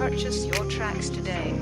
Purchase your tracks today.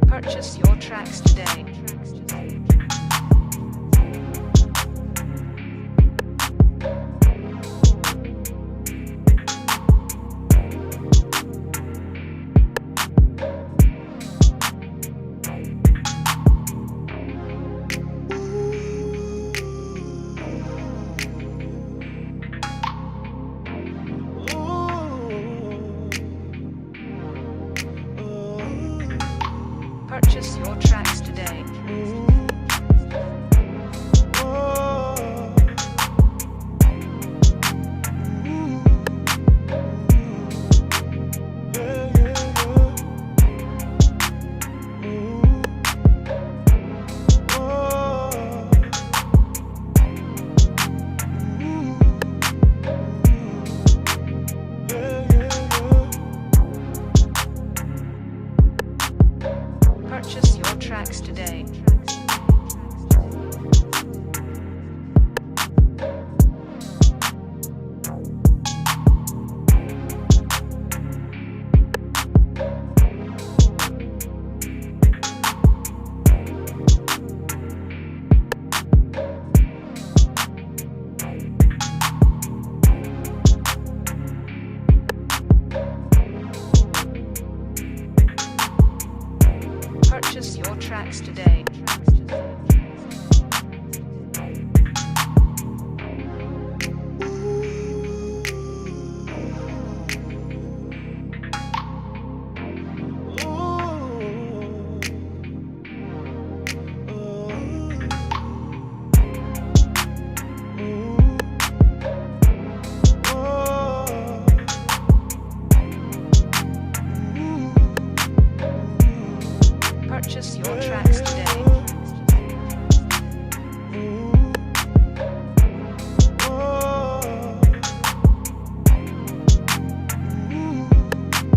Purchase your tracks today. Purchase your tracks today. Purchase your tracks today. Purchase your tracks today. Purchase your tracks today. Purchase your tracks today.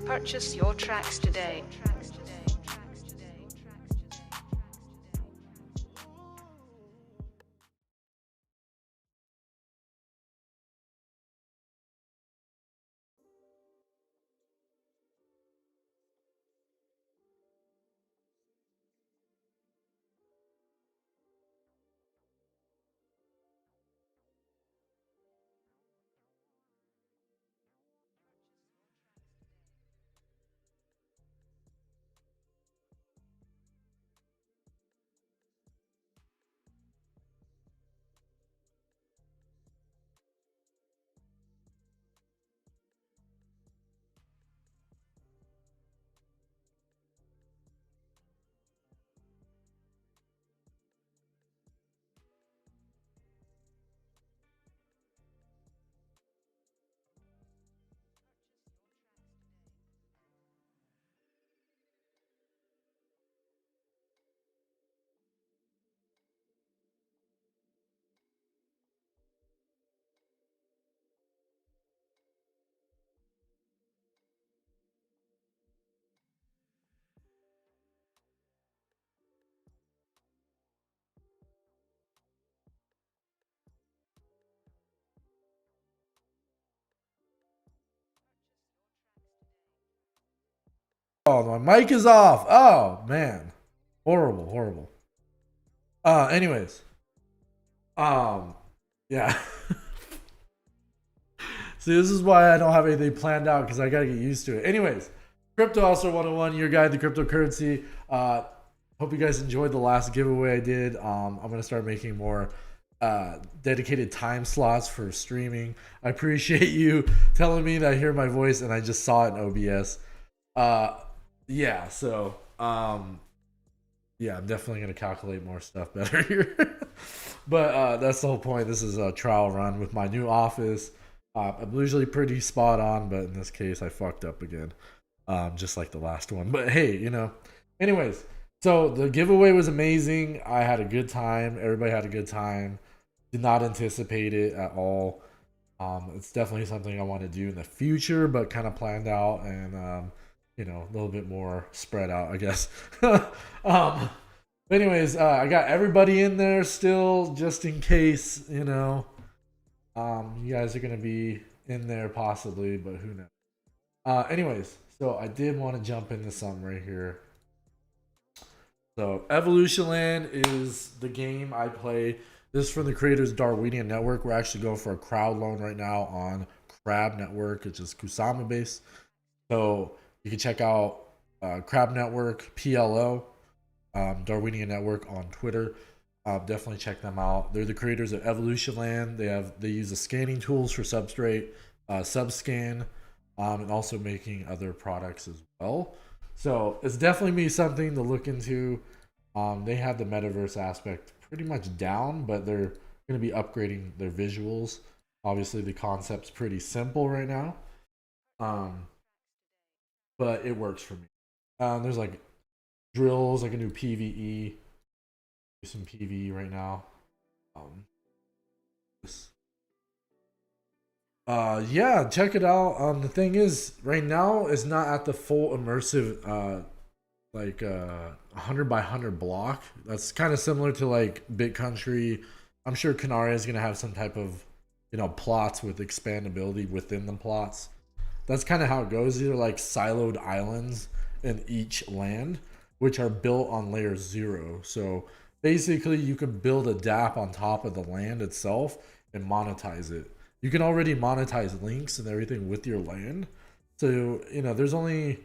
Purchase your tracks today. Oh, my mic is off. Oh man, horrible. Anyways, um, yeah. See, this is why I don't have anything planned out because I gotta get used to it. Anyways, Crypto Hustler 101, your guide to cryptocurrency. Hope you guys enjoyed the last giveaway I did. I'm gonna start making more dedicated time slots for streaming. I appreciate you telling me that I hear my voice and I just saw it in OBS. Yeah, so yeah, I'm definitely gonna calculate more stuff better here. But that's the whole point. This is a trial run with my new office. I'm usually pretty spot on, but in this case, I fucked up again, just like the last one. But hey, anyways, so the giveaway was amazing. I had a good time. Everybody had a good time. Did not anticipate it at all. It's definitely something I want to do in the future, but kind of planned out and a little bit more spread out, I guess. Anyways, I got everybody in there still, just in case, you guys are gonna be in there possibly, but who knows. Anyways, so I did want to jump into something right here. So EvolutionLand is the game I play. This is from the creators Darwinian Network. We're actually going for a crowd loan right now on Crab Network, which is Kusama based. So you can check out Crab Network, PLO, Darwinian Network on Twitter. Definitely check them out. They're the creators of EvolutionLand. They use the scanning tools for Substrate, Subscan, and also making other products as well. So it's definitely be something to look into. They have the metaverse aspect pretty much down, but they're going to be upgrading their visuals. Obviously, the concept's pretty simple right now, but it works for me. There's like drills. I can do PVE. Do some PVE right now. Yeah, check it out. The thing is, right now it's not at the full immersive like 100 by 100 block. That's kind of similar to like Bit Country. I'm sure Canaria is gonna have some type of plots with expandability within the plots. That's kind of how it goes. These are like siloed islands in each land, which are built on layer 0. So basically, you can build a DApp on top of the land itself and monetize it. You can already monetize links and everything with your land. So there's only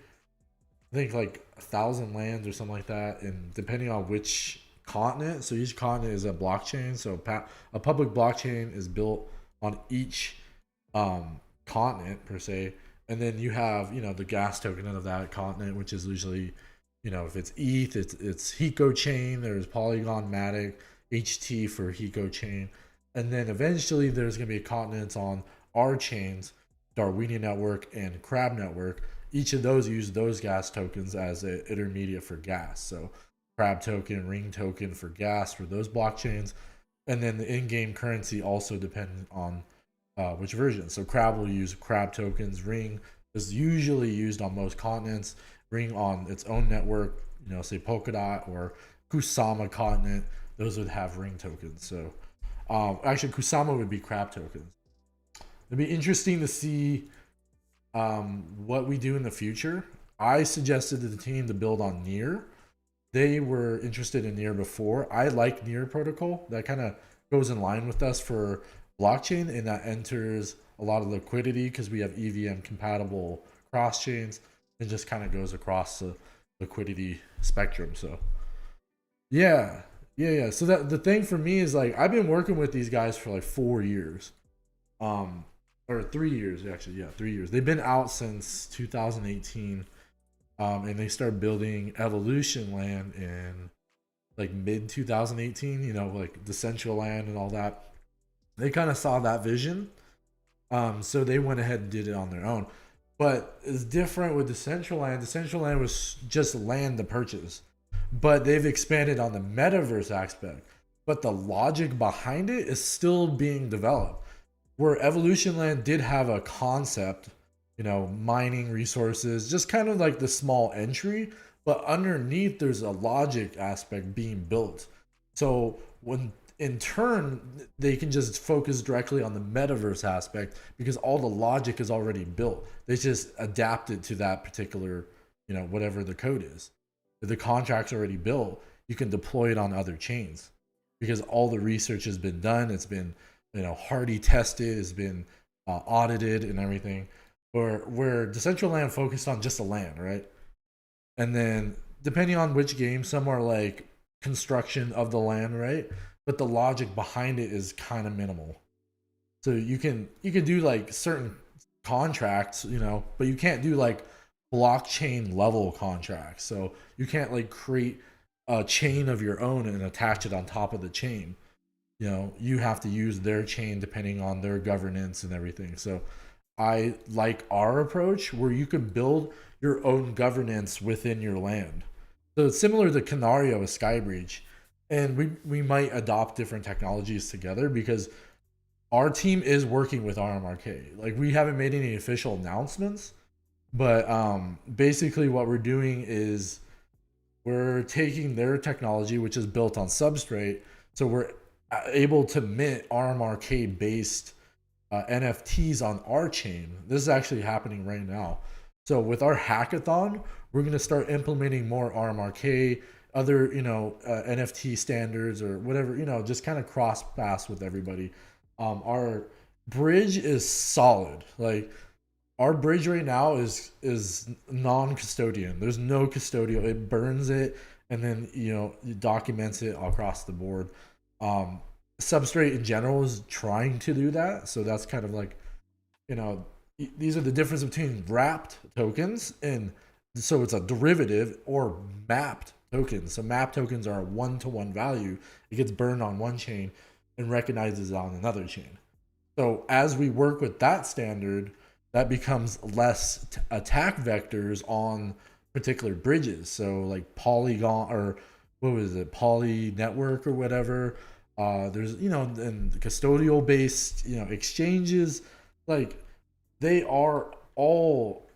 I think like 1,000 lands or something like that, and depending on which continent. So each continent is a blockchain. So a public blockchain is built on each continent per se, and then you have the gas token of that continent, which is usually if it's ETH, it's Hiko chain. There's Polygon Matic, HT for Hiko chain, and then eventually there's gonna be continents on our chains, Darwinian Network and Crab Network. Each of those use those gas tokens as an intermediate for gas. So Crab token, Ring token for gas for those blockchains, and then the in-game currency also depends on which version. So Crab will use Crab tokens. Ring is usually used on most continents. Ring on its own network, say Polkadot or Kusama continent, those would have Ring tokens. So actually Kusama would be Crab tokens. It'd be interesting to see what we do in the future. I suggested to the team to build on Near. They were interested in Near before. I like Near protocol. That kind of goes in line with us for blockchain, and that enters a lot of liquidity because we have EVM compatible cross chains. It just kind of goes across the liquidity spectrum. So yeah. So that the thing for me is like I've been working with these guys for like 4 years. Or 3 years actually. Yeah, 3 years. They've been out since 2018. And they started building EvolutionLand in like mid 2018, like Decentraland and all that. They kind of saw that vision. So they went ahead and did it on their own. But it's different with Decentraland. Decentraland was just land to purchase, but they've expanded on the metaverse aspect. But the logic behind it is still being developed. Where EvolutionLand did have a concept, mining resources, just kind of like the small entry, but underneath there's a logic aspect being built. So when in turn, they can just focus directly on the metaverse aspect because all the logic is already built. They just adapted to that particular whatever the code is. If the contract's already built, you can deploy it on other chains because all the research has been done. It's been hardy tested, it's been audited and everything. Where Decentraland focused on just the land, right? And then depending on which game, some are like construction of the land, right? But the logic behind it is kind of minimal. So you can do like certain contracts, but you can't do like blockchain level contracts. So you can't like create a chain of your own and attach it on top of the chain. You have to use their chain depending on their governance and everything. So I like our approach where you can build your own governance within your land. So it's similar to Canario with Skybreach. And we might adopt different technologies together because our team is working with RMRK. Like we haven't made any official announcements, but basically what we're doing is we're taking their technology, which is built on Substrate. So we're able to mint RMRK based NFTs on our chain. This is actually happening right now. So with our hackathon, we're going to start implementing more RMRK, other NFT standards or whatever, just kind of cross paths with everybody. Our bridge is solid. Like our bridge right now is non-custodian. There's no custodial. It burns it and then it documents it across the board. Substrate in general is trying to do that, so that's kind of like these are the difference between wrapped tokens, and so it's a derivative, or mapped tokens. So mapped tokens are a one-to-one value. It gets burned on one chain and recognizes it on another chain. So as we work with that standard, that becomes less attack vectors on particular bridges. So like Polygon, or what was it, Poly Network or whatever. There's and the custodial based exchanges, like they are all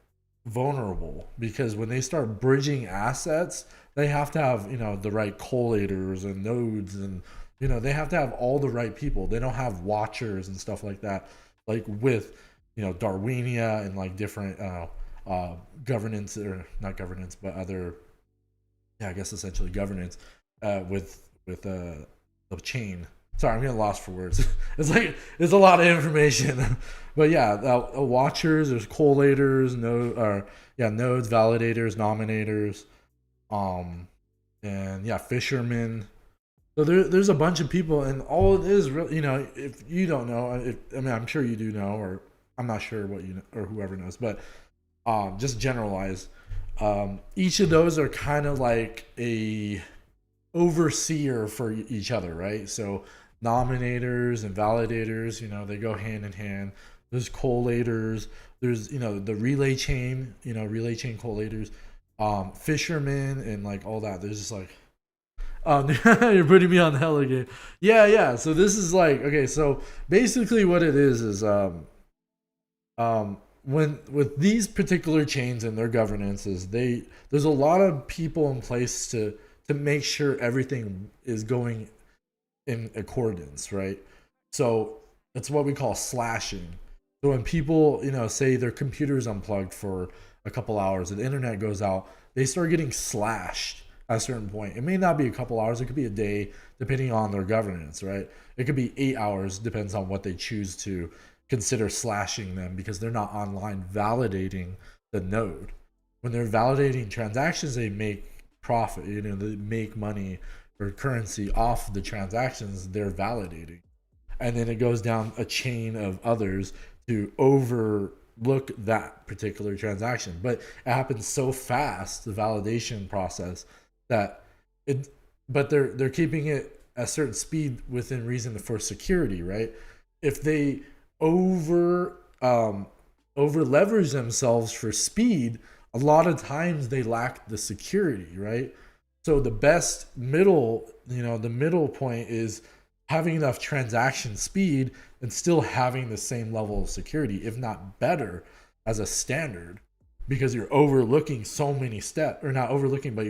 vulnerable because when they start bridging assets, they have to have the right collators and nodes, and they have to have all the right people. They don't have watchers and stuff like that, like with Darwinia and like different governance, or not governance but other, I guess essentially governance with the chain. Sorry, I'm getting lost for words. It's a lot of information. But yeah, watchers, there's collators, nodes, validators, nominators, and yeah, fishermen. So there's a bunch of people, and all it is really, if you don't know, I'm sure you do know, or I'm not sure what you know, or whoever knows, but just generalize. Each of those are kind of like a overseer for each other, right? So nominators and validators, they go hand in hand. There's collators, there's the relay chain, relay chain collators, fishermen, and like all that. There's just like you're putting me on the hell again. Yeah, so this is like, okay, so basically what it is when with these particular chains and their governances, there's a lot of people in place to make sure everything is going in accordance, right? So it's what we call slashing. So when people, say their computer's unplugged for a couple hours, the internet goes out, they start getting slashed at a certain point. It may not be a couple hours, it could be a day, depending on their governance, right? It could be 8 hours, depends on what they choose to consider slashing them, because they're not online validating the node. When they're validating transactions, they make profit, they make money or currency off the transactions they're validating, and then it goes down a chain of others to overlook that particular transaction. But it happens so fast, the validation process, that they're keeping it a certain speed within reason for security, right? If they over leverage themselves for speed, a lot of times they lack the security, right? So the best middle point is having enough transaction speed and still having the same level of security, if not better, as a standard, because you're overlooking so many steps, or not overlooking, but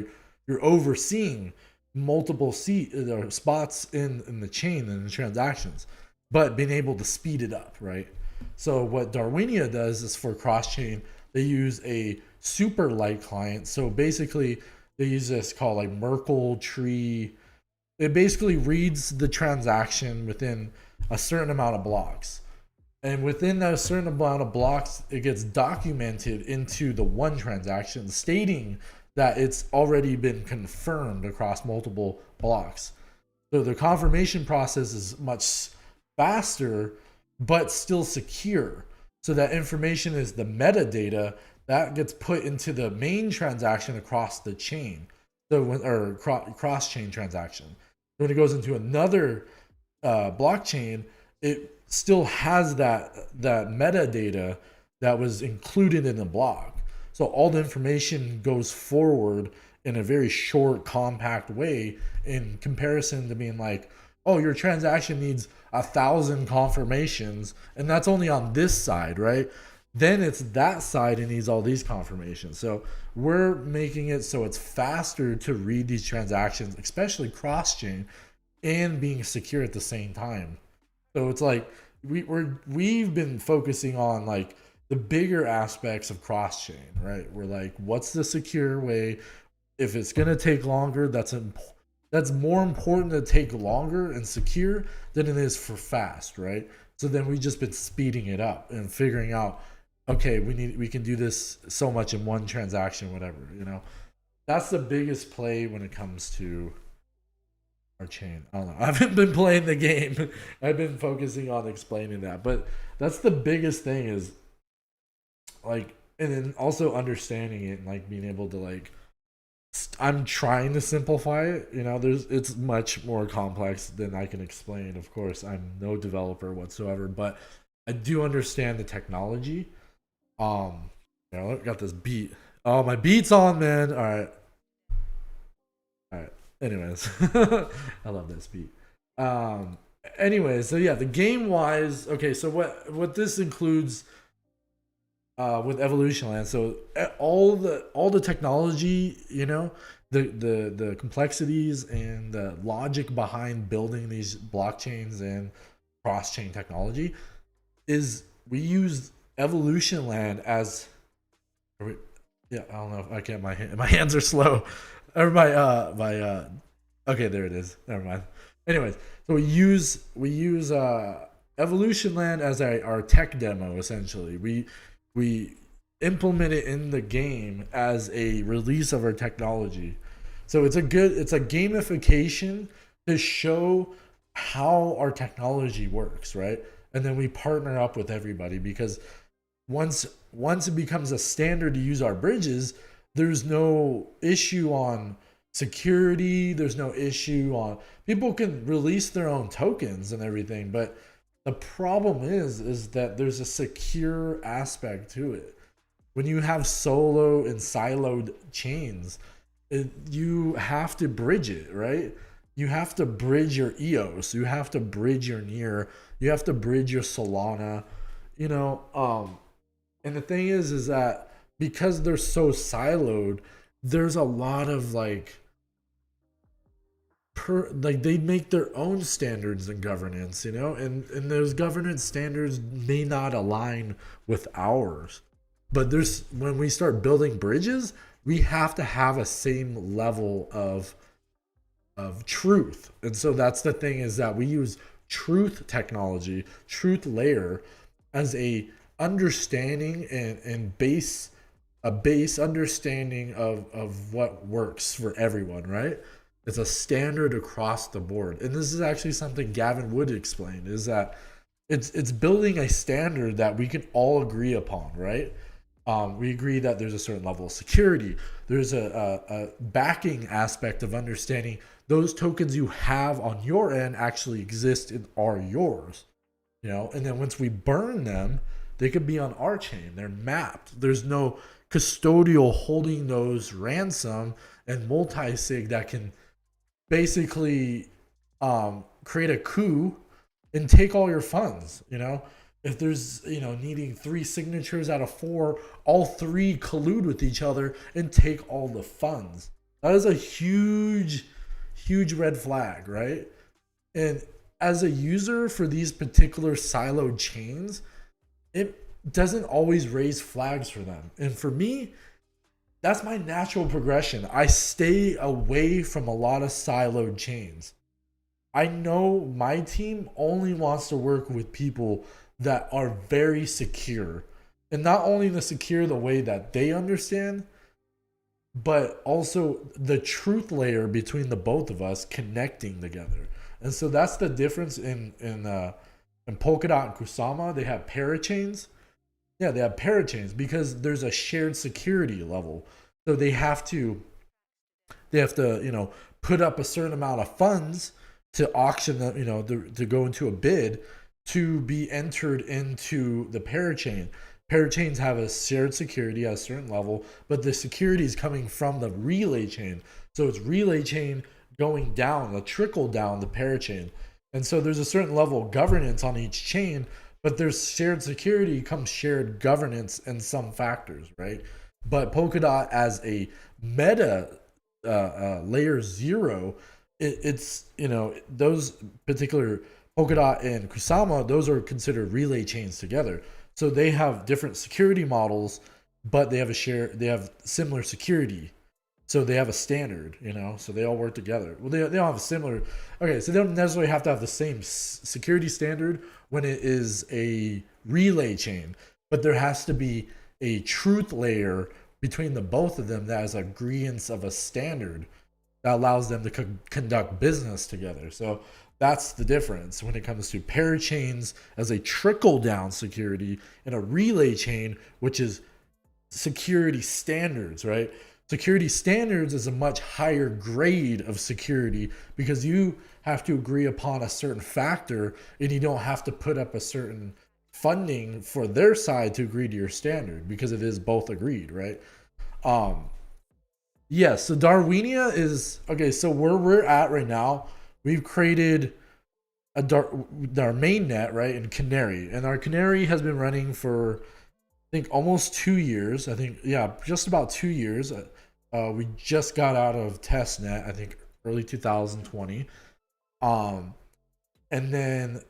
you're overseeing multiple spots in the chain and the transactions, but being able to speed it up, right? So what Darwinia does is, for cross-chain, they use a super light client. So basically, they use this called like Merkle tree. It basically reads the transaction within a certain amount of blocks. And within that certain amount of blocks, it gets documented into the one transaction, stating that it's already been confirmed across multiple blocks. So the confirmation process is much faster, but still secure. So that information is the metadata that gets put into the main transaction across the chain. So or cross chain transaction. So when it goes into another blockchain, it still has that metadata that was included in the block. So all the information goes forward in a very short, compact way in comparison to being like, oh, your transaction needs 1,000 confirmations, and that's only on this side, right? Then it's that side and needs all these confirmations. So we're making it so it's faster to read these transactions, especially cross-chain, and being secure at the same time. So it's like we've been focusing on like the bigger aspects of cross-chain, right? We're like, what's the secure way? If it's gonna take longer, that's more important to take longer and secure than it is for fast, right? So then we just been speeding it up and figuring out, okay, we can do this so much in one transaction, whatever, you know. That's the biggest play when it comes to our chain. I don't know. I haven't been playing the game. I've been focusing on explaining that, but that's the biggest thing is like, and then also understanding it and like being able to like, I'm trying to simplify it. You know, it's much more complex than I can explain. Of course, I'm no developer whatsoever, but I do understand the technology. You know, I got this beat. Oh, my beat's on, man. All right. Anyways, I love this beat. Anyways, so yeah, the game wise, okay. So what this includes with EvolutionLand. So all the technology, you know, the complexities and the logic behind building these blockchains and cross chain technology is we use EvolutionLand as yeah, I don't know if I can't, my hands are slow or my okay, there it is, never mind. Anyways, so we use EvolutionLand as our tech demo. Essentially, we implement it in the game as a release of our technology. So it's a gamification to show how our technology works, right? And then we partner up with everybody because once it becomes a standard to use our bridges, there's no issue on security, there's no issue on, people can release their own tokens and everything, but the problem is that there's a secure aspect to it. When you have solo and siloed chains, you have to bridge it, right? You have to bridge your EOS, you have to bridge your Near, you have to bridge your Solana, you know. And the thing is that because they're so siloed, there's a lot of like they make their own standards and governance, you know, and those governance standards may not align with ours. But there's, when we start building bridges, we have to have a same level of truth. And so that's the thing, is that we use truth technology, truth layer, as a understanding and base understanding of what works for everyone, right? It's a standard across the board. And this is actually something Gavin Wood explained, is that it's building a standard that we can all agree upon, right? We agree that there's a certain level of security. There's a backing aspect of understanding those tokens you have on your end actually exist and are yours, you know? And then once we burn them, they could be on our chain. They're mapped. There's no custodial holding those ransom and multi-sig that can basically create a coup and take all your funds. You know, if there's, you know, needing 3 signatures out of 4, all 3 collude with each other and take all the funds. That is a huge red flag, right? And as a user for these particular siloed chains, it doesn't always raise flags for them. And for me, that's my natural progression. I stay away from a lot of siloed chains. I know my team only wants to work with people that are very secure. And not only the secure the way that they understand, but also the truth layer between the both of us connecting together. And so that's the difference in Polkadot and Kusama. They have parachains. Yeah, they have parachains because there's a shared security level. So they have to put up a certain amount of funds to auction them, to go into a bid to be entered into the parachain. Parachains have a shared security at a certain level, but the security is coming from the relay chain. So it's relay chain going down, a trickle down the parachain. And so there's a certain level of governance on each chain, but there's shared security comes shared governance and some factors, right? But Polkadot as a meta layer zero, it's those particular Polkadot and Kusama, those are considered relay chains together. So they have different security models, but they have similar security. So they have a standard, so they all work together. Well, they don't have a similar, okay, so they don't necessarily have to have the same security standard when it is a relay chain, but there has to be a truth layer between the both of them that has agreements of a standard that allows them to conduct business together. So that's the difference when it comes to parachains as a trickle down security and a relay chain, which is security standards, right? Security standards is a much higher grade of security because you have to agree upon a certain factor and you don't have to put up a certain funding for their side to agree to your standard because it is both agreed, right? Yes, so Darwinia is okay. So where we're at right now, we've created our main net, right, in Canary, and our Canary has been running for I think almost 2 years. I think just about 2 years. We just got out of test net. I think early 2020. And then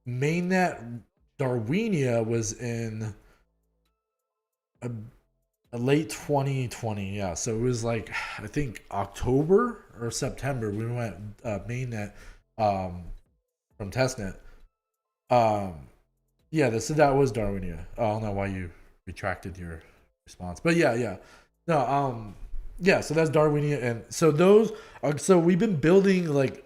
mainnet Darwinia was in a late 2020. Yeah, so it was like I think October or September we went mainnet from testnet. That was Darwinia. I don't know why you retracted your response, but yeah. No, so that's Darwinia, and so those are, so we've been building like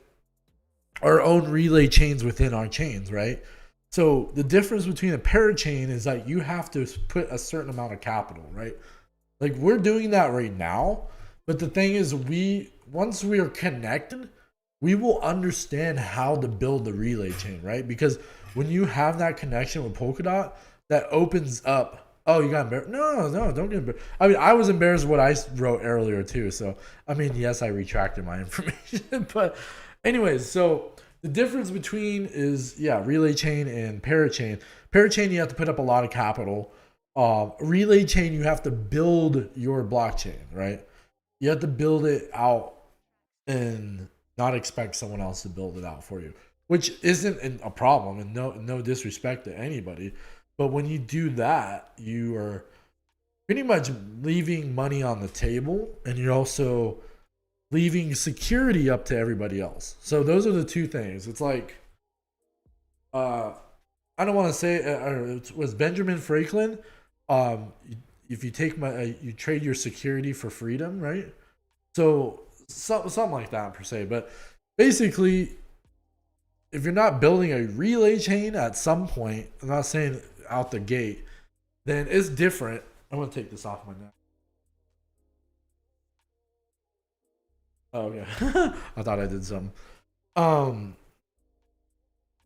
our own relay chains within our chains, right? So the difference between a parachain is that you have to put a certain amount of capital, right? Like we're doing that right now, but the thing is, once we are connected, we will understand how to build the relay chain, right? Because when you have that connection with Polkadot, that opens up. Oh, you got embarrassed? No, don't get embarrassed. I mean, I was embarrassed what I wrote earlier too. So, I mean, yes, I retracted my information. But anyways, so the difference between is, relay chain and parachain. Parachain, you have to put up a lot of capital. Relay chain, you have to build your blockchain, right? You have to build it out and not expect someone else to build it out for you, which isn't a problem, and no disrespect to anybody. But when you do that, you are pretty much leaving money on the table, and you're also leaving security up to everybody else. So those are the two things. It's like, I don't want to say it was Benjamin Franklin. If you take you trade your security for freedom, right? So something like that per se. But basically, if you're not building a relay chain at some point, I'm not saying out the gate, then it's different. I'm gonna take this off my neck. Oh, okay. I thought I did something.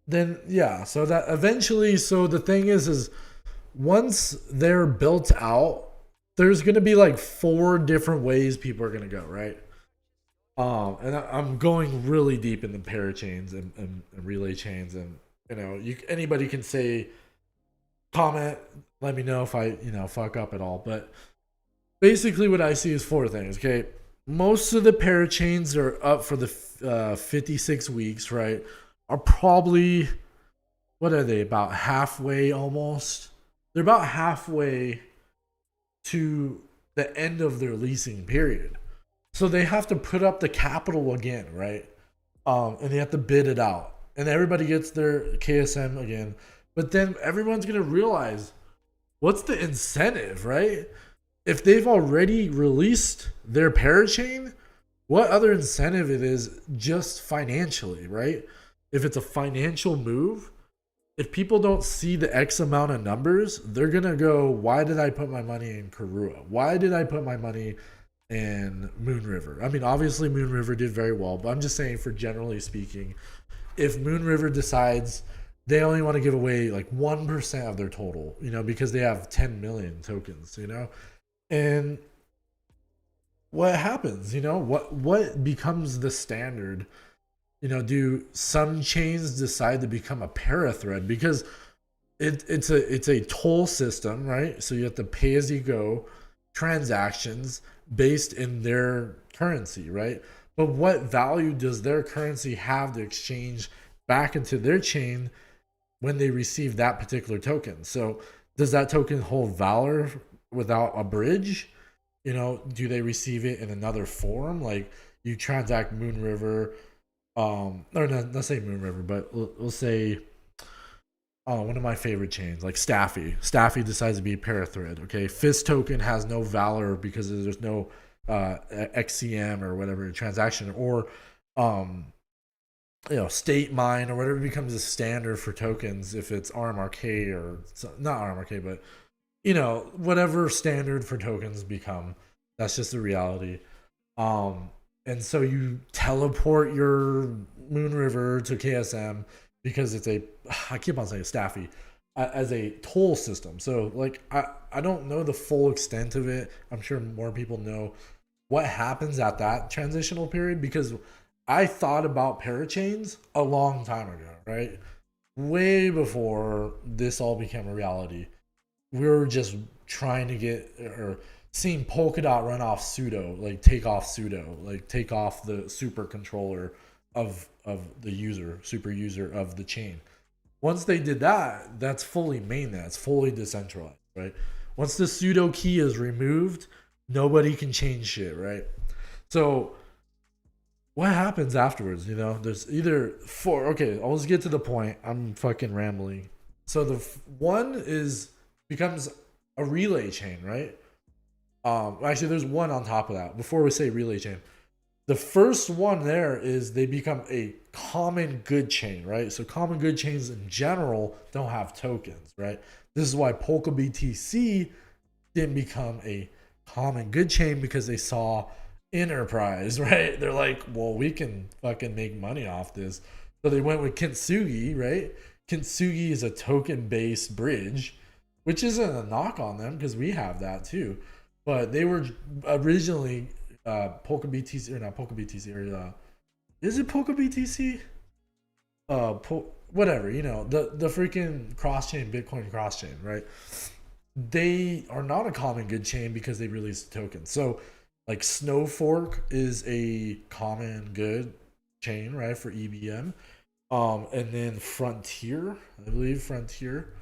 Then so that eventually, so the thing is once they're built out, there's gonna be like 4 different ways people are gonna go, right? And I'm going really deep in the parachains and relay chains, and anybody can say, comment, let me know if I fuck up at all. But basically, what I see is 4 things. Okay, most of the parachains are up for the 56 weeks, right? Are probably, what are they, about halfway almost? They're about halfway to the end of their leasing period. So they have to put up the capital again, right? And they have to bid it out, and everybody gets their KSM again. But then everyone's gonna realize, what's the incentive, right? If they've already released their parachain, what other incentive it is just financially, right? If it's a financial move, if people don't see the X amount of numbers, they're gonna go, why did I put my money in Karua? Why did I put my money in Moon River? I mean, obviously Moon River did very well, but I'm just saying, for generally speaking, if Moon River decides they only want to give away like 1% of their total, because they have 10 million tokens, and what happens, what becomes the standard? Do some chains decide to become a parathread? Because it's a toll system, right? So you have to pay as you go transactions based in their currency, right? But what value does their currency have to exchange back into their chain when they receive that particular token? So does that token hold valor without a bridge? Do they receive it in another form? Like, you transact Moon River, or not say Moon River, but we'll say, one of my favorite chains, like Staffy. Staffy decides to be a parathread. Okay, Fist token has no valor because there's no XCM or whatever transaction, or state mine or whatever becomes a standard for tokens. If it's RMRK, or not RMRK, but whatever standard for tokens become, that's just the reality. And so you teleport your Moon River to KSM because it's I keep on saying Staffy, as a toll system. So like, I don't know the full extent of it. I'm sure more people know what happens at that transitional period, because I thought about parachains a long time ago, right? Way before this all became a reality. We were just trying to get, or seeing Polkadot run off pseudo, like take off pseudo, like take off the super controller of the super user of the chain. Once they did that, that's fully mainnet, it's fully decentralized, right? Once the pseudo key is removed, nobody can change shit, right? So what happens afterwards? There's either four. Okay, I'll just get to the point. I'm fucking rambling. So the one becomes a relay chain, right? Actually, there's one on top of that. Before we say relay chain, the first one there is they become a common good chain, right? So common good chains in general don't have tokens, right? This is why Polka BTC didn't become a common good chain, because they saw enterprise, right? They're like, well, we can fucking make money off this. So they went with Kintsugi, right? Kintsugi is a token based bridge, which isn't a knock on them because we have that too. But they were originally Polka BTC, or not Polka BTC, or is it Polka BTC? Whatever, the freaking cross chain, Bitcoin cross chain, right? They are not a common good chain because they released tokens. So like Snowfork is a common good chain, right, for EVM. And then Frontier, I believe Frontier.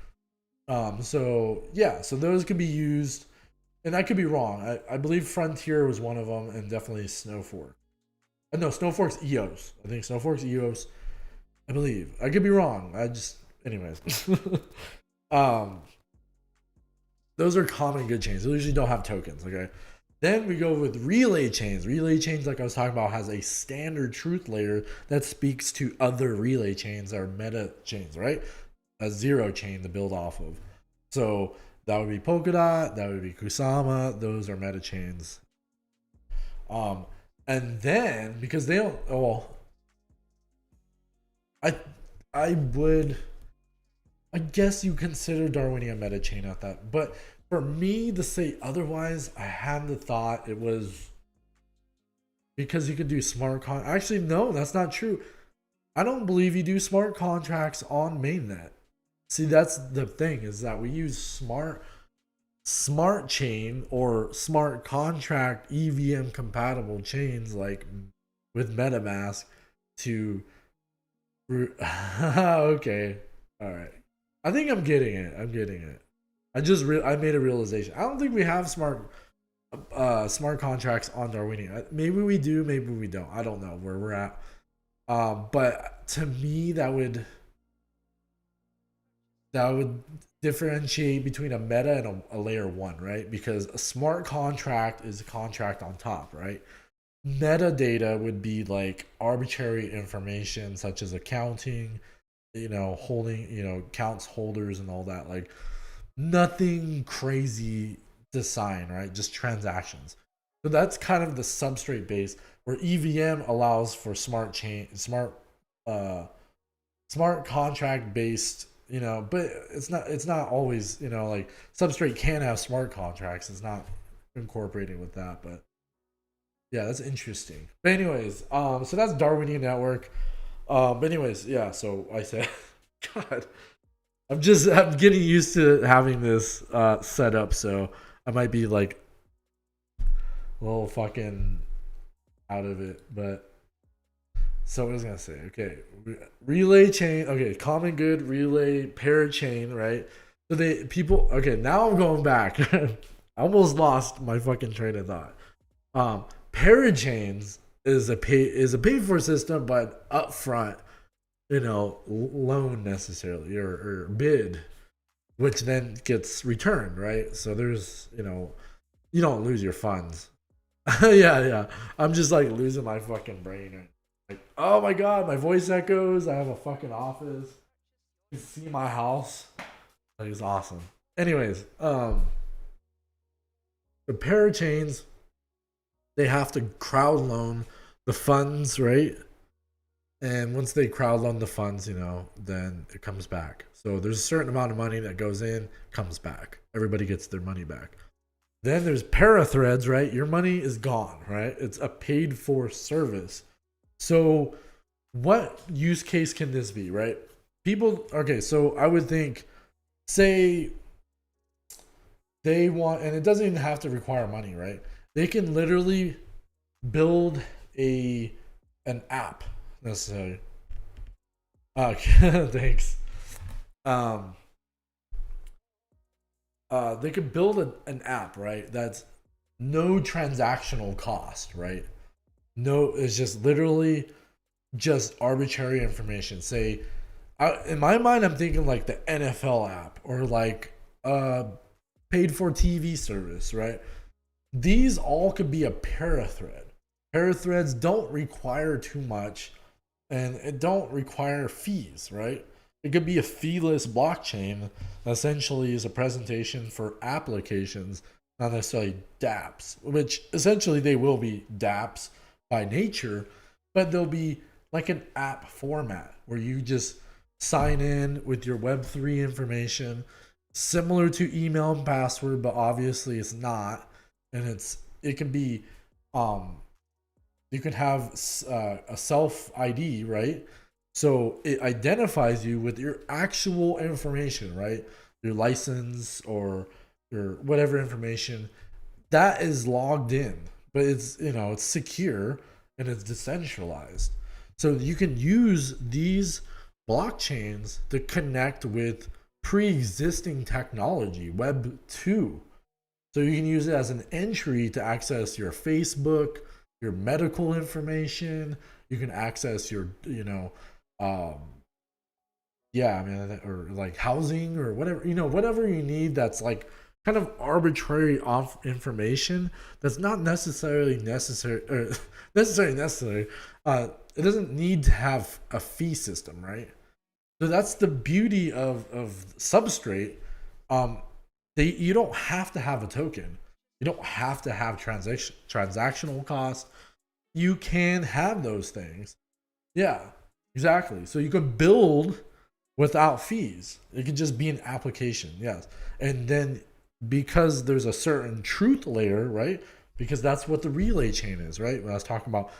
So yeah, so those could be used, and I could be wrong. I believe Frontier was one of them, and definitely Snowfork. No, Snowfork's EOS. I think Snowfork's EOS. I believe. I could be wrong. Anyways. Those are common good chains. They usually don't have tokens, okay? Then we go with relay chains. Relay chains, like I was talking about, has a standard truth layer that speaks to other relay chains, or meta chains, right? A zero chain to build off of. So that would be Polkadot, that would be Kusama. Those are meta chains. And then, because they don't, I guess you consider Darwinia meta chain at that, but for me to say otherwise, I had the thought it was because you could do actually, no, that's not true. I don't believe you do smart contracts on mainnet. See, that's the thing, is that we use smart chain or smart contract EVM compatible chains, like with MetaMask, to okay, all right. I think I'm getting it. I made a realization. I don't think we have smart smart contracts on Darwinian. Maybe we do, maybe we don't. I don't know where we're at. But to me, that would differentiate between a meta and a layer one, right? Because a smart contract is a contract on top, right? Metadata would be like arbitrary information such as accounting, holding, accounts holders and all that. Like nothing crazy to sign, right? Just transactions. So that's kind of the substrate base where EVM allows for uh smart contract based, but it's not always, like substrate can have smart contracts. It's not incorporated with that, but yeah, that's interesting. But anyways, so that's Darwinian network. But anyways, yeah, so I said God, I'm getting used to having this set up, so I might be like a little fucking out of it, but so what was I gonna say? Okay, relay chain. Okay, common good relay parachain. Right. So they people. Okay, now I'm going back. I almost lost my fucking train of thought. Um, Parachains is a paid for system, but upfront, loan necessarily or bid, which then gets returned. Right. So there's you don't lose your funds. Yeah, yeah. I'm just like losing my fucking brain. Right. Like, oh my god, my voice echoes. I have a fucking office. You can see my house. Like, it's awesome. Anyways, the parachains, they have to crowd loan the funds, right? And once they crowd loan the funds, then it comes back. So there's a certain amount of money that goes in, comes back. Everybody gets their money back. Then there's parathreads, right? Your money is gone, right? It's a paid for service. So what use case can this be, right? People, okay, so I would think, say they want, and it doesn't even have to require money, right? They can literally build an app necessarily. Okay, thanks. Um, they could build an app, right? That's no transactional cost, right? No, it's just literally just arbitrary information. Say, in my mind, I'm thinking like the NFL app or like paid for TV service, right? These all could be a parathread. Parathreads don't require too much and it don't require fees, right? It could be a feeless blockchain that essentially is a presentation for applications, not necessarily dApps, which essentially they will be dApps by nature, but they'll be like an app format where you just sign in with your Web3 information, similar to email and password, but obviously it's not. And it can be, um, you can have a self ID, right? So it identifies you with your actual information, right? Your license or your whatever information that is logged in, but it's secure and it's decentralized. So you can use these blockchains to connect with pre-existing technology, Web 2. So you can use it as an entry to access your Facebook, your medical information. You can access your, um, yeah, I mean, or like housing or whatever, whatever you need that's like kind of arbitrary off information that's not necessarily necessary or necessary. It doesn't need to have a fee system, right? So that's the beauty of Substrate. Um, you don't have to have a token. You don't have to have transactional cost. You can have those things. Yeah, exactly. So you can build without fees. It could just be an application, yes. And then because there's a certain truth layer, right? Because that's what the relay chain is, right? When I was talking about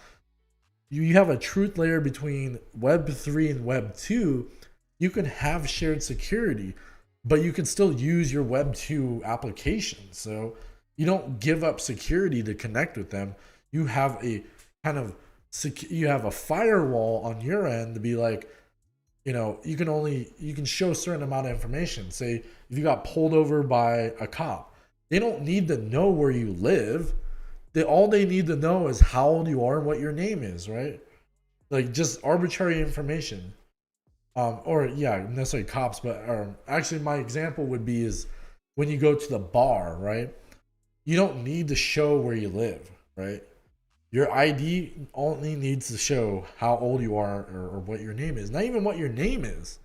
you have a truth layer between Web 3 and Web 2, you can have shared security, but you can still use your Web 2 application. So you don't give up security to connect with them. You have a kind of you have a firewall on your end to be like, you can show a certain amount of information. Say if you got pulled over by a cop, They don't need to know where you live. All they need to know is how old you are and what your name is, right? Like just arbitrary information. Or yeah, necessarily cops, but actually my example would be is when you go to the bar, right? You don't need to show where you live, right? Your ID only needs to show how old you are or what your name is. Not even what your name is,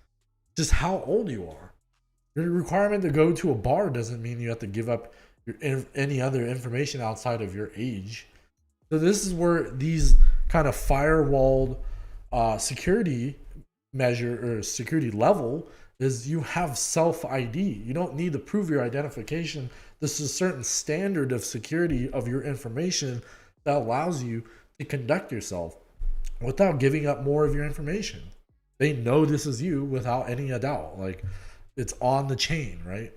just how old you are. Your requirement to go to a bar doesn't mean you have to give up any other information outside of your age. So this is where these kind of firewalled security measure or security level is you have self ID. You don't need to prove your identification. This is a certain standard of security of your information that allows you to conduct yourself without giving up more of your information. They know this is you without any doubt. Like it's on the chain, right?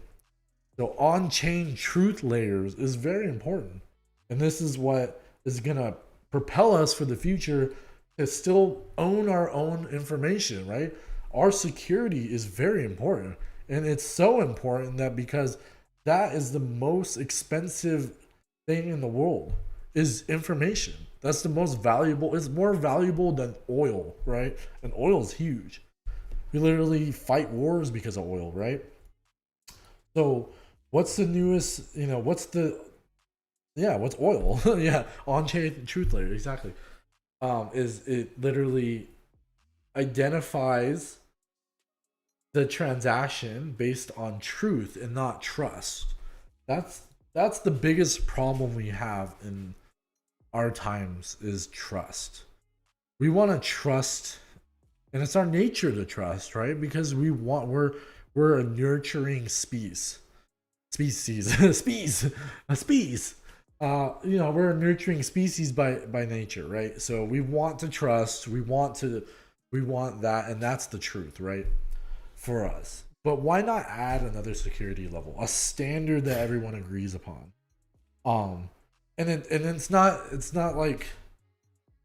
So on-chain truth layers is very important. And this is what is going to propel us for the future to still own our own information, right? Our security is very important. And it's so important that because that is the most expensive thing in the world is information. That's the most valuable. It's more valuable than oil, right? And oil is huge. We literally fight wars because of oil, right? So what's the newest, what's oil? Yeah, on-chain truth layer, exactly. Is it literally identifies the transaction based on truth and not trust. That's the biggest problem we have in our times is trust. We want to trust, and it's our nature to trust, right? Because we're a nurturing species. We're a nurturing species by nature, right? So we want to trust, we want that, and that's the truth, right? For us. But why not add another security level, a standard that everyone agrees upon? And it's not like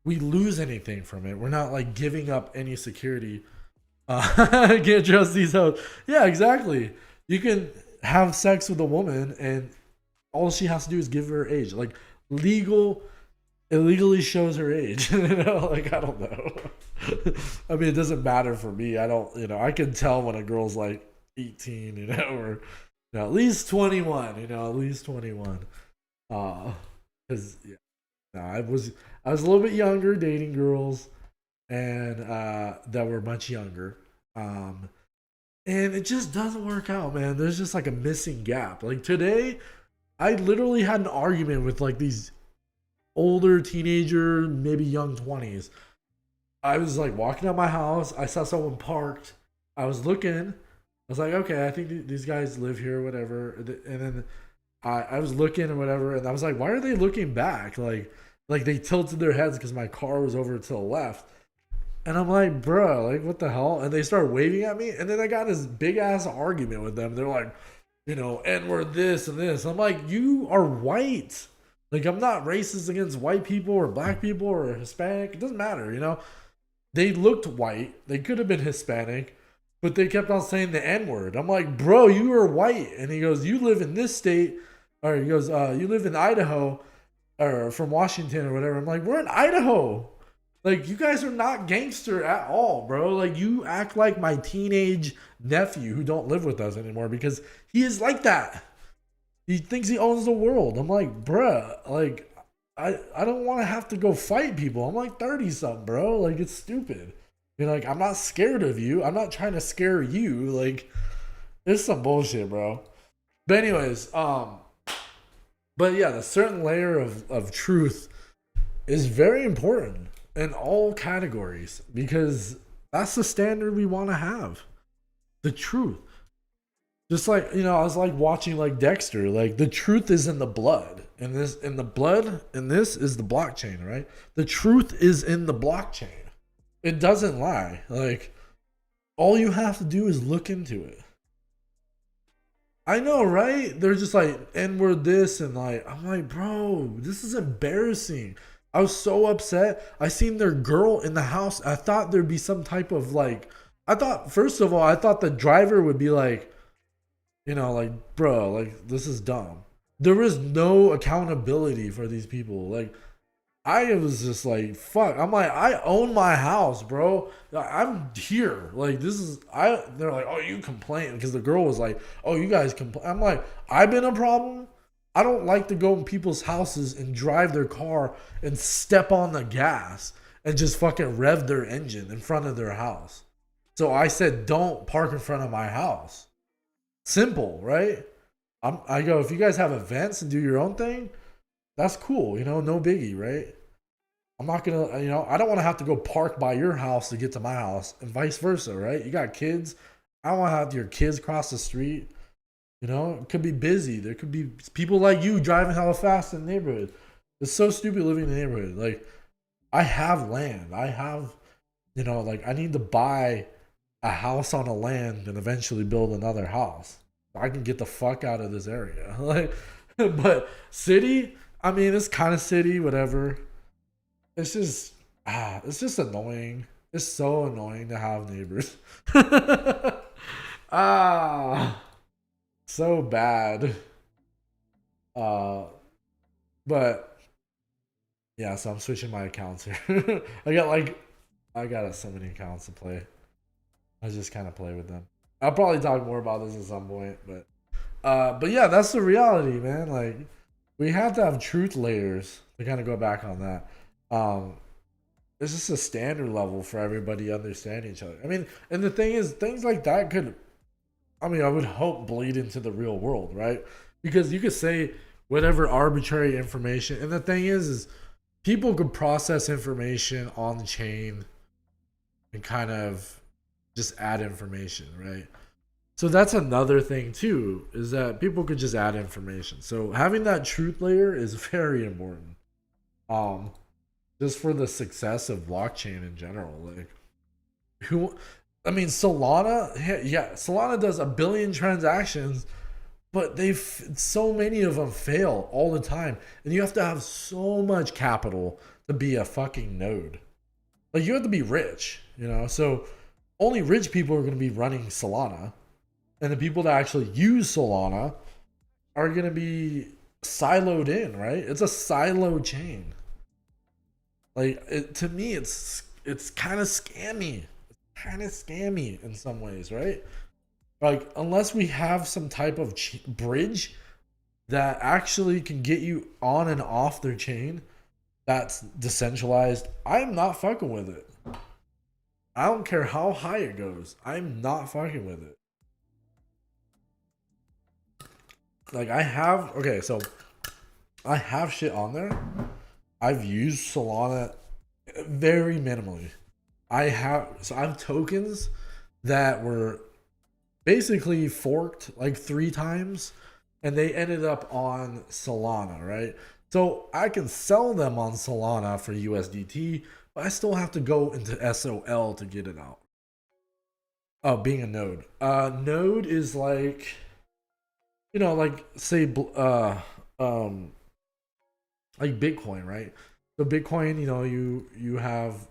we lose anything from it. We're not like giving up any security. I can't trust these hoes. Yeah, exactly. You can have sex with a woman and all she has to do is give her age. Like illegally shows her age. Like I don't know. I mean, it doesn't matter for me. I don't, I can tell when a girl's like 18, or at least 21, at least 21. Cause I was a little bit younger dating girls and that were much younger. And it just doesn't work out, man. There's just like a missing gap. Like today, I literally had an argument with like these older teenager, maybe young 20s. I was like walking out my house. I saw someone parked. I was looking. I was like, okay, I think these guys live here or whatever. And then I was looking or whatever. And I was like, why are they looking back? Like they tilted their heads because my car was over to the left. And I'm like, bro, like what the hell? And they started waving at me. And then I got this big ass argument with them. They're like, and we're this and this. I'm like, you are white. Like I'm not racist against white people or black people or Hispanic. It doesn't matter, They looked white. They could have been Hispanic, but they kept on saying the N-word. I'm like, bro, you are white. And he goes, you live in this state. Or he goes, you live in Idaho or from Washington or whatever. I'm like, we're in Idaho. Like, you guys are not gangster at all, bro. Like, you act like my teenage nephew who don't live with us anymore because he is like that. He thinks he owns the world. I'm like, bruh, like, I don't want to have to go fight people. I'm like 30-something, bro. Like, it's stupid. Like, I'm not scared of you. I'm not trying to scare you. Like, it's some bullshit, bro. But anyways, but yeah, the certain layer of truth is very important in all categories because that's the standard we want to have. The truth. Just like, I was like watching like Dexter, like the truth is in the blood. And this in the blood, and this is the blockchain, right? The truth is in the blockchain. It doesn't lie. Like all you have to do is look into it. I know, right? They're just like, and we're this, and like, I'm like, bro, this is embarrassing. I was so upset. I seen their girl in the house. I thought there'd be some type of like, first of all, I thought the driver would be like, like, bro, like, this is dumb. There is no accountability for these people. Like, I was just like, fuck. I'm like, I own my house, bro. I'm here. Like, this is I. They're like, oh, you complain because the girl was like, oh, you guys complain. I'm like, I've been a problem. I don't like to go in people's houses and drive their car and step on the gas and just fucking rev their engine in front of their house. So I said, don't park in front of my house. Simple, right? I go, if you guys have events and do your own thing, that's cool, you know, no biggie, right? I'm not gonna, you know, I don't want to have to go park by your house to get to my house and vice versa, right? You got kids. I don't want to have your kids cross the street. You know, it could be busy. There could be people like you driving hella fast in the neighborhood. It's so stupid living in the neighborhood. Like, I have land. I have, you know, like, I need to buy a house on a land and eventually build another house. I can get the fuck out of this area. Like, but city, I mean, it's kind of city, whatever. It's just annoying. It's so annoying to have neighbors. So bad. But yeah, so I'm switching my accounts here. I got so many accounts to play. I just kind of play with them. I'll probably talk more about this at some point, but yeah, that's the reality, man. Like, we have to have truth layers to kind of go back on that. It's just a standard level for everybody understanding each other. I mean, and the thing is, things like that could, I mean, I would hope bleed into the real world, right? Because you could say whatever arbitrary information, and the thing is people could process information on the chain and kind of just add information, right? So that's another thing too, is that people could just add information. So having that truth layer is very important. Just for the success of blockchain in general. Like, I mean, Solana, yeah, Solana does 1 billion transactions, but so many of them fail all the time. And you have to have so much capital to be a fucking node. Like, you have to be rich, you know? So only rich people are going to be running Solana. And the people that actually use Solana are going to be siloed in, right? It's a silo chain. Like, to me, it's kind of scammy. It's kind of scammy in some ways, right? Like, unless we have some type of bridge that actually can get you on and off their chain that's decentralized, I'm not fucking with it. I don't care how high it goes. I'm not fucking with it. Like, I have shit on there. I've used Solana very minimally. I have tokens that were basically forked like 3 times and they ended up on Solana, right? So I can sell them on Solana for USDT, but I still have to go into SOL to get it out. Oh, being a node. Node is like, you know, like, say, like Bitcoin, right? So Bitcoin, you know, you have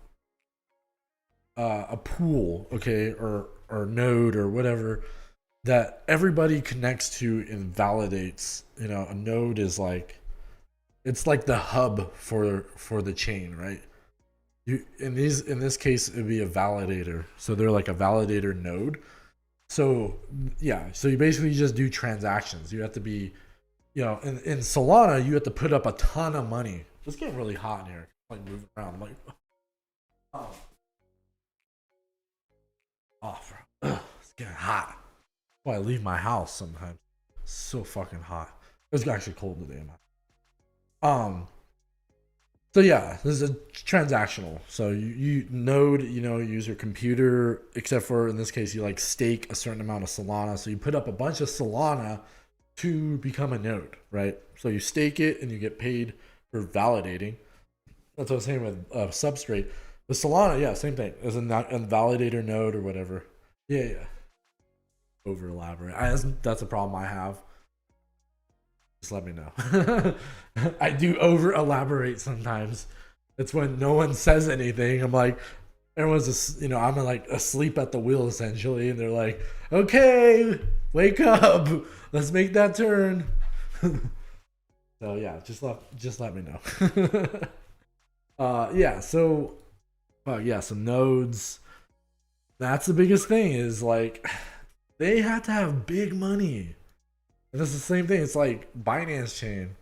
a pool, okay, or node or whatever that everybody connects to and validates. You know, a node is like, it's like the hub for the chain, right? In this case it'd be a validator. So they're like a validator node. So yeah, so you basically just do transactions. You have to be, you know, in Solana, you have to put up a ton of money. It's getting really hot in here. I'm like moving around. I'm like, oh, bro, it's getting hot. Well, I leave my house sometimes. It's so fucking hot. It's actually cold today, man. So yeah, this is a transactional. So you node, you know, use your computer, except for in this case, you like stake a certain amount of Solana. So you put up a bunch of Solana to become a node, right? So you stake it and you get paid for validating. That's what I was saying with Substrate. With Solana, yeah, same thing. As a validator node or whatever. Yeah. Over elaborate. That's a problem I have. Just let me know. I do over elaborate sometimes. It's when no one says anything. I'm like, everyone's just, you know, I'm like asleep at the wheel essentially, and they're like, okay, wake up, let's make that turn. So yeah, just let me know. Yeah. So yeah, some nodes. That's the biggest thing is like they have to have big money. And it's the same thing. It's like Binance chain.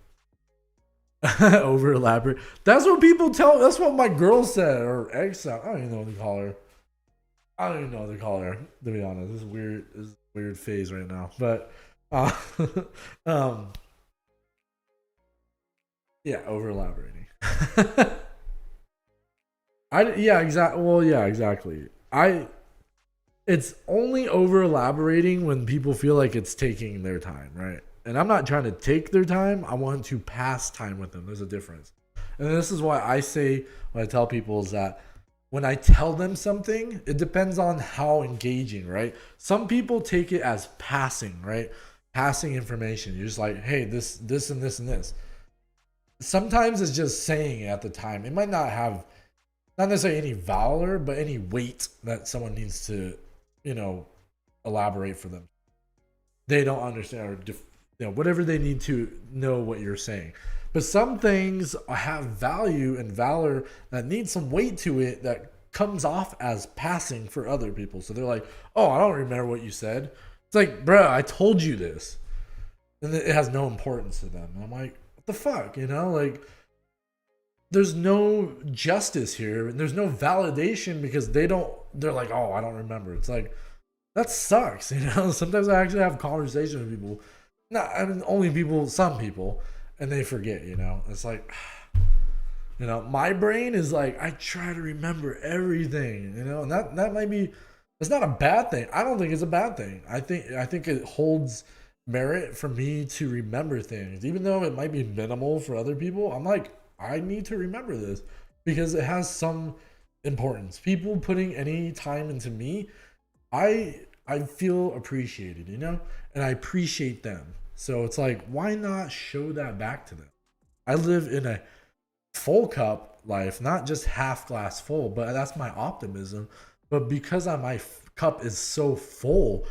Over elaborate. That's what people tell. That's what my girl said or ex. I don't even know what they call her. I don't even know what they call her. To be honest, this is weird. This is a weird phase right now. But, uh, um, yeah, over elaborating. I yeah exactly. Well, yeah, exactly. I it's only over elaborating when people feel like it's taking their time, right? And I'm not trying to take their time. I want to pass time with them. There's a difference. And this is why I say when I tell people is that when I tell them something, it depends on how engaging, right? Some people take it as passing, right? Passing information. You're just like, hey, this, and this, and this. Sometimes it's just saying it at the time. It might not have not necessarily any valor, but any weight that someone needs to, you know, elaborate for them. They don't understand or whatever they need to know what you're saying. But some things have value and valor that need some weight to it that comes off as passing for other people. So they're like, "Oh, I don't remember what you said." It's like, "Bro, I told you this," and it has no importance to them. And I'm like, "What the fuck?" Like there's no justice here and there's no validation because they're like, oh, I don't remember. It's like that sucks. Sometimes I actually have conversations with people, not I mean only people, some people, and they forget. It's like my brain is like I try to remember everything. And that might be, it's not a bad thing. I don't think it's a bad thing. I think it holds merit for me to remember things even though it might be minimal for other people. I'm like, I need to remember this because it has some importance. People putting any time into me, I feel appreciated, and I appreciate them. So it's like, why not show that back to them? I live in a full cup life, not just half glass full, but that's my optimism. But because my cup is so full,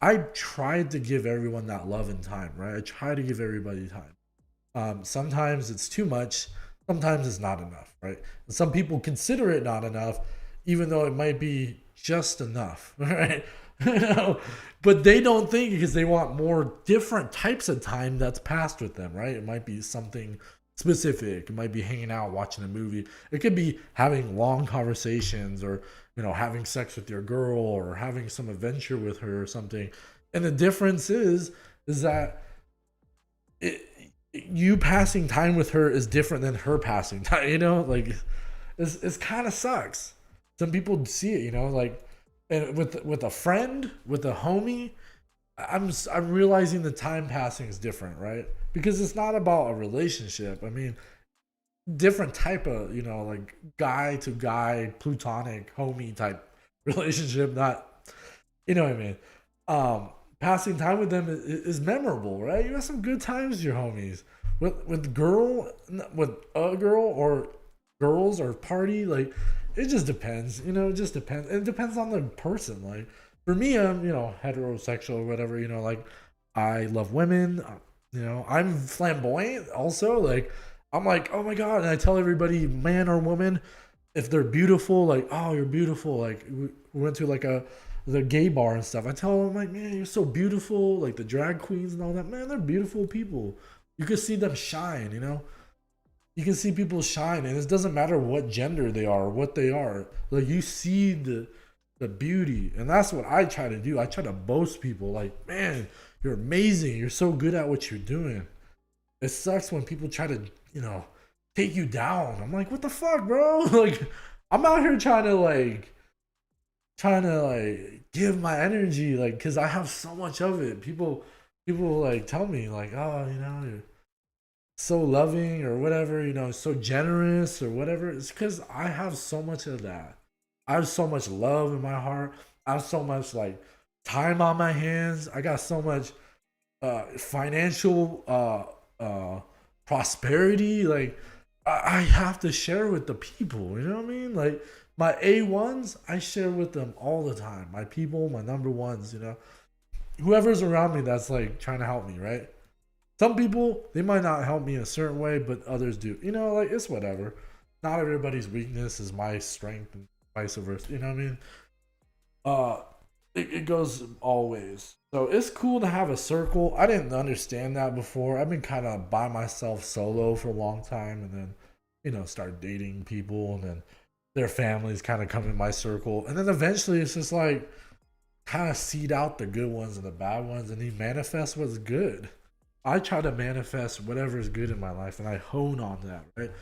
I tried to give everyone that love and time, right? I try to give everybody time. Sometimes it's too much, sometimes it's not enough, right? And some people consider it not enough, even though it might be just enough, right? But they don't think because they want more different types of time that's passed with them, right? It might be something specific. It might be hanging out, watching a movie. It could be having long conversations or, having sex with your girl or having some adventure with her or something. And the difference is that it, you passing time with her is different than her passing time. Like it's kind of sucks. Some people see it, like, and with a friend, with a homie, I'm realizing the time passing is different, right? Because it's not about a relationship. I mean, different type of like guy to guy, plutonic homie type relationship. Not, what I mean. Passing time with them is memorable, right? You have some good times with your homies. With a girl or girls or party, like it just depends. It just depends. It depends on the person. Like for me, I'm heterosexual or whatever. Like I love women. I'm flamboyant also. Like I'm like, oh my god, and I tell everybody, man or woman, if they're beautiful, like, oh, you're beautiful. Like we went to like the gay bar and stuff. I tell them like, man, you're so beautiful. Like the drag queens and all that. Man, they're beautiful people. You can see them shine. You can see people shine, and it doesn't matter what gender they are or what they are. Like you see the beauty, and that's what I try to do. I try to boast people like, man, you're amazing. You're so good at what you're doing. It sucks when people try to take you down. I'm like, what the fuck, bro? Like I'm out here trying to give my energy, like, because I have so much of it. People like tell me like, oh, you're so loving or whatever, so generous or whatever. It's because I have so much of that. I have so much love in my heart. I have so much like time on my hands. I got so much financial prosperity. Like I have to share with the people. You know what I mean? Like my A1s, I share with them all the time. My people, my number ones. Whoever's around me that's like trying to help me, right? Some people, they might not help me in a certain way, but others do. You know, like, it's whatever. Not everybody's weakness is my strength and vice versa. You know what I mean? Uh, it goes all ways. So it's cool to have a circle. I didn't understand that before. I've been kind of by myself solo for a long time, and then, start dating people, and then their families kind of come in my circle. And then eventually it's just like kind of seed out the good ones and the bad ones, and you manifest what's good. I try to manifest whatever is good in my life, and I hone on that, right?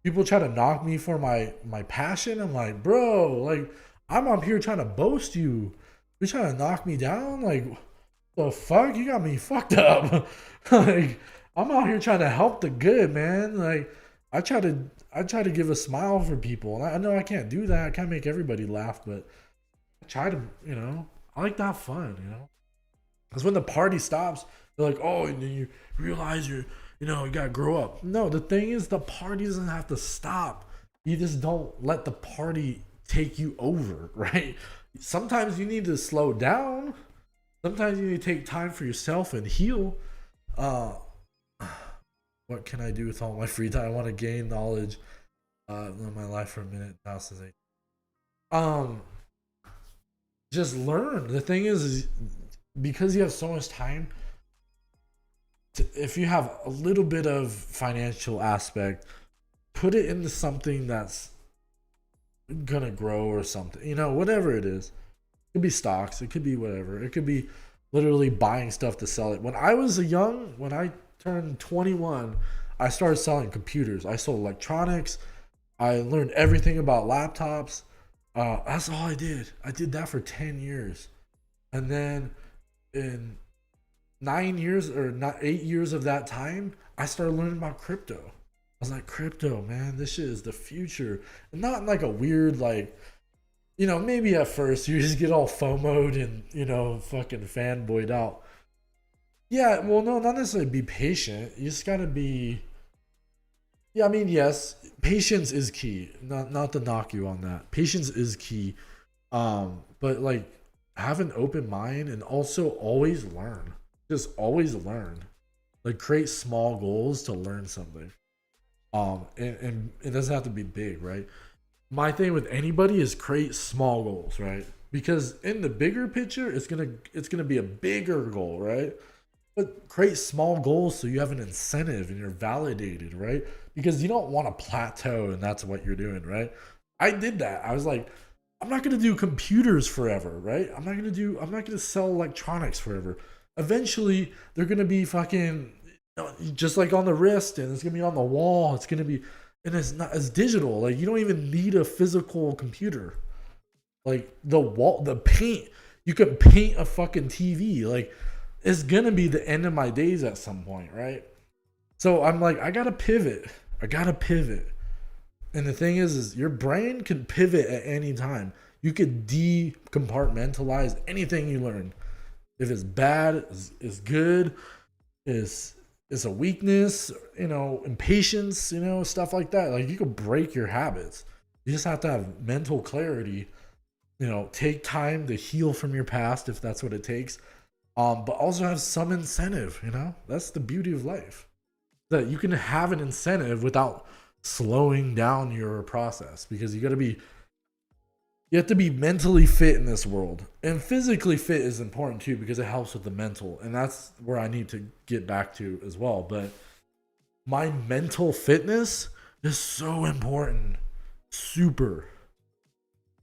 People try to knock me for my passion. I'm like, bro, like, I'm up here trying to boast you. You're trying to knock me down? Like, the fuck? You got me fucked up. Like, I'm out here trying to help the good, man. Like, I try to give a smile for people. And I know I can't do that. I can't make everybody laugh, but I try to, I like to have fun. Because when the party stops, they're like, oh, and then you realize you gotta grow up. No, the thing is, the party doesn't have to stop. You just don't let the party take you over, right? Sometimes you need to slow down. Sometimes you need to take time for yourself and heal. Uh, what can I do with all my free time? I want to gain knowledge in my life for a minute. Now says just learn. The thing is because you have so much time, if you have a little bit of financial aspect, put it into something that's gonna grow or something. Whatever it is. It could be stocks. It could be whatever. It could be literally buying stuff to sell it. When I turned 21, I started selling computers. I sold electronics. I learned everything about laptops. That's all I did. I did that for 10 years. And then in 9 years or not 8 years of that time, I started learning about crypto. I was like, crypto, man, this shit is the future. And not in like a weird, like, maybe at first you just get all FOMO'd and, fucking fanboyed out. Yeah, well, no, not necessarily be patient. You just gotta be. Yeah, I mean, yes, patience is key. Not to knock you on that. Patience is key. But like, have an open mind and also always learn. Just always learn. Like, create small goals to learn something. And it doesn't have to be big, right? My thing with anybody is create small goals, right? Because in the bigger picture, it's gonna be a bigger goal, right? But create small goals so you have an incentive and you're validated, right? Because you don't want to plateau and that's what you're doing, right? I did that. I was like, I'm not gonna do computers forever, right? I'm not gonna sell electronics forever. Eventually, they're gonna be fucking just like on the wrist, and it's gonna be on the wall. It's gonna be, and it's not as digital. Like, you don't even need a physical computer. Like, the paint, you can paint a fucking TV. Like, it's gonna be the end of my days at some point, right? So I'm like, I gotta pivot. And the thing is your brain can pivot at any time. You could decompartmentalize anything you learn. If it's bad, it's good, it's a weakness, impatience, stuff like that. Like, you could break your habits. You just have to have mental clarity. Take time to heal from your past if that's what it takes. But also have some incentive. That's the beauty of life. That you can have an incentive without slowing down your process, because you have to be mentally fit in this world, and physically fit is important too, because it helps with the mental, and that's where I need to get back to as well. But my mental fitness is so important. Super.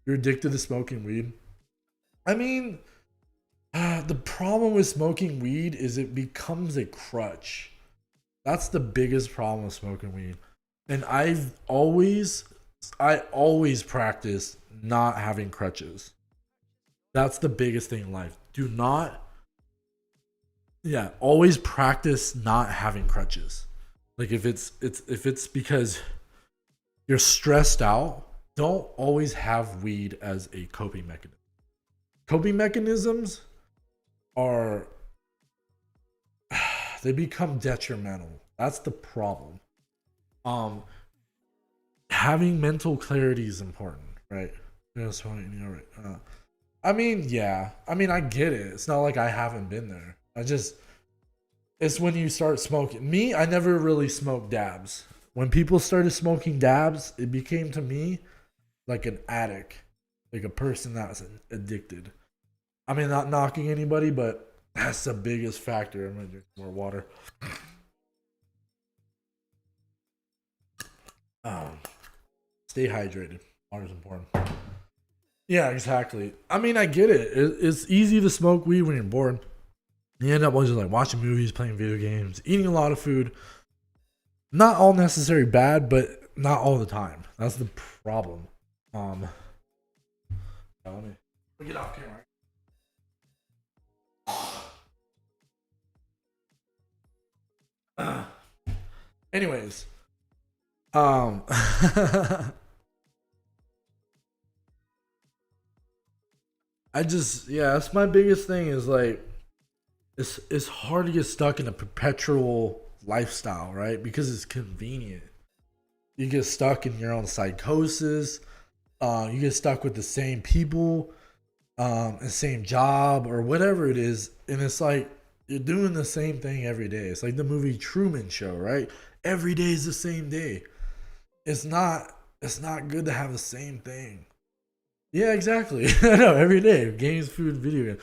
You're addicted to smoking weed. I mean, the problem with smoking weed is it becomes a crutch. That's the biggest problem with smoking weed. And I always practice not having crutches. That's the biggest thing in life. Always practice not having crutches. Like, if it's because you're stressed out, don't always have weed as a coping mechanism. Coping mechanisms they become detrimental. That's the problem. Having mental clarity is important, right? That's right. I mean, yeah. I mean, I get it. It's not like I haven't been there. It's when you start smoking. Me, I never really smoked dabs. When people started smoking dabs, it became to me like an addict, like a person that's addicted. I mean, not knocking anybody, but that's the biggest factor. I'm gonna drink more water. Um, Stay hydrated. Water's important. Yeah, exactly. I mean, I get it. It's easy to smoke weed when you're bored. You end up just like watching movies, playing video games, eating a lot of food. Not all necessarily bad, but not all the time. That's the problem. Let me get off camera. Anyways, I just yeah, that's my biggest thing is like it's hard to get stuck in a perpetual lifestyle, right? Because it's convenient. You get stuck in your own psychosis. You get stuck with the same people, the same job or whatever it is, and it's like you're doing the same thing every day. It's like the movie Truman Show, right? Every day is the same day. It's not. It's not good to have the same thing. Yeah, exactly. I know every day, games, food, video games.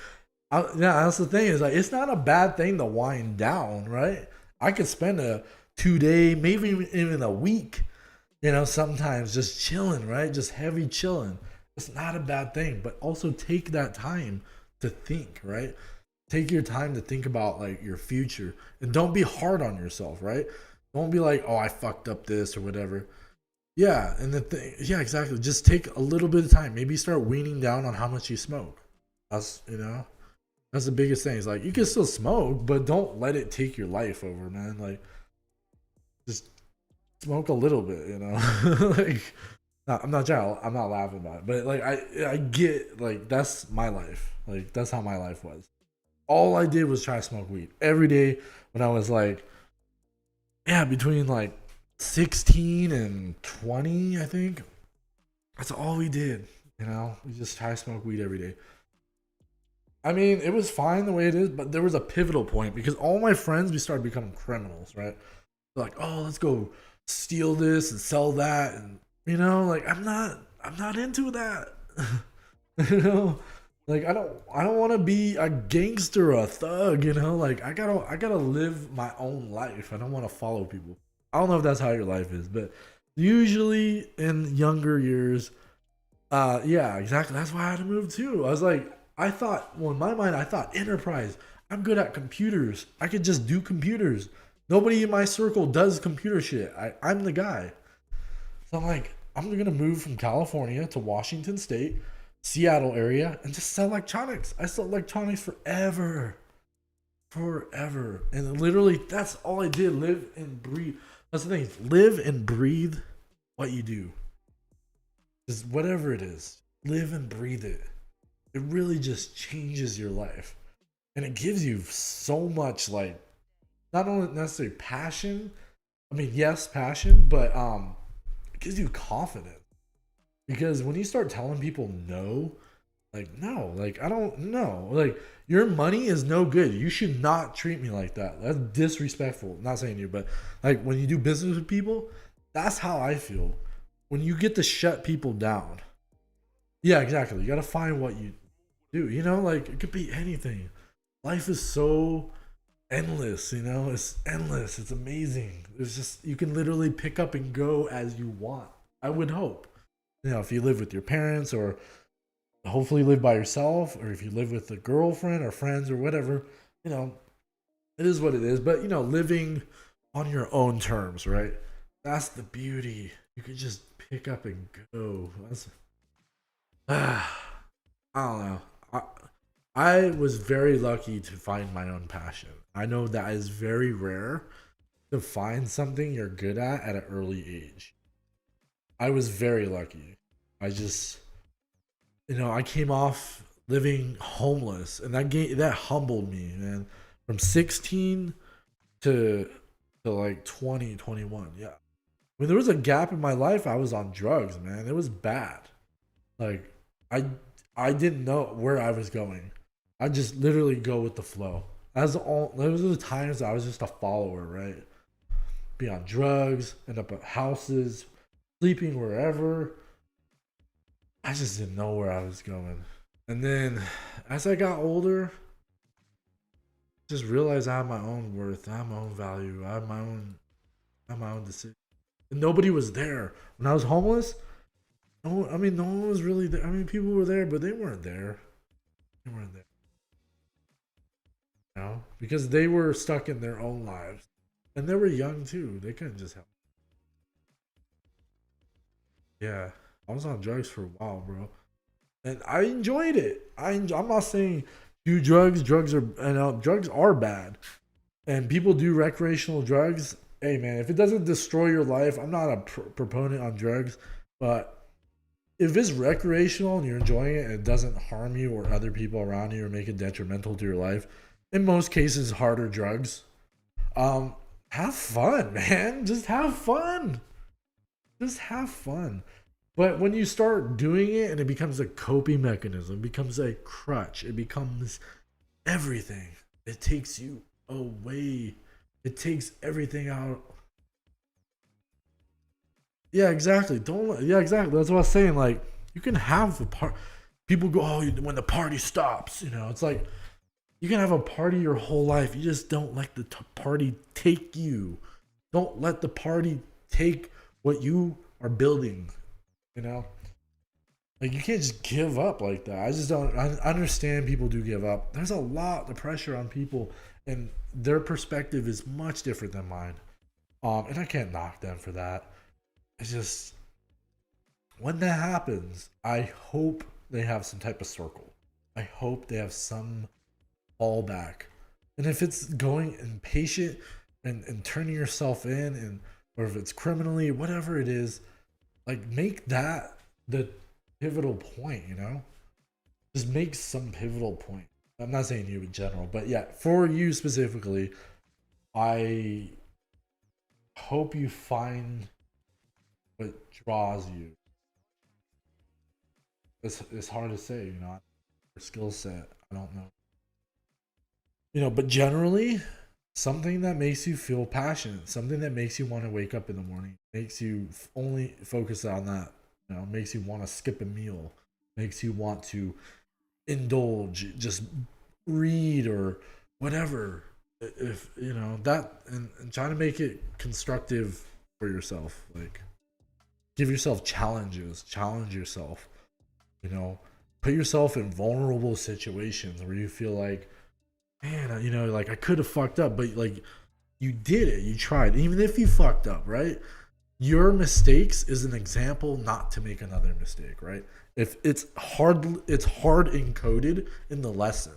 Yeah, that's the thing is like it's not a bad thing to wind down, right? I could spend a 2 day, maybe even a week, sometimes just chilling, right? Just heavy chilling. It's not a bad thing, but also take that time to think, right? Take your time to think about like your future and don't be hard on yourself, right? Don't be like, oh, I fucked up this or whatever. Yeah, and the thing, yeah, exactly. Just take a little bit of time. Maybe start weaning down on how much you smoke. That's the biggest thing. Is like you can still smoke, but don't let it take your life over, man. Like, just smoke a little bit, like, no, I'm not trying. I'm not laughing about it, but like, I get like that's my life. Like that's how my life was. All I did was try to smoke weed every day when I was like, yeah, between like 16 and 20, I think. That's all we did. We just try to smoke weed every day. I mean, it was fine the way it is, but there was a pivotal point because all my friends, we started becoming criminals, right? They're like, oh, let's go steal this and sell that, and like I'm not into that. you know, like I don't want to be a gangster or a thug. Like I gotta live my own life. I don't want to follow people. I don't know if that's how your life is, but usually in younger years, yeah, exactly. That's why I had to move too. I was like, I thought, well, in my mind, I thought enterprise. I'm good at computers. I could just do computers. Nobody in my circle does computer shit. I'm the guy. So I'm like, I'm gonna move from California to Washington State, Seattle area, and just sell electronics. I sold electronics forever, and literally that's all I did. Live and breathe. That's the thing. Live and breathe what you do. Just whatever it is, live and breathe it. It really just changes your life, and it gives you so much, like, not only necessarily passion. I mean, yes, passion, but it gives you confidence. Because when you start telling people no, like no, like I don't know, like your money is no good. You should not treat me like that. That's disrespectful. I'm not saying you, but like when you do business with people, that's how I feel. When you get to shut people down. Yeah, exactly. You gotta find what you do. Like it could be anything. Life is so endless. It's endless. It's amazing. It's just you can literally pick up and go as you want. I would hope. If you live with your parents or hopefully live by yourself, or if you live with a girlfriend or friends or whatever, it is what it is. But living on your own terms, right? That's the beauty. You can just pick up and go. I don't know. I was very lucky to find my own passion. I know that is very rare to find something you're good at an early age. I was very lucky. I just, I came off living homeless, and that humbled me, man. From 16 to like 20, 21. Yeah. When there was a gap in my life, I was on drugs, man. It was bad. Like I didn't know where I was going. I just literally go with the flow. those are the times I was just a follower, right? Be on drugs, end up at houses, sleeping wherever. I just didn't know where I was going. And then as I got older, just realized I have my own worth, I have my own value, I have my own decision. And nobody was there. When I was homeless, no, I mean no one was really there. I mean people were there, but they weren't there. They weren't there. You know? Because they were stuck in their own lives. And they were young too. They couldn't just help. Yeah. I was on drugs for a while, bro. And I enjoyed it. I'm not saying do drugs. Drugs are bad, and people do recreational drugs. Hey man, if it doesn't destroy your life, I'm not a proponent on drugs, but if it's recreational and you're enjoying it and it doesn't harm you or other people around you or make it detrimental to your life, in most cases, harder drugs. Have fun, man. Just have fun. Just have fun. But when you start doing it and it becomes a coping mechanism, it becomes a crutch, it becomes everything. It takes you away. It takes everything out. Yeah, exactly. Don't. Yeah, exactly. That's what I was saying. Like you can have a part. People go, oh, when the party stops, it's like you can have a party your whole life. You just don't let the party take you. Don't let the party take what you are building. You know, like you can't just give up like that. I just don't. I understand people do give up. There's a lot of pressure on people, and their perspective is much different than mine. And I can't knock them for that. It's just when that happens, I hope they have some type of circle. I hope they have some fallback. And if it's going impatient and turning yourself in, and or if it's criminally, whatever it is, like make that the pivotal point, just make some pivotal point. I'm not saying you in general, but yeah, for you specifically, I hope you find what draws you. It's hard to say, your skill set, I don't know. But generally, something that makes you feel passionate, something that makes you want to wake up in the morning, makes you only focus on that, makes you want to skip a meal, makes you want to indulge, just read or whatever. If that, and try to make it constructive for yourself, like give yourself challenges, challenge yourself, put yourself in vulnerable situations where you feel like, man, like I could have fucked up, but like you did it, you tried. Even if you fucked up, right? Your mistakes is an example not to make another mistake, right? If it's hard encoded in the lesson.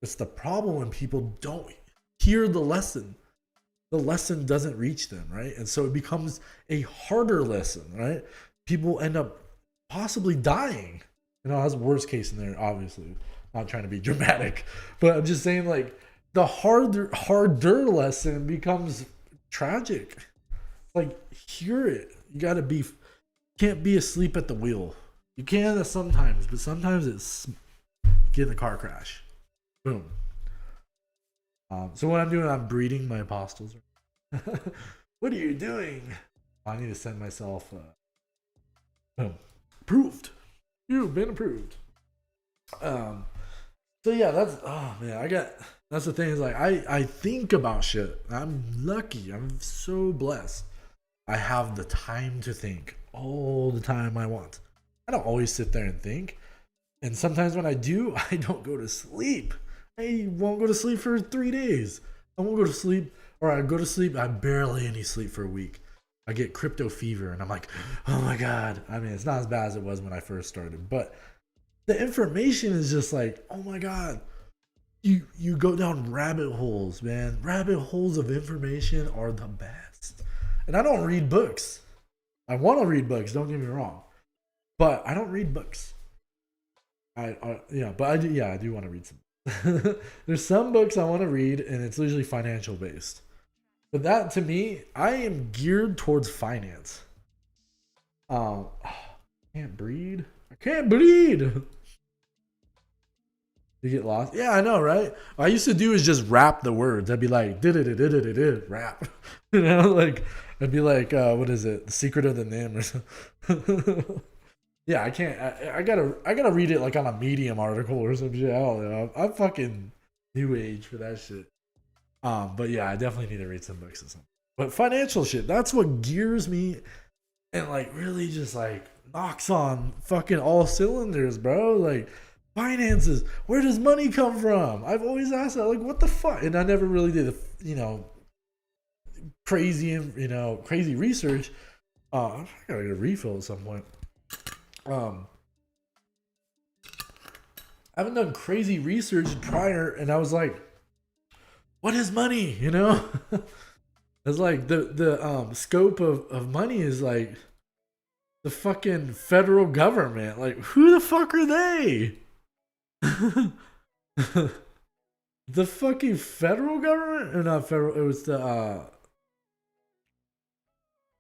It's the problem when people don't hear the lesson. The lesson doesn't reach them, right? And so it becomes a harder lesson, right? People end up possibly dying. That's the worst case in there, obviously. Not trying to be dramatic, but I'm just saying, like, the harder lesson becomes tragic. Like, hear it. You gotta can't be asleep at the wheel. You can sometimes, but sometimes it's get in a car crash. Boom. So what I'm doing, I'm breeding my apostles. What are you doing? I need to send myself. Boom. Approved. You've been approved. So yeah, that's the thing, is like I think about shit. I'm lucky. I'm so blessed. I have the time to think all the time I want. I don't always sit there and think. And sometimes when I do, I don't go to sleep. I won't go to sleep for 3 days. I won't go to sleep, or I go to sleep, I barely any sleep for a week. I get crypto fever and I'm like, oh my God. I mean, it's not as bad as it was when I first started, but the information is just like, oh my God. You go down rabbit holes, man. Rabbit holes of information are the best. And I don't read books. I want to read books, don't get me wrong. But I don't read books. But I do want to read some. There's some books I want to read, and it's usually financial based. But that, to me, I am geared towards finance. I can't breed. You get lost. Yeah, I know, right? What I used to do is just rap the words. I'd be like, rap. You know, like I'd be like, what is it? The Secret of the Nim or something. Yeah, I can't. I gotta read it like on a Medium article or some shit. I don't know. I'm fucking new age for that shit. But yeah, I definitely need to read some books or something. But financial shit, that's what gears me and like really just like knocks on fucking all cylinders, bro. Like finances, where does money come from? I've always asked that, like, what the fuck? And I never really did, crazy, crazy research. I gotta get a refill at some point. I haven't done crazy research prior, and I was like, what is money? You know, it's like the scope of money is like the fucking federal government. Like, who the fuck are they? The fucking federal government, or not federal? It was the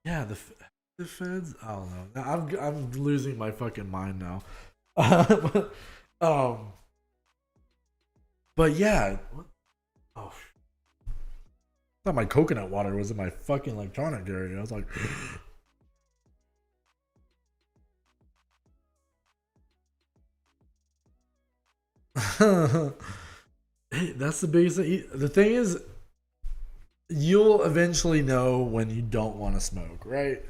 yeah, the feds. I don't know. I'm losing my fucking mind now. um, but yeah. Oh, I thought my coconut water was in my fucking electronic area. I was like, hey, that's the biggest thing. The thing is, you'll eventually know when you don't want to smoke, right?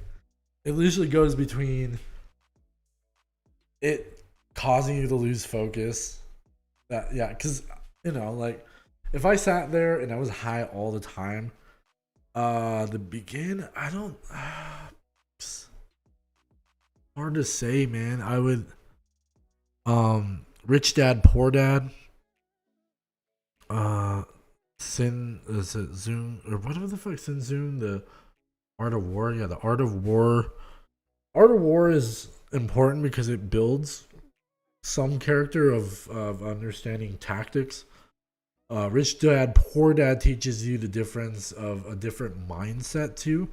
It usually goes between it causing you to lose focus. That yeah, because like if I sat there and I was high all the time, the begin I don't. Hard to say, man. I would, Rich Dad Poor Dad, Sin is it Zoom or whatever the fuck Sin Zoom, the Art of War. Yeah, the Art of War. Art of War is important because it builds some character of understanding tactics. Rich Dad Poor Dad teaches you the difference of a different mindset too.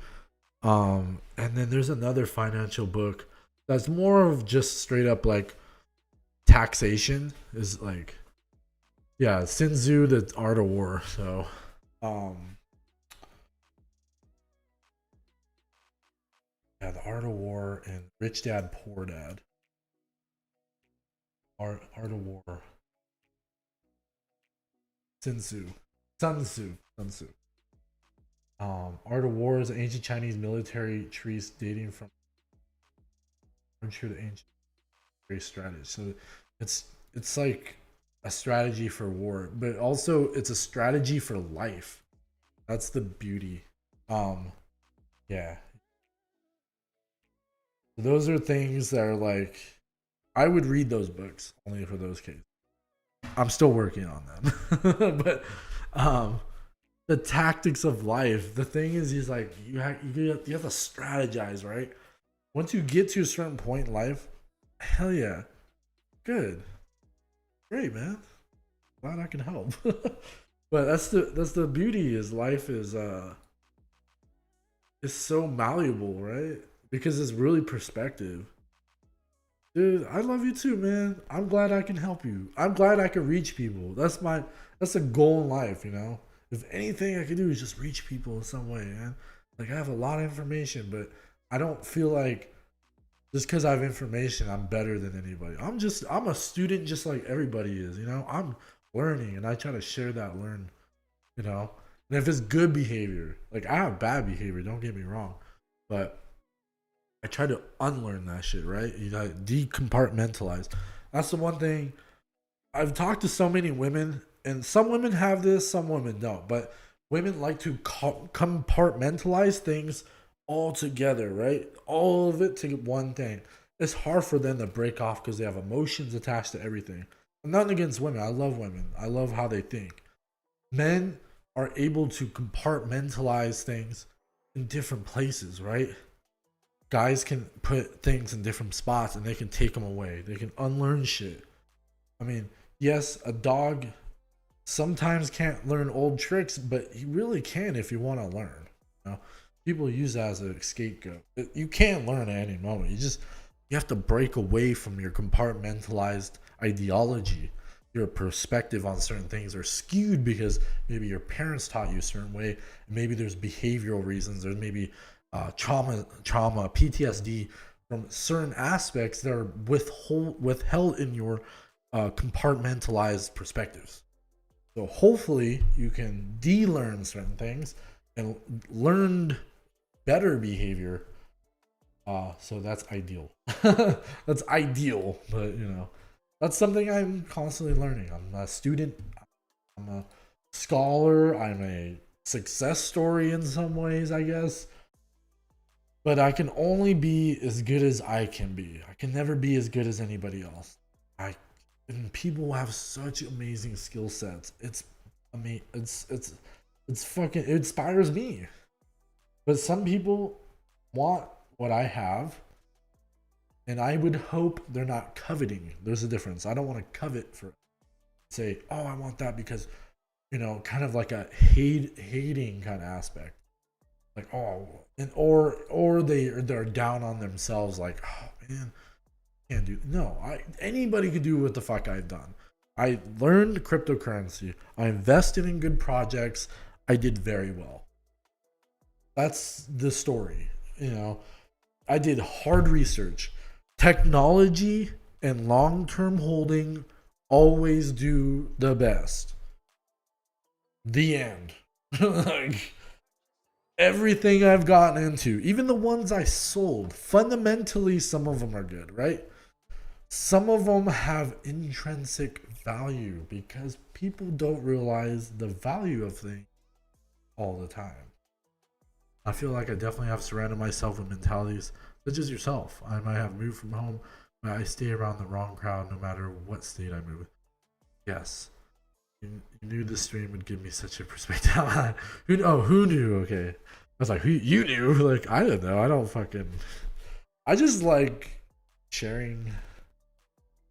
And then there's another financial book that's more of just straight up like taxation. Is like, yeah, Sun Tzu, the Art of War. So, yeah, the Art of War and Rich Dad Poor Dad. Art of War. Sun Tzu. Sun Tzu. Sun Tzu. Art of War is an ancient Chinese military treatise dating from to the ancient strategy. So it's like a strategy for war, but also it's a strategy for life. That's the beauty. Yeah. Those are things that are like, I would read those books only for those cases. I'm still working on them, but the tactics of life. The thing is, he's like you have to strategize, right? Once you get to a certain point in life, hell yeah, good, great, man. Glad I can help. But that's the beauty is life is so malleable, right? Because it's really perspective. Dude, I love you too, man. I'm glad I can help you. I'm glad I can reach people. That's a goal in life, you know? If anything I can do is just reach people in some way, man. Like, I have a lot of information, but I don't feel like just because I have information, I'm better than anybody. I'm a student just like everybody is, you know? I'm learning and I try to share that you know? And if it's good behavior, like I have bad behavior, don't get me wrong, but I try to unlearn that shit, right? You know, decompartmentalize. That's the one thing. I've talked to so many women, and some women have this, some women don't. But women like to compartmentalize things all together, right? All of it to one thing. It's hard for them to break off because they have emotions attached to everything. I'm not against women. I love women. I love how they think. Men are able to compartmentalize things in different places, right? Guys can put things in different spots and they can take them away. They can unlearn shit. I mean, yes, a dog sometimes can't learn old tricks, but he really can if you want to learn. You know? People use that as a scapegoat. You can't learn at any moment. You have to break away from your compartmentalized ideology. your perspective on certain things are skewed because maybe your parents taught you a certain way. Maybe there's behavioral reasons. There's maybe trauma, PTSD from certain aspects that are withheld in your compartmentalized perspectives. So hopefully you can de-learn certain things and learn better behavior. So that's ideal. That's ideal, but that's something I'm constantly learning. I'm a student. I'm a scholar. I'm a success story in some ways, I guess. But I can only be as good as I can be. I can never be as good as anybody else. And people have such amazing skill sets. It's fucking, it inspires me. But some people want what I have, and I would hope they're not coveting. There's a difference. I don't want to covet for say, oh, I want that because kind of like a hating kind of aspect. Like, oh, and or they're down on themselves, like, oh man, can't do. No, anybody could do what the fuck I've done. I learned cryptocurrency. I invested in good projects. I did very well. That's the story. I did hard research. Technology and long-term holding always do the best. The end. Like, everything I've gotten into, even the ones I sold, fundamentally, some of them are good, right? Some of them have intrinsic value because people don't realize the value of things all the time. I feel like I definitely have surrounded myself with mentalities such as yourself. I might have moved from home, but I stay around the wrong crowd no matter what state I move. Yes. You knew this stream would give me such a perspective. Who knew? Okay. I was like, you knew? Like, I don't know. I just like sharing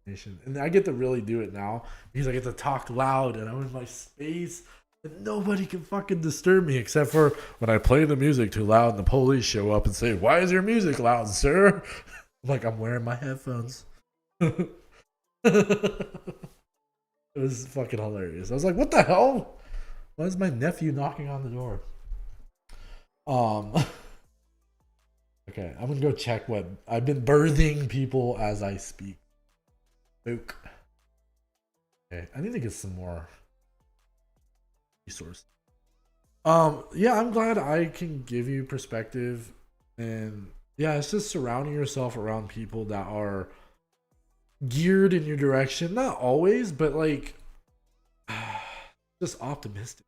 information. And I get to really do it now because I get to talk loud and I'm in my space. And nobody can fucking disturb me except for when I play the music too loud and the police show up and say, "Why is your music loud, sir?" I'm like, I'm wearing my headphones. It was fucking hilarious. I was like, what the hell? Why is my nephew knocking on the door? Okay, I'm gonna go check what I've been birthing people as I speak. Book. Okay, I need to get some more resource. Yeah, I'm glad I can give you perspective, and yeah, it's just surrounding yourself around people that are geared in your direction. Not always, but like just optimistic.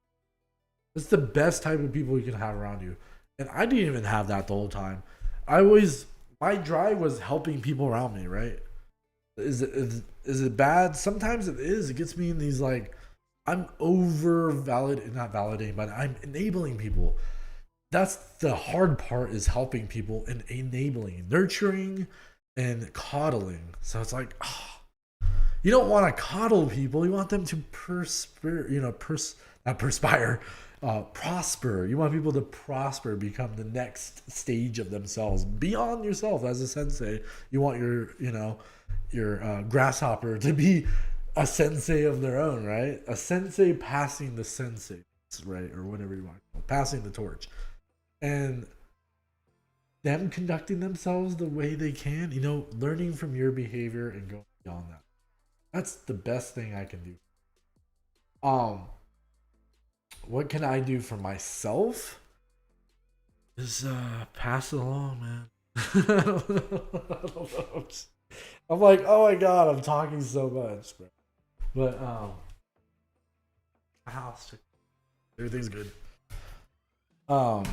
It's the best type of people you can have around you. And I didn't even have that the whole time. My drive was helping people around me, right? Is it bad? Sometimes it is. It gets me in these like, I'm not validating, but I'm enabling people. That's the hard part, is helping people and enabling, nurturing and coddling. So it's like, you don't want to coddle people. You want them to prosper. You want people to prosper, become the next stage of themselves beyond yourself as a sensei. You want your grasshopper to be a sensei of their own, right? A sensei passing the sensei, right? Or whatever you want to call it, passing the torch. And them conducting themselves the way they can, learning from your behavior and going beyond that. That's the best thing I can do. What can I do for myself? Just pass it along, man. I don't know. I'm like, oh my god, I'm talking so much, bro. But house, everything's good. Going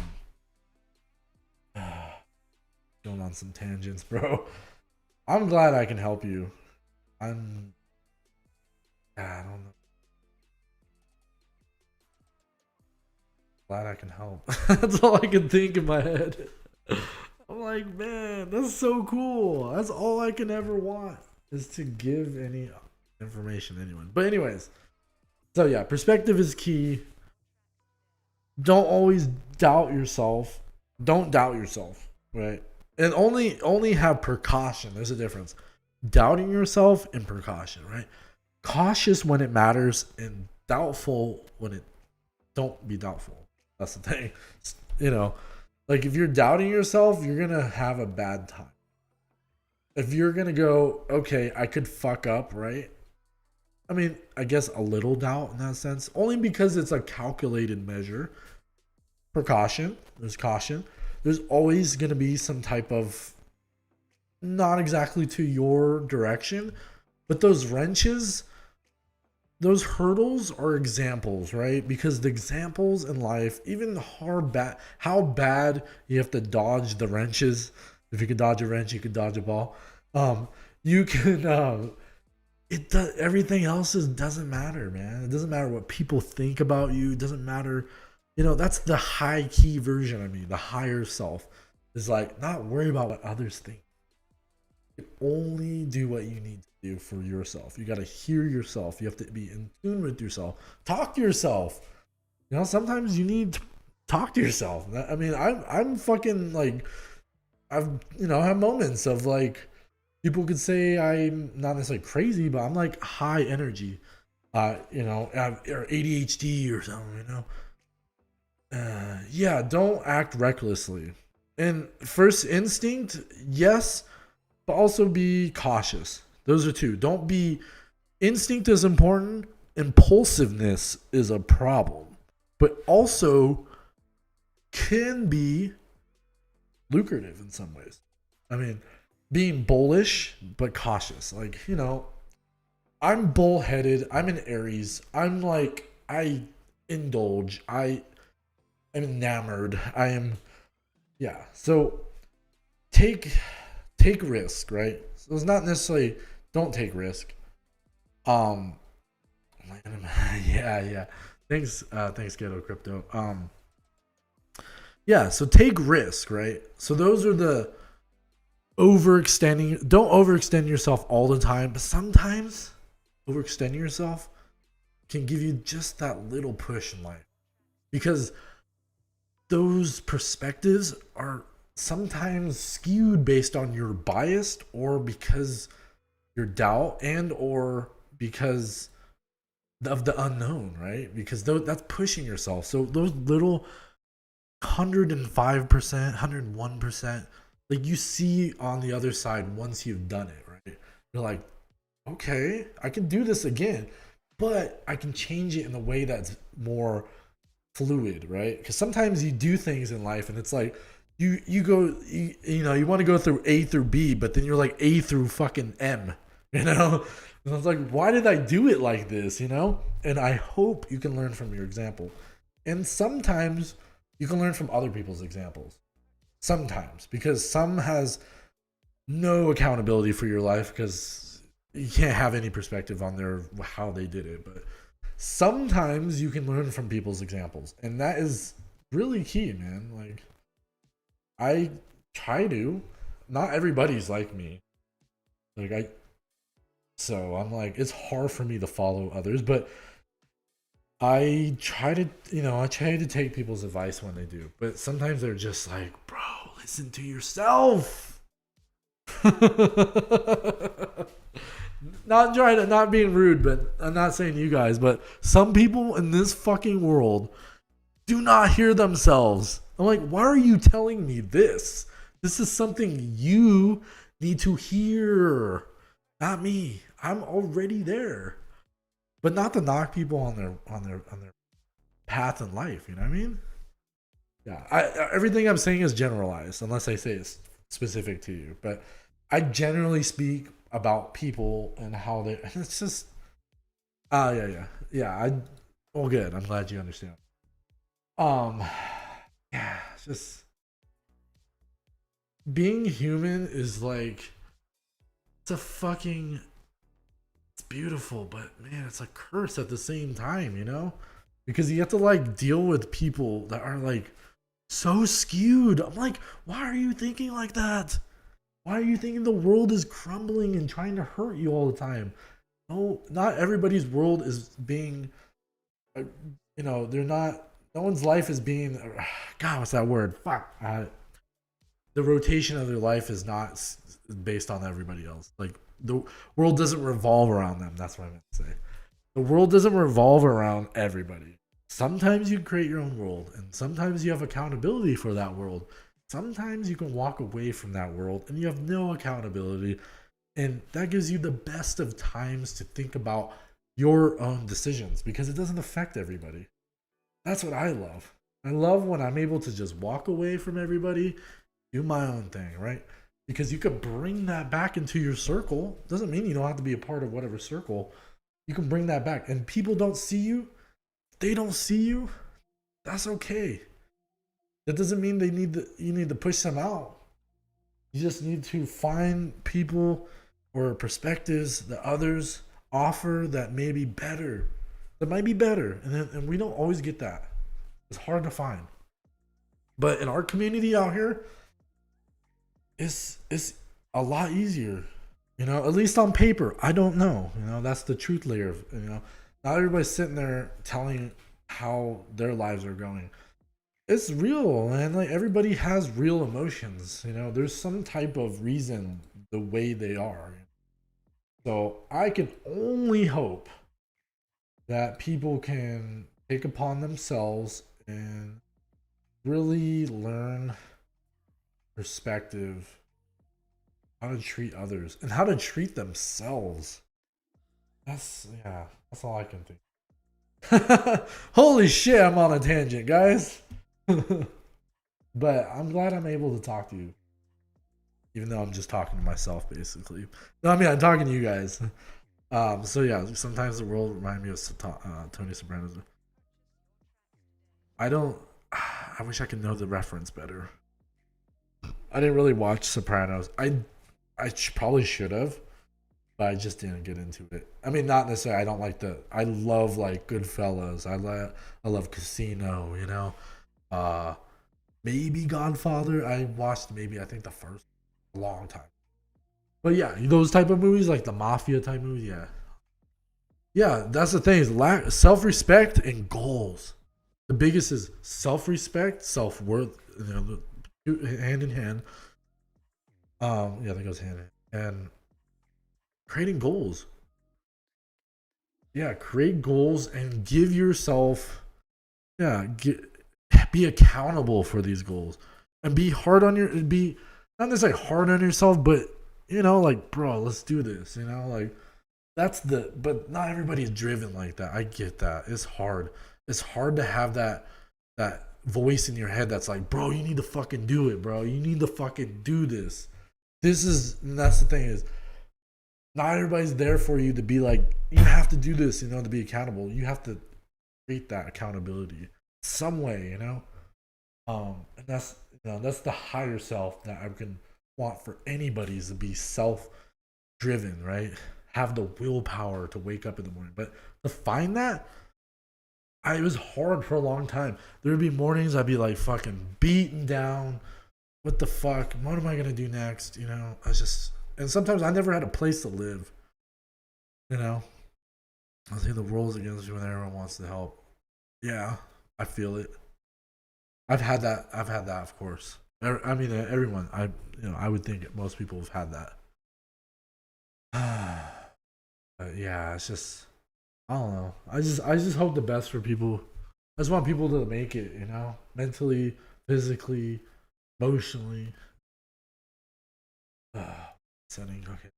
on some tangents, bro. I'm glad I can help you. I don't know. Glad I can help. That's all I can think in my head. I'm like, man, that's so cool. That's all I can ever want, is to give any information to anyone. But anyways, so yeah, perspective is key. Don't always doubt yourself. Don't doubt yourself, right? And only have precaution. There's a difference. Doubting yourself and precaution, right? cautious when it matters and doubtful when it don't be doubtful. That's the thing. You know, like if you're doubting yourself, you're gonna have a bad time. If you're gonna go, okay, I could fuck up, right? I mean, I guess a little doubt in that sense, only because it's a calculated measure. Precaution, there's caution. There's always gonna be some type of not exactly to your direction, but those wrenches, those hurdles are examples, right? Because the examples in life, even how bad you have to dodge the wrenches. If you could dodge a wrench, you could dodge a ball. You can. It does. Everything else doesn't matter, man. It doesn't matter what people think about you. It doesn't matter. You know, that's the high key version of me. The higher self is like not worry about what others think. You only do what you need to do for yourself. You got to hear yourself. You have to be in tune with yourself. Talk to yourself. You know, sometimes you need to talk to yourself. I mean, I'm fucking like, I've, you know, have moments of like, people could say I'm not necessarily crazy, but I'm like high energy, you know, or ADHD or something, you know. Yeah, don't act recklessly. And first instinct, yes, but also be cautious. Those are two. Don't be, instinct is important, impulsiveness is a problem, but also can be lucrative in some ways. I mean, being bullish but cautious. Like, you know, I'm bullheaded. I'm an Aries. I'm like, I indulge. I am enamored. I am, yeah. So take risk, right? So it's not necessarily don't take risk. Um, yeah. Thanks, Ghetto Crypto. Yeah. So take risk, right? So those are the overextending. Don't overextend yourself all the time, but sometimes overextending yourself can give you just that little push in life, because those perspectives are sometimes skewed based on your bias, or because your doubt, and or because of the unknown, right? Because that's pushing yourself. So those little 105%, 101%, like you see on the other side once you've done it, right? You're like, okay, I can do this again, but I can change it in a way that's more fluid, right? Because sometimes you do things in life and it's like you go, you know, you want to go through A through B, but then you're like A through fucking M, you know? And I was like, why did I do it like this, you know? And I hope you can learn from your example. And sometimes you can learn from other people's examples. Sometimes, because some has no accountability for your life, because you can't have any perspective on how they did it. But sometimes you can learn from people's examples, and that is really key, man. Like, I try to. Not everybody's like me. So I'm like, it's hard for me to follow others, but I try to take people's advice when they do. But sometimes they're just like, bro, listen to yourself. Not being rude, but I'm not saying you guys, but some people in this fucking world do not hear themselves. I'm like, why are you telling me this? This is something you need to hear, not me. I'm already there. But not to knock people on their path in life, you know what I mean? Yeah, everything I'm saying is generalized, unless I say it's specific to you. But I generally speak about people and how they. And it's just, yeah. Well, good. I'm glad you understand. Yeah, it's just being human is like, it's beautiful, but man, it's a curse at the same time, you know? Because you have to like deal with people that are like so skewed. I'm like, why are you thinking like that? Why are you thinking the world is crumbling and trying to hurt you all the time? No, not everybody's world is being, you know, they're not, no one's life is being, God, what's that word? Fuck. The rotation of their life is not based on everybody else. Like the world doesn't revolve around them. That's what I meant to say. The world doesn't revolve around everybody. Sometimes you create your own world, and sometimes you have accountability for that world. Sometimes you can walk away from that world and you have no accountability. And that gives you the best of times to think about your own decisions because it doesn't affect everybody. That's what I love. I love when I'm able to just walk away from everybody, do my own thing, right? Because you could bring that back into your circle. Doesn't mean you don't have to be a part of whatever circle. You can bring that back. And people don't see you. They don't see you. That's okay. That doesn't mean you need to push them out. You just need to find people or perspectives that others offer that may be better. That might be better. And we don't always get that. It's hard to find. But in our community out here, it's a lot easier. You know, at least on paper. I don't know. You know, that's the truth layer of, you know, not everybody's sitting there telling how their lives are going. It's real, man. Like everybody has real emotions. You know, there's some type of reason the way they are. So I can only hope that people can take upon themselves and really learn perspective, how to treat others and how to treat themselves. That's all I can think. Holy shit, I'm on a tangent, guys. But I'm glad I'm able to talk to you. Even though I'm just talking to myself, basically. No, I mean, I'm talking to you guys. So yeah, sometimes the world reminds me of Tony Soprano's. I don't. I wish I could know the reference better. I didn't really watch Sopranos. Probably should have, but I just didn't get into it. I mean, not necessarily. I don't like the. I love like Goodfellas. I love Casino. You know, maybe Godfather. I watched maybe I think the first long time. But yeah, those type of movies like the mafia type movies. Yeah, yeah. That's the thing is self-respect and goals. The biggest is self-respect, self-worth. You know, hand in hand. Yeah, that goes hand in hand. And creating goals. Yeah, create goals and give yourself. Yeah, be accountable for these goals and be hard on be not necessarily hard on yourself, but you know, like bro, let's do this. You know, like but not everybody is driven like that. I get that. It's hard. It's hard to have that voice in your head that's like, bro, you need to fucking do it, bro. You need to fucking do this. That's the thing is, not everybody's there for you to be like, you have to do this, you know, to be accountable. You have to create that accountability some way, you know. And that's the higher self that I can want for anybody is to be self-driven, right? Have the willpower to wake up in the morning, but to find that, it was hard for a long time. There would be mornings I'd be like fucking beaten down. What the fuck? What am I gonna do next? You know, and sometimes I never had a place to live. You know, I think the world's against you when everyone wants to help. Yeah, I feel it. I've had that. Of course. I mean, everyone. I would think most people have had that. But yeah, it's just. I don't know. I just hope the best for people. I just want people to make it. You know, mentally, physically, emotionally. Setting. Okay.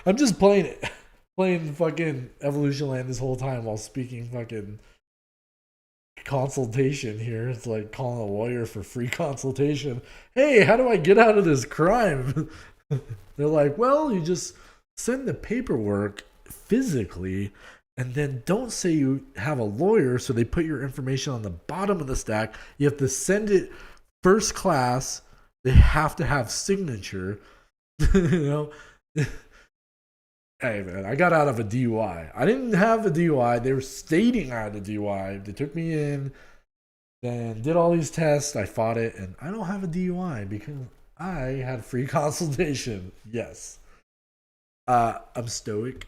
I'm just playing fucking EvolutionLand this whole time while speaking fucking consultation here. It's like calling a lawyer for free consultation. Hey, how do I get out of this crime? They're like, well, you just send the paperwork physically and then don't say you have a lawyer, so they put your information on the bottom of the stack. You have to send it first class. They have to have signature. You know. Hey man, I got out of a DUI. I didn't have a DUI. They were stating I had a DUI. They took me in, then did all these tests. I fought it, and I don't have a DUI because I had free consultation. Yes. I'm stoic.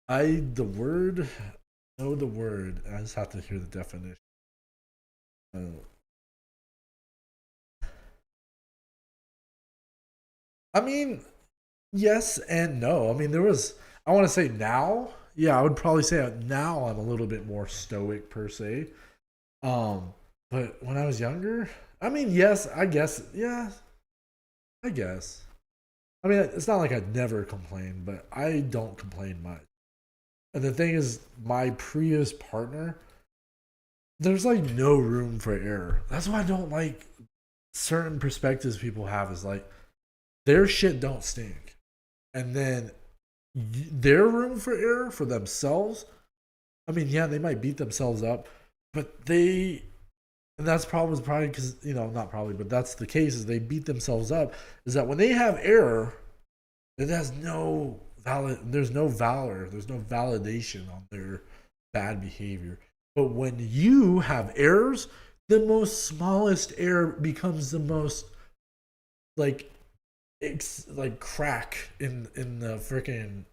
The word. Know the word. I just have to hear the definition. Uh, I mean, yes and no. I mean, I want to say now, yeah, I would probably say now I'm a little bit more stoic per se. Um, but when I was younger, I mean, yes, I guess, yeah, I guess. I mean, it's not like I'd never complain, but I don't complain much. And the thing is, my previous partner, there's like no room for error. That's why I don't like certain perspectives people have is like their shit don't stink. And then their room for error for themselves, I mean, yeah, they might beat themselves up, but and that's probably because, not probably, but that's the case is they beat themselves up, is that when they have error, it has there's no valor, there's no validation on their bad behavior. But when you have errors, the most smallest error becomes the most like like crack in the freaking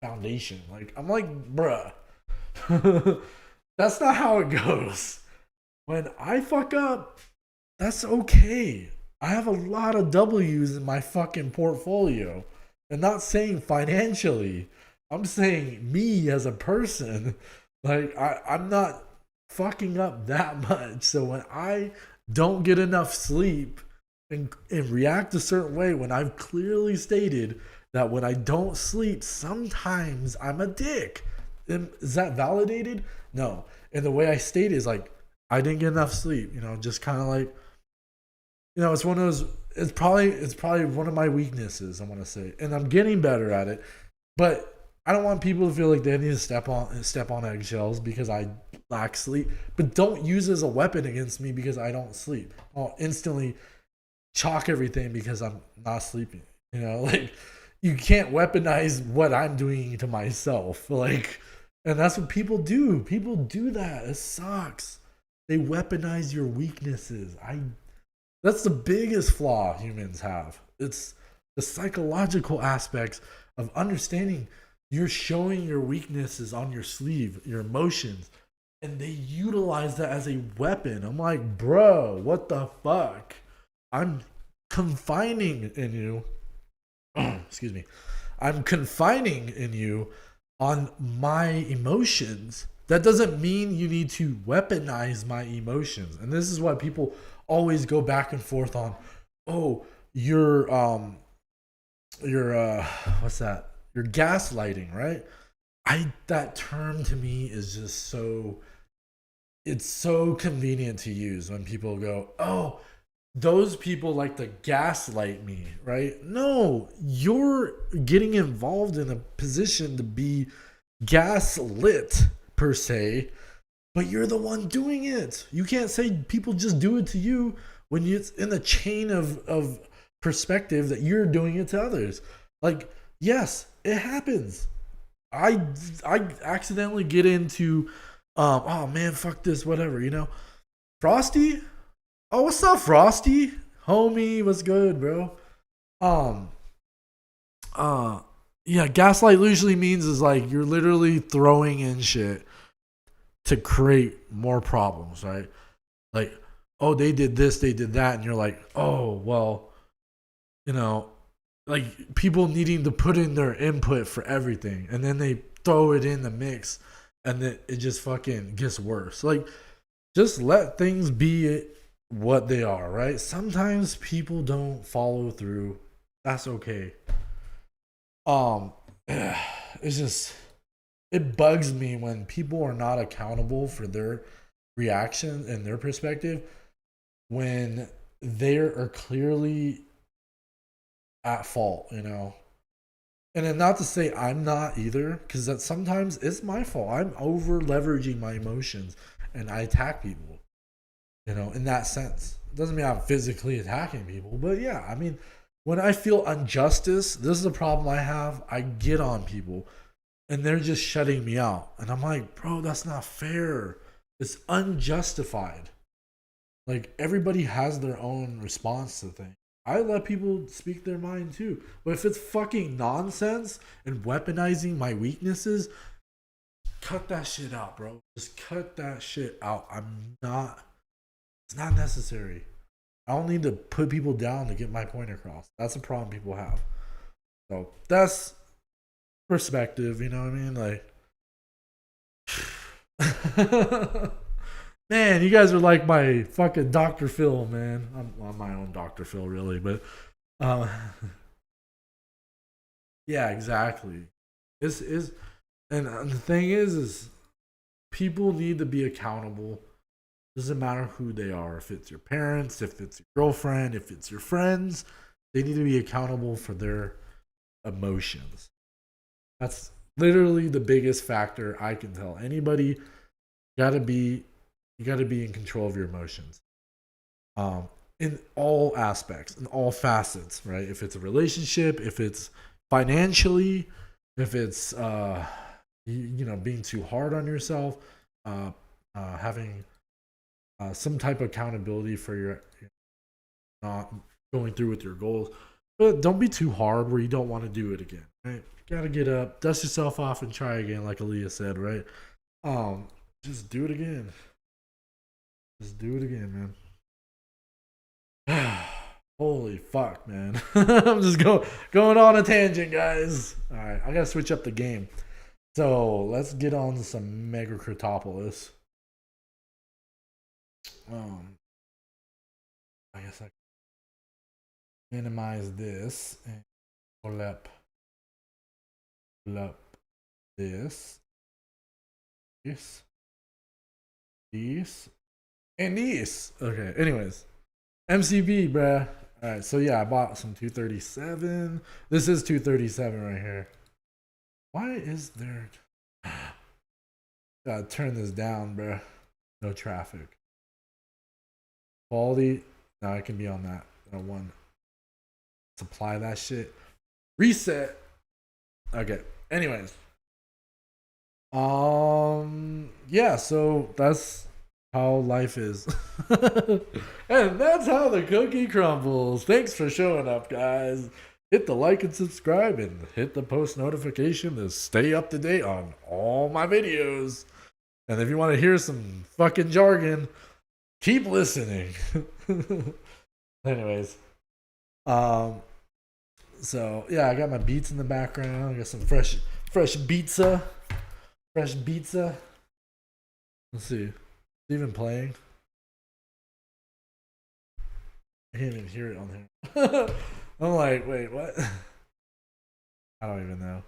foundation. Like I'm like, bruh, that's not how it goes. When I fuck up, that's okay. I have a lot of W's in my fucking portfolio. And not saying financially. I'm saying me as a person. Like I'm not fucking up that much. So when I don't get enough sleep and react a certain way when I've clearly stated that when I don't sleep, sometimes I'm a dick. Is that validated? No. And the way I state it is like I didn't get enough sleep. Just kind of like it's one of those. It's probably one of my weaknesses. I want to say, and I'm getting better at it. But I don't want people to feel like they need to step on eggshells because I lack sleep. But don't use it as a weapon against me because I don't sleep. I'll instantly chalk everything because I'm not sleeping. Like you can't weaponize what I'm doing to myself. Like, and that's what people do. People do that. It sucks. They weaponize your weaknesses. That's the biggest flaw humans have. It's the psychological aspects of understanding you're showing your weaknesses on your sleeve, your emotions, and they utilize that as a weapon. I'm like, bro, what the fuck? I'm confining in you. Excuse me. I'm confining in you on my emotions. That doesn't mean you need to weaponize my emotions. And this is why people always go back and forth on, oh, you're what's that? You're gaslighting, right? That term to me is just it's so convenient to use when people go, oh, those people like to gaslight me, right? No, you're getting involved in a position to be gaslit per se, but you're the one doing it. You can't say people just do it to you when it's in the chain of perspective that you're doing it to others. Like, yes, it happens. I accidentally get into oh man, fuck this, whatever. Frosty? Oh, what's up, Frosty? Homie, what's good, bro? Um uh yeah, gaslight usually means is like you're literally throwing in shit to create more problems, right? Like, oh, they did this, they did that, and you're like, oh, well, you know, like people needing to put in their input for everything, and then they throw it in the mix, and then it just fucking gets worse. Like, just let things be what they are, right? Sometimes people don't follow through. That's okay. Um, it's just it bugs me when people are not accountable for their reaction and their perspective when they are clearly at fault. And then not to say I'm not either, because that sometimes it's my fault. I'm over leveraging my emotions and I attack people, in that sense. It doesn't mean I'm physically attacking people, but yeah, I mean, when I feel injustice, this is a problem I have. I get on people and they're just shutting me out. And I'm like, bro, that's not fair. It's unjustified. Like, everybody has their own response to things. I let people speak their mind too. But if it's fucking nonsense and weaponizing my weaknesses, cut that shit out, bro. Just cut that shit out. It's not necessary. I don't need to put people down to get my point across. That's a problem people have. So that's perspective, you know what I mean? Like, man, you guys are like my fucking Dr. Phil, man. I'm my own Dr. Phil, really, but um, yeah, exactly. This is, and the thing is people need to be accountable. Doesn't matter who they are. If it's your parents, if it's your girlfriend, if it's your friends, they need to be accountable for their emotions. That's literally the biggest factor I can tell anybody. Gotta be you gotta be in control of your emotions. In all aspects, in all facets, right? If it's a relationship, if it's financially, if it's being too hard on yourself, having some type of accountability for your not going through with your goals. But don't be too hard where you don't want to do it again. Right? You gotta get up, dust yourself off, and try again, like Aaliyah said, right? Just do it again. Just do it again, man. Holy fuck, man. I'm just going on a tangent, guys. Alright, I gotta switch up the game. So let's get on to some Mega Crotopolis. I guess I can minimize this and pull up this, and this. Okay, anyways. MCB, bruh. Alright, so yeah, I bought some 237. This is 237 right here. Why is there... Gotta turn this down, bruh. No traffic. Quality. Now I can be on that one. Supply that shit. Reset. Okay. Anyways. Yeah, so that's how life is. And that's how the cookie crumbles. Thanks for showing up, guys. Hit the like and subscribe and hit the post notification to stay up to date on all my videos. And if you want to hear some fucking jargon, keep listening. Anyways. So yeah, I got my beats in the background. I got some fresh pizza. Fresh pizza. Let's see. Is it even playing? I can't even hear it on here. I'm like, wait, what? I don't even know.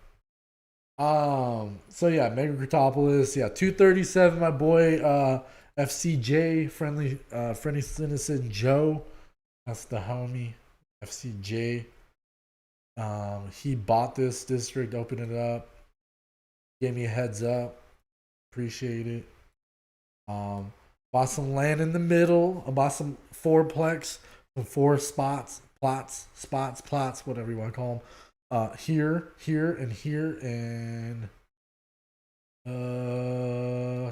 So yeah, Mega Crotopolis, yeah, 237, my boy, FCJ, friendly citizen Joe. That's the homie, FCJ. He bought this district, opened it up, gave me a heads up. Appreciate it. Bought some land in the middle. I bought some fourplex, some four plots, whatever you want to call them. Here, and here, and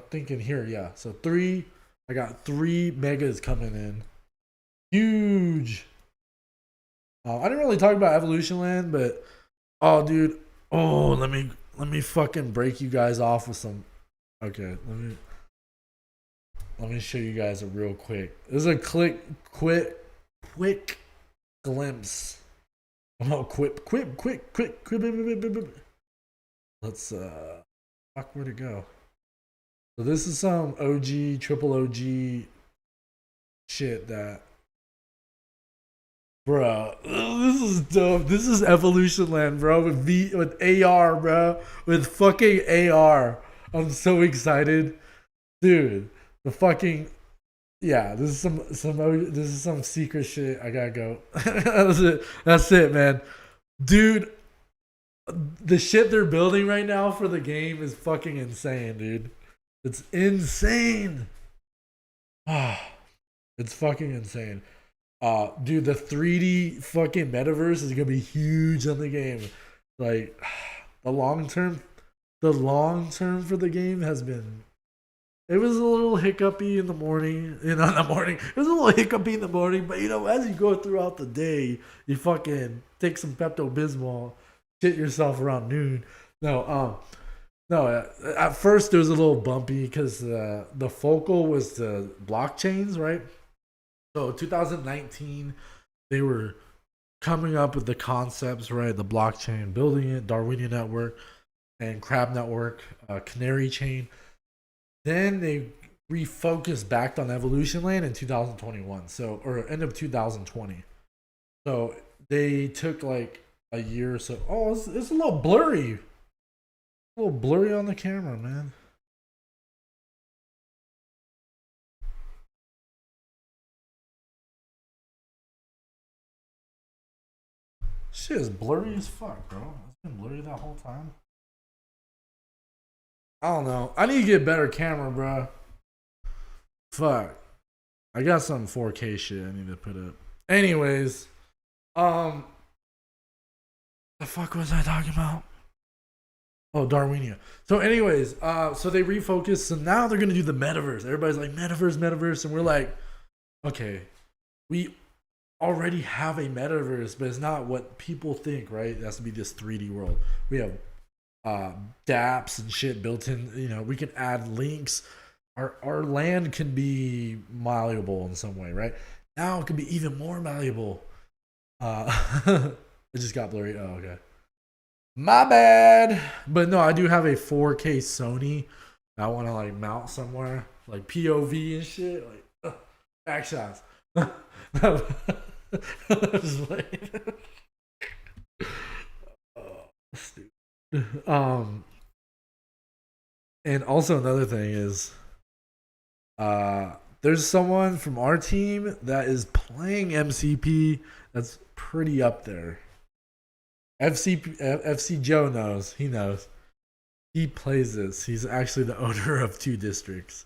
thinking here, yeah. So I got 3 megas coming in. Huge. I didn't really talk about EvolutionLand, but oh, dude, let me fucking break you guys off with some. Okay, let me show you guys a real quick. This is a quick glimpse. Oh, quick. Let's fuck, where'd it go? So this is some OG, triple OG shit that, bro. This is dope. This is EvolutionLand, bro. With AR, bro. With fucking AR. I'm so excited, dude. The fucking yeah. This is some secret shit. I gotta go. That's it, man. Dude, the shit they're building right now for the game is fucking insane, dude. It's insane. It's fucking insane. Dude, the 3D fucking metaverse is gonna be huge on the game. Like, the long term for the game has been. It was a little hiccupy in the morning. It was a little hiccupy in the morning, but as you go throughout the day, you fucking take some Pepto Bismol, shit yourself around noon. No, at first it was a little bumpy because the focal was the blockchains, right? So 2019, they were coming up with the concepts, right? The blockchain, building it, Darwinian network, and Crab network, Canary chain. Then they refocused back on EvolutionLand in 2021. So, or end of 2020. So they took like a year or so. Oh, it's a little blurry. A little blurry on the camera, man. Shit is blurry as fuck, bro. It's been blurry that whole time. I don't know. I need to get a better camera, bro. Fuck. I got some 4K shit I need to put up. Anyways, the fuck was I talking about? Oh, Darwinia. So, anyways, so they refocused. So now they're gonna do the metaverse. Everybody's like metaverse, metaverse, and we're like, okay, we already have a metaverse, but it's not what people think, right? It has to be this 3D world. We have dApps and shit built in. You know, we can add links. Our land can be malleable in some way, right? Now it can be even more malleable. It just got blurry. Oh, okay. My bad. But no, I do have a 4K Sony that I want to like mount somewhere, like POV and shit, like back shots. Just like, oh, stupid. And also another thing is, there's someone from our team that is playing MCP that's pretty up there. FC Joe knows. He knows. He plays this. He's actually the owner of 2 districts.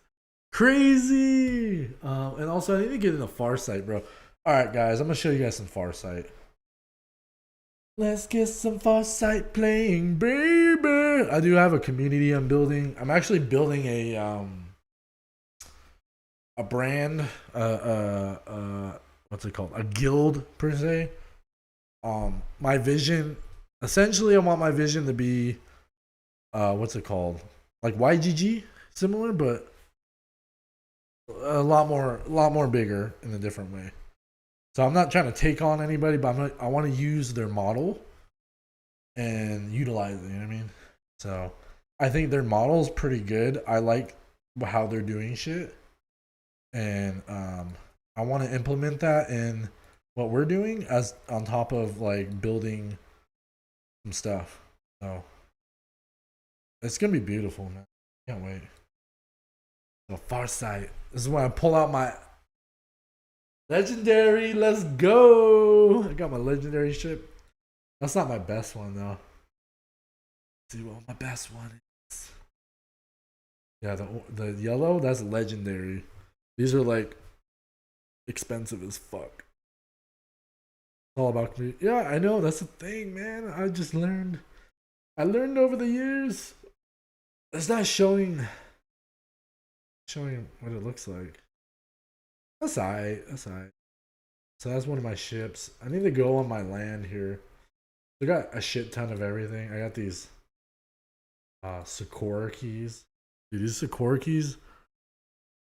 Crazy. And also I need to get into Farsite, bro. All right, guys, I'm gonna show you guys some Farsite. Let's get some Farsite playing, baby. I do have a community I'm building. I'm actually building a brand, what's it called? A guild per se. My vision, essentially, I want my vision to be, what's it called? Like YGG, similar, but a lot more bigger in a different way. So I'm not trying to take on anybody, but I want to use their model and utilize it. You know what I mean? So I think their model is pretty good. I like how they're doing shit, and I want to implement that in what we're doing as on top of like building some stuff. So it's gonna be beautiful, man. Can't wait. The Farsite. This is when I pull out my legendary. Let's go. I got my legendary ship. That's not my best one though. Let's see what my best one is. Yeah, the yellow, that's legendary. These are like expensive as fuck. It's all about community. Yeah, I know, that's the thing, man. I just learned. I learned over the years. It's not showing what it looks like. That's alright. That's alright. So that's one of my ships. I need to go on my land here. I got a shit ton of everything. I got these Sakura keys. Dude, these Sakura keys.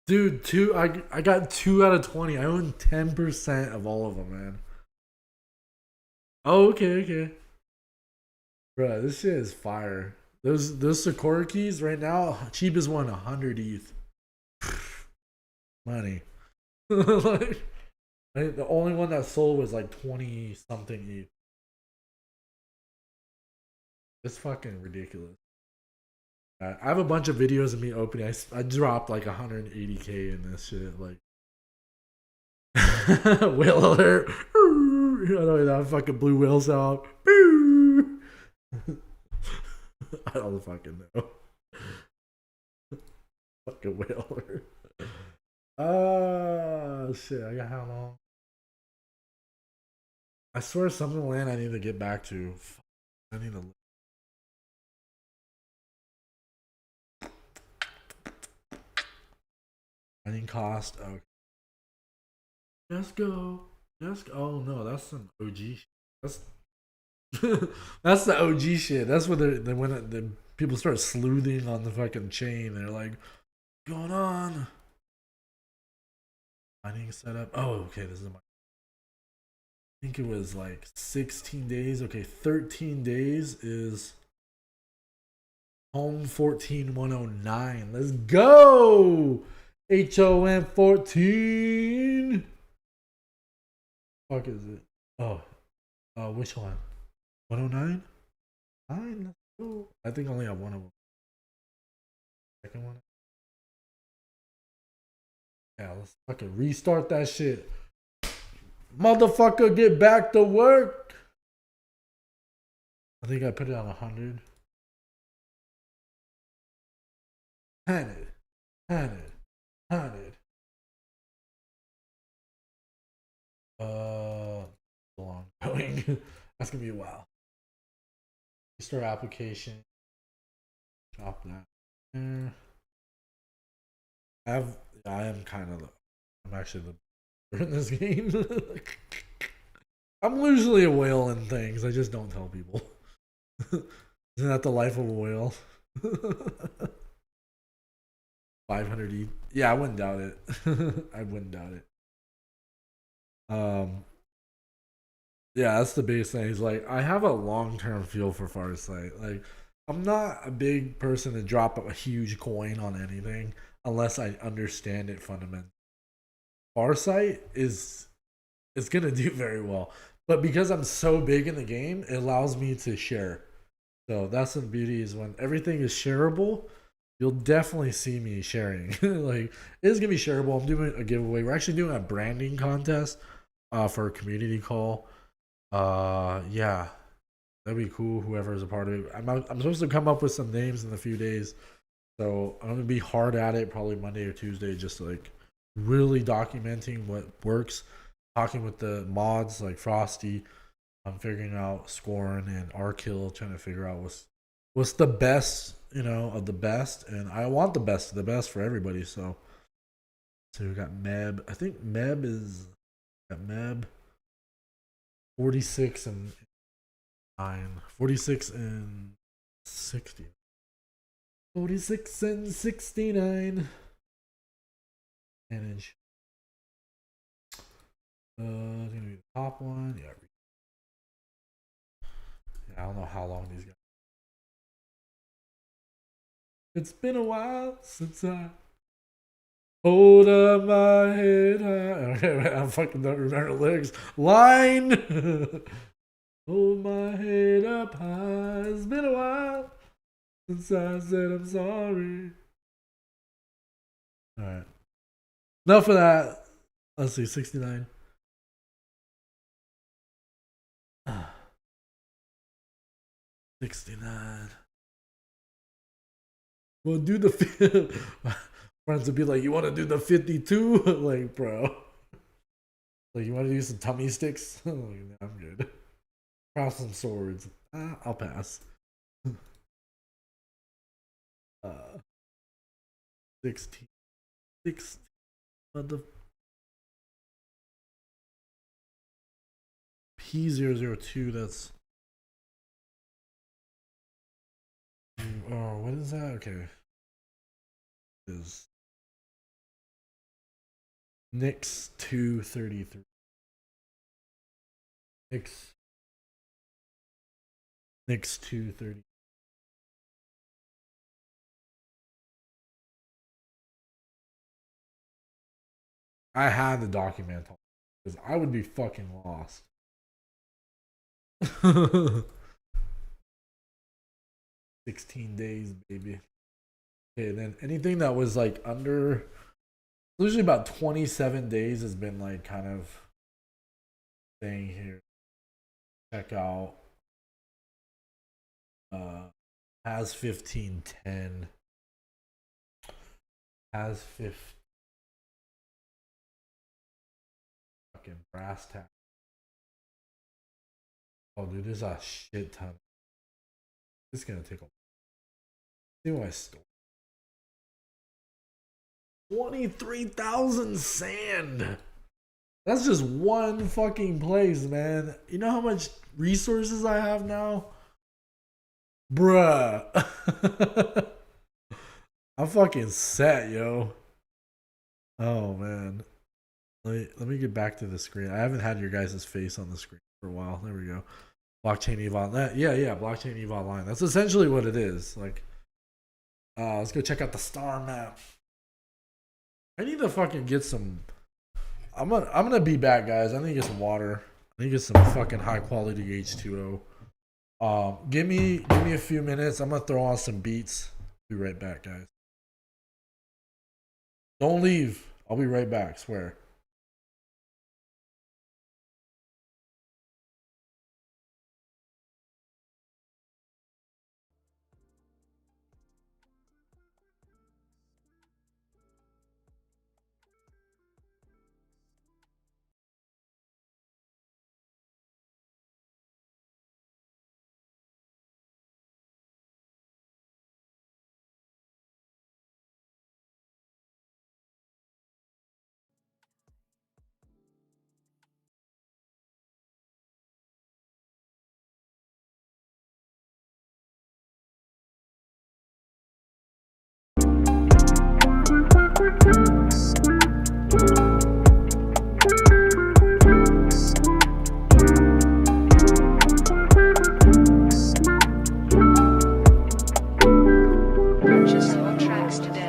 Dude, I got 2 out of 20. I own 10% of all of them, man. Oh, okay. Bro, this shit is fire. Those Sakura keys right now, cheapest one 100 ETH. Money. Like, the only one that sold was like 20 something ETH. It's fucking ridiculous. I have a bunch of videos of me opening. I dropped like 180K in this shit. Like, whale alert! I don't fucking blew whales out. I don't fucking know. Fucking whale alert. Shit. I got how long? I swear something land I need to get back to. I need to. Running cost. Okay. Let's go. Oh no, that's some OG shit. That's that's the OG shit. That's what they when the people start sleuthing on the fucking chain. They're like, "What's going on?" mining setup. Oh, okay, this is my. I think it was like 16 days. Okay, 13 days is home 14109. Let's go. HOM 14. Fuck is it? Oh, which one? 109? 9? Let's go. I think I only have one of them. Second one. Yeah, let's fucking restart that shit. Motherfucker, get back to work. I think I put it on 100. 100. 100. 100. Long going. That's gonna be a while. Restart application. Drop that. I am kind of. I'm actually the in this game. I'm usually a whale in things. I just don't tell people. Isn't that the life of a whale? 500 E. Yeah, I wouldn't doubt it. I wouldn't doubt it. Yeah, that's the biggest thing. Is like I have a long-term feel for Farsite. Like I'm not a big person to drop a huge coin on anything unless I understand it fundamentally. Farsite is gonna do very well, but because I'm so big in the game, it allows me to share. So that's the beauty is when everything is shareable, you'll definitely see me sharing. Like it's gonna be shareable. I'm doing a giveaway. We're actually doing a branding contest for a community call. Yeah, that'd be cool. Whoever is a part of it. I'm supposed to come up with some names in a few days, so I'm gonna be hard at it probably Monday or Tuesday, just like really documenting what works, talking with the mods like Frosty. I'm figuring out Scorn and Arkill, trying to figure out what's the best, of the best, and I want the best of the best for everybody. So we got Meb. I think Meb is got Meb 46 and 9, 46 and 60, 46 and 69. Manage. It's gonna be the top one. Yeah. I don't know how long these guys. It's been a while since I hold up my head high. Okay, I fucking don't remember the lyrics. Line. Hold my head up high. It's been a while since I said I'm sorry. All right. Enough of that. Let's see, 69. 69. Well, do the friends would be like, "You want to do the 52?" Like, bro, like you want to do some tummy sticks? I'm good. Cross some swords. I'll pass. 16. 16. The P002. That's. Oh, what is that? Okay. Is Nix 233. Nix 230. I had to document because I would be fucking lost. 16 days, baby. Okay, then anything that was like under, usually about 27 days has been like kind of thing here. Check out. Has 1510. Has 15. Fucking brass tack. Oh, dude, there's a shit ton. This is gonna take a. See what I stole. 23,000 sand. That's just one fucking place, man. You know how much resources I have now? Bruh. I'm fucking set, yo. Oh, man. Let me get back to the screen. I haven't had your guys' face on the screen for a while. There we go. Blockchain EVE Online. Yeah, blockchain EVE Online. That's essentially what it is. Like, let's go check out the star map. I need to fucking get some. I'm gonna be back, guys. I need to get some water. I need to get some fucking high quality H2O. Give me a few minutes. I'm gonna throw on some beats. Be right back, guys. Don't leave. I'll be right back. Swear. Purchase your tracks today.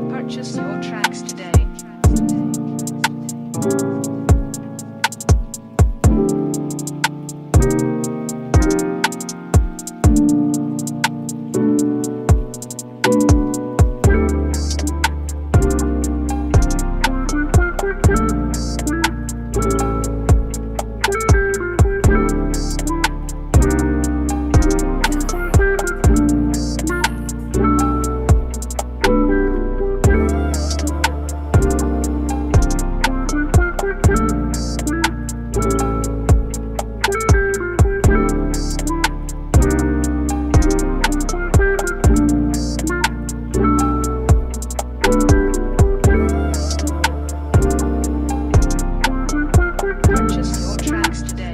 Purchase your tracks today. Purchase your tracks today.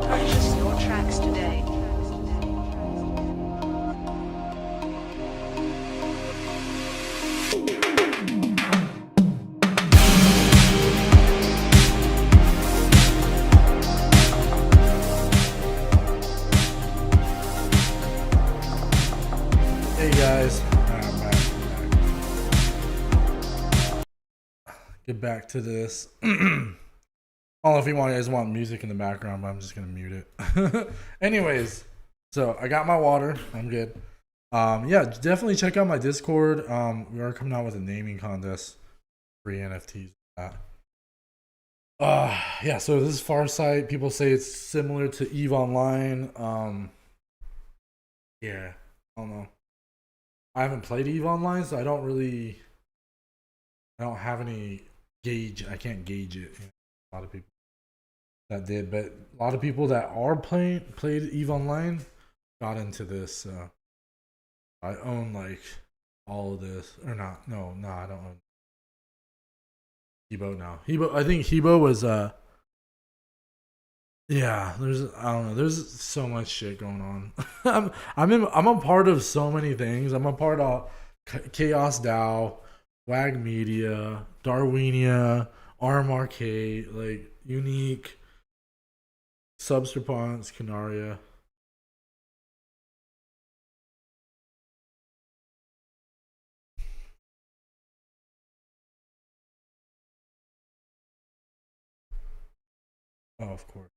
Purchase your tracks today. Hey guys. I'm back. Get back to this. I don't know if you guys want music in the background, but I'm just gonna mute it. Anyways, so I got my water. I'm good. Yeah, definitely check out my Discord. We are coming out with a naming contest, free NFTs. Yeah. So this is Farsite. People say it's similar to EVE Online. Yeah, I don't know. I haven't played EVE Online, so I don't I don't have any gauge. I can't gauge it. A lot of people that did, but a lot of people that are played EVE Online got into this. I own like all of this, or not? No, I don't own Hebo now. I think Hebo was yeah. I don't know. There's so much shit going on. I'm a part of so many things. I'm a part of Chaos DAO, WAG Media, Darwinia, RMRK, like Unique, Substerponce, Canaria. Oh, of course.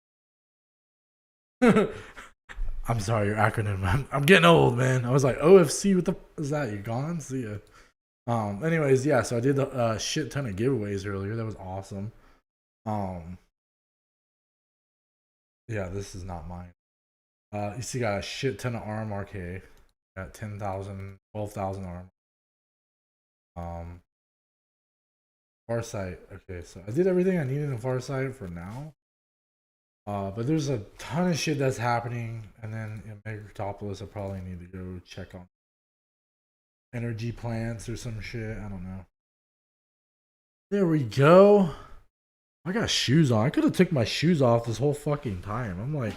I'm sorry, your acronym. I'm getting old, man. I was like, OFC, what the is that? You gone? See ya. Anyways, yeah, so I did a shit ton of giveaways earlier. That was awesome. Um, yeah, this is not mine. You see, got a shit ton of RMRK. Got 10,000, 12,000 arm. Farsite. Okay, so I did everything I needed in Farsite for now. But there's a ton of shit that's happening, and then in Megatropolis, I probably need to go check on energy plants or some shit. I don't know. There we go. I got shoes on. I could have took my shoes off this whole fucking time. I'm like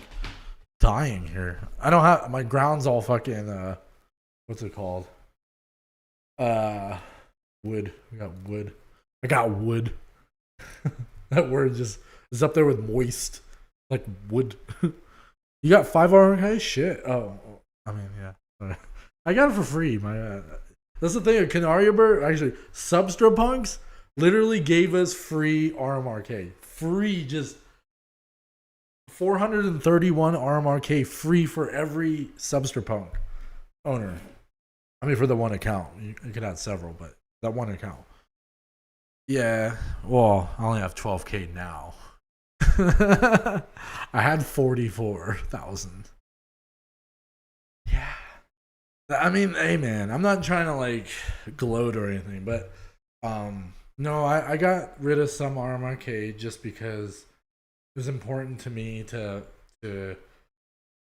dying here. I don't have my ground's all fucking what's it called? Wood. We got wood. I got wood. That word just is up there with moist. Like wood. You got 5 RMK? Shit. Oh, I mean, yeah. I got it for free. That's the thing. Canaria Bird, actually, Substrapunks literally gave us free RMRK. Free, just 431 RMRK free for every Substrapunk owner. I mean, for the one account. You could have several, but that one account. Yeah. Well, I only have 12K now. I had 44,000. Yeah. I mean, hey man, I'm not trying to like gloat or anything, but no, I got rid of some RMRK just because it was important to me to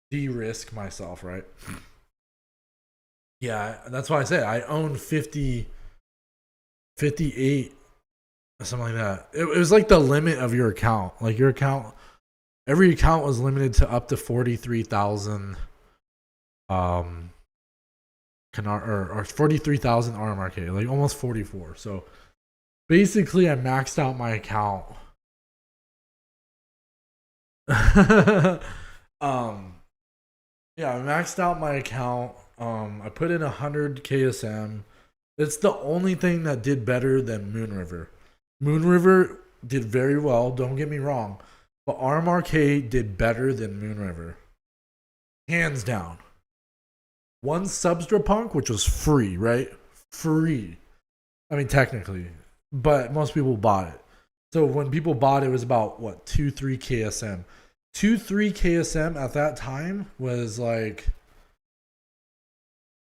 de-risk myself, right? Yeah, that's why I said I own 50, 58, something like that. It was like the limit of your account. Like your account, every account was limited to up to 43,000 or 43,000 RMRK, like almost 44. So basically I maxed out my account. Yeah, I maxed out my account. I put in 100 KSM. It's the only thing that did better than Moon River. Moon River did very well, don't get me wrong, but RMRK did better than Moon River. Hands down. One Substrapunk, which was free, right? Free. I mean, technically, but most people bought it. So when people bought it, it was about what 2-3 KSM. 2-3 KSM at that time was like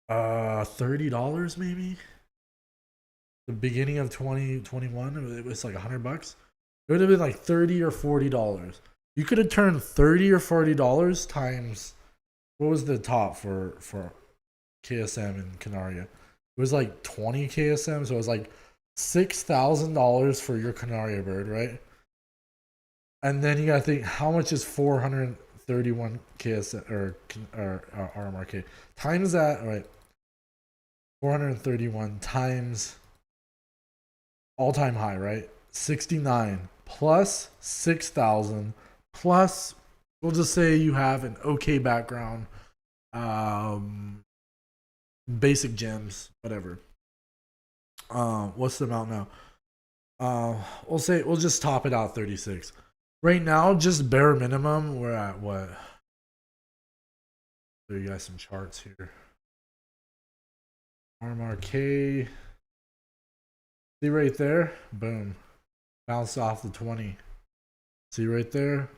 $30 maybe. The beginning of 2021, it was like $100. It would have been like $30 or $40. You could have turned $30 or $40 times. What was the top for KSM in Canaria? It was like 20 KSM, so it was like $6,000 for your Canaria bird, right? And then you gotta think, how much is 431 KSM or RMRK times that? All right, 431 times all-time high, right? 69 plus 6,000 plus, we'll just say you have an okay background, basic gems, whatever. What's the amount now? We'll just top it out 36. Right now, just bare minimum, we're at what? There you guys some charts here. RMRK. See right there? Boom. Bounced off the 20. See right there?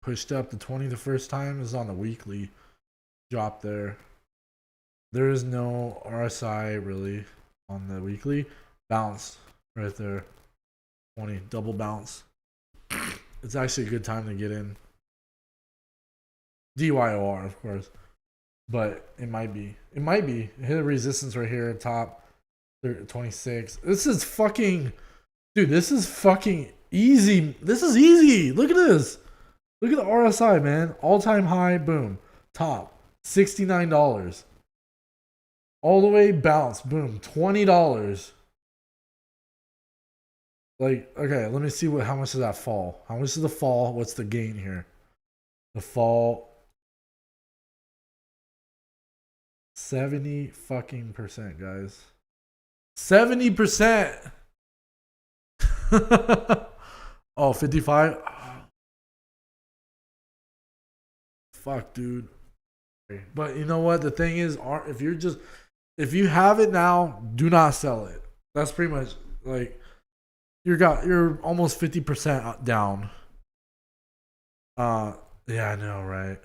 Pushed up the 20 the first time. Is on the weekly. Drop there. There is no RSI really on the weekly. Bounce. right there. 20 double bounce. It's actually a good time to get in. DYOR, of course, but it might be. It might be. Hit a resistance right here at top. 26. This is fucking, dude. This is fucking easy. This is easy. Look at this. Look at the RSI, man. All time high. Boom. Top. $69. All the way bounce. Boom. $20. Like, okay, let me see how much does that fall? How much is the fall? What's the gain here? The fall 70 fucking percent, guys. 70%. Oh, 55. Fuck, dude. But you know what? The thing is, if you have it now, do not sell it. That's pretty much like you're almost 50% down. Yeah, I know, right?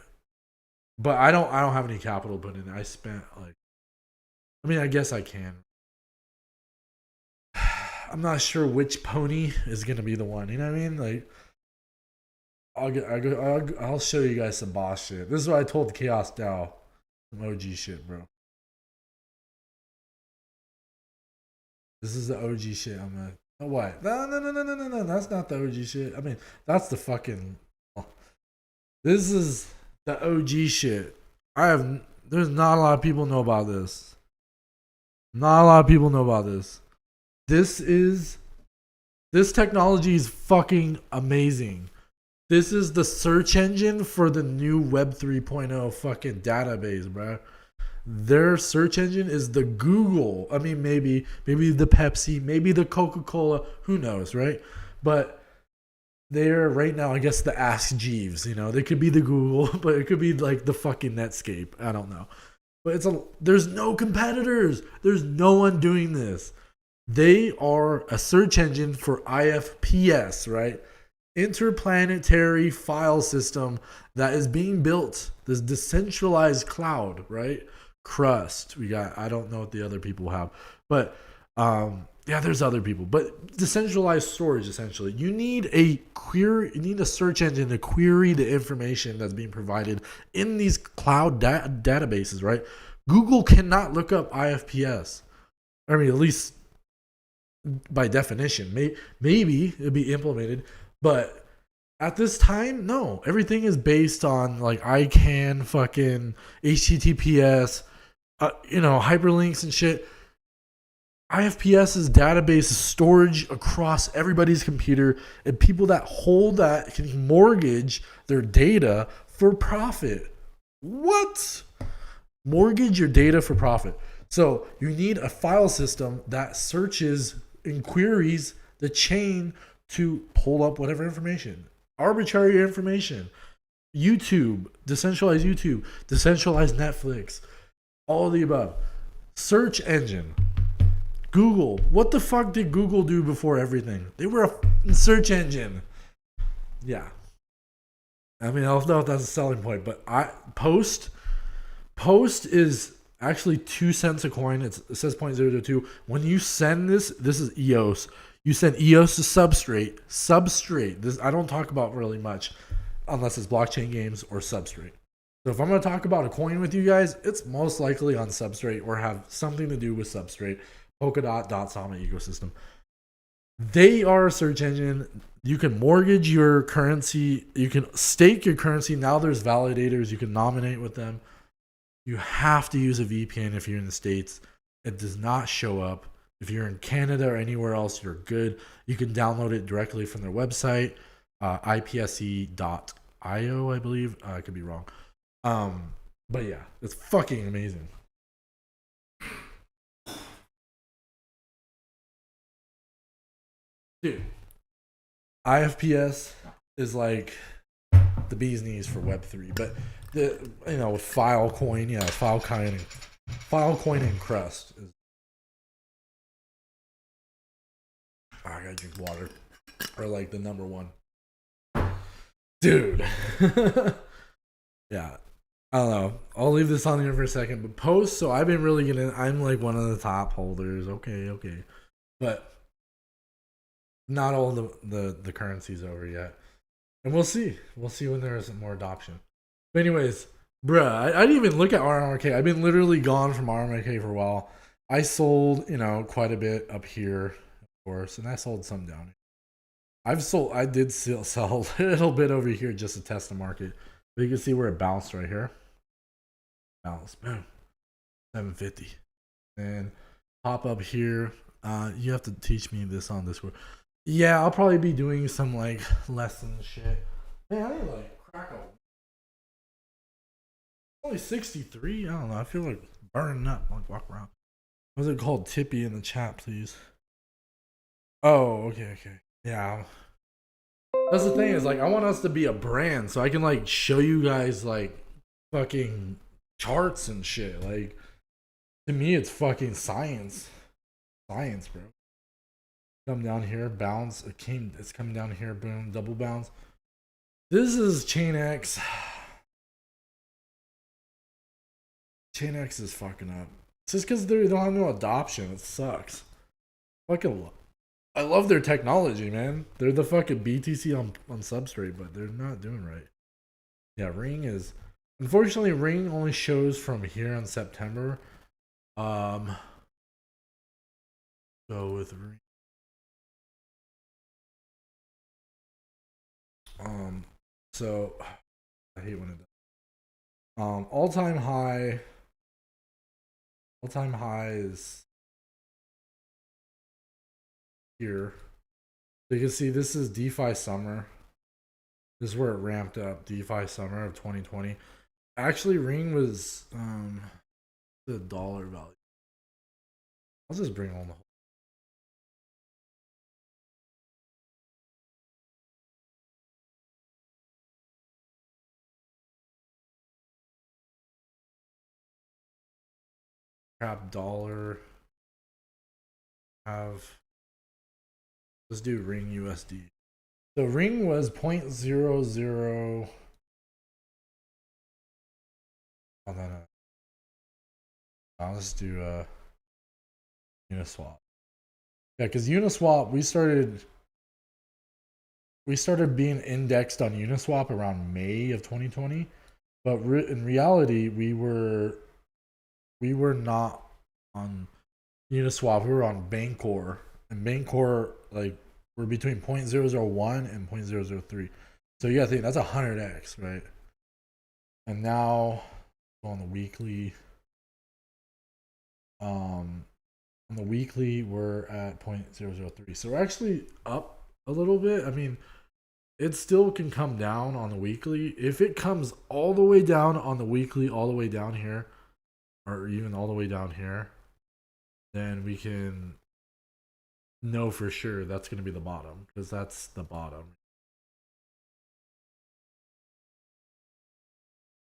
But I don't have any capital put in. I spent like, I mean, I guess I can. I'm not sure which pony is gonna be the one. You know what I mean? Like, I'll show you guys some boss shit. This is what I told Chaos Dow. Some OG shit, bro. This is the OG shit. I'm gonna. Oh, what? No. That's not the OG shit. I mean, that's the fucking. This is the OG shit. There's not a lot of people know about this. Not a lot of people know about this. This technology is fucking amazing. This is the search engine for the new Web 3.0 fucking database, bro. Their search engine is the Google. I mean, maybe the Pepsi, maybe the Coca-Cola. Who knows, right? But they're right now, I guess, the Ask Jeeves. You know, they could be the Google, but it could be like the fucking Netscape. I don't know. But there's no competitors. There's no one doing this. They are a search engine for IFPS, right? Interplanetary file system that is being built. This decentralized cloud, right? Crust. I don't know what the other people have, but yeah, there's other people, but decentralized storage essentially. You need a search engine to query the information that's being provided in these cloud databases, right? Google cannot look up IFPS. I mean, at least by definition, maybe it'd be implemented, but at this time, no. Everything is based on like ICANN, fucking HTTPS, hyperlinks and shit. IFPS's database is storage across everybody's computer, and people that hold that can mortgage their data for profit. What? Mortgage your data for profit. So you need a file system that searches and queries the chain to pull up whatever information. Arbitrary information. YouTube, decentralized Netflix, all of the above. Search engine. Google. What the fuck did Google do before everything? They were a search engine. Yeah. I mean, I don't know if that's a selling point, but Post is actually 2 cents a coin. It says 0.002. When you send this is EOS. You send EOS to Substrate. This I don't talk about really much unless it's blockchain games or Substrate. So if I'm going to talk about a coin with you guys, it's most likely on Substrate or have something to do with Substrate. Polkadot, Dot.Sama ecosystem. They are a search engine. You can mortgage your currency. You can stake your currency. Now there's validators. You can nominate with them. You have to use a VPN if you're in the States. It does not show up. If you're in Canada or anywhere else, you're good. You can download it directly from their website, ipse.io, I believe. I could be wrong. But yeah, it's fucking amazing. Dude, IFPS is like the bee's knees for Web3, but with Filecoin, Filecoin and Crust is. I gotta drink water. Or like the number one. Dude. Yeah. I don't know. I'll leave this on here for a second. But Post, so I've been really I'm like one of the top holders. Okay. But not all the currency's over yet, and we'll see. We'll see when there's more adoption. But anyways, bruh, I didn't even look at RMRK. I've been literally gone from RMRK for a while. I sold, quite a bit up here, of course, and I sold some down here. I did sell a little bit over here just to test the market. But you can see where it bounced right here. Bounce, boom, 750. And pop up here. You have to teach me this on Discord. Yeah, I'll probably be doing some like lesson shit. Man, I need like crack a only 63. I don't know. I feel like burning up. Like walk around. What's it called? Tippy in the chat, please. Oh, okay. Yeah. That's the thing is like I want us to be a brand so I can like show you guys like fucking charts and shit. Like to me it's fucking science. Science, bro. Come down here, bounce. It's coming down here, boom, double bounce. This is Chain X. Chain X is fucking up. It's just because they don't have no adoption. It sucks. Fucking I love their technology, man. They're the fucking BTC on substrate, but they're not doing right. Yeah, Ring is unfortunately Ring only shows from here in September. So with Ring. So I hate when it does. All-time high is here. So you can see this is DeFi summer. This is where it ramped up. DeFi summer of 2020. Actually, Ring was the dollar value. I'll just bring on the whole. Crap dollar. Let's do Ring USD. So Ring was 0.00. Oh, no. Let's do Uniswap. Yeah, because Uniswap we started being indexed on Uniswap around May of 2020, but in reality we were not on Uniswap. We were on Bancor, and Bancor like we're between 0.001 and 0.003. So you gotta think that's 100x, right? And now on the weekly, we're at 0.003. So we're actually up a little bit. I mean, it still can come down on the weekly. If it comes all the way down on the weekly, all the way down here, or even all the way down here, then we can know for sure that's going to be the bottom, because that's the bottom.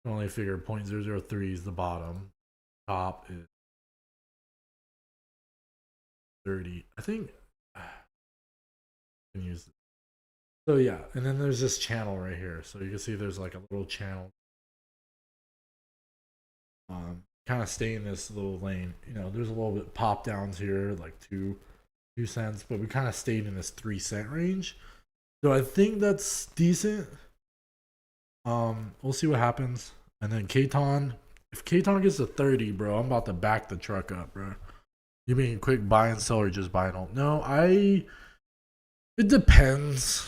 I only figure 0.003 is the bottom. Top is 30. I think I can use it. So yeah, and then there's this channel right here. So you can see there's like a little channel. Kind of stay in this little lane. There's a little bit pop downs here, like 2 cents, but we kind of stayed in this 3 cent range. So I think that's decent. We'll see what happens. And then Katon, if Katon gets to 30, bro, I'm about to back the truck up, bro. You mean quick buy and sell or just buy and hold? No, it depends.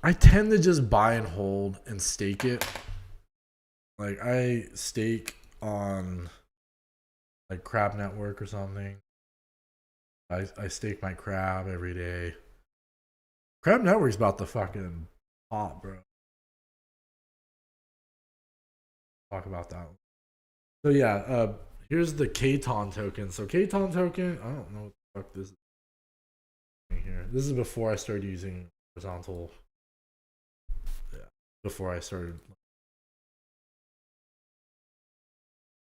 I tend to just buy and hold and stake it. Like I stake on like Crab Network or something. I stake my crab every day. Crab Network's about to fucking pop, bro. Talk about that. So yeah, here's the Katon token. So Katon token, I don't know what the fuck this is here. This is before I started using horizontal. Yeah, before I started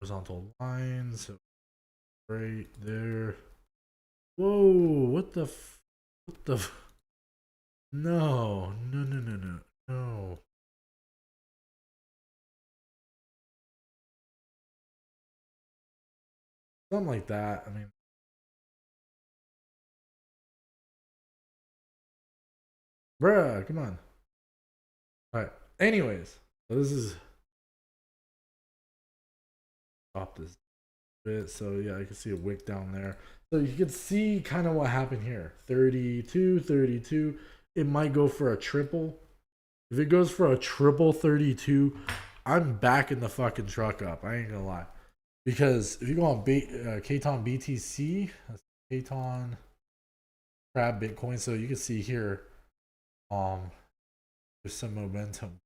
horizontal lines. So right there. Whoa! What the? What the? No! No! Something like that. I mean, Bruh, come on. All right. Anyways, so this is stop this bit. So yeah, you can see a wick down there. So you can see kind of what happened here. 32, 32. It might go for a triple. If it goes for a triple 32, I'm backing the fucking truck up. I ain't gonna lie. Because if you go on Katon BTC, that's Katon Crab Bitcoin, so you can see here, there's some momentum.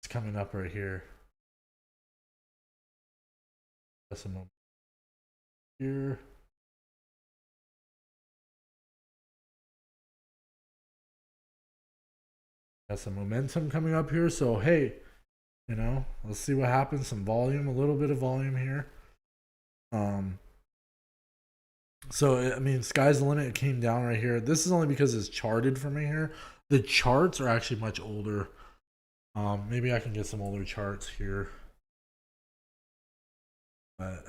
It's coming up right here. That's some momentum here. Got some momentum coming up here. So hey, you know, let's see what happens. Some volume, a little bit of volume here. So I mean, sky's the limit. It came down right here. This is only because it's charted for me here. The charts are actually much older. Maybe I can get some older charts here. But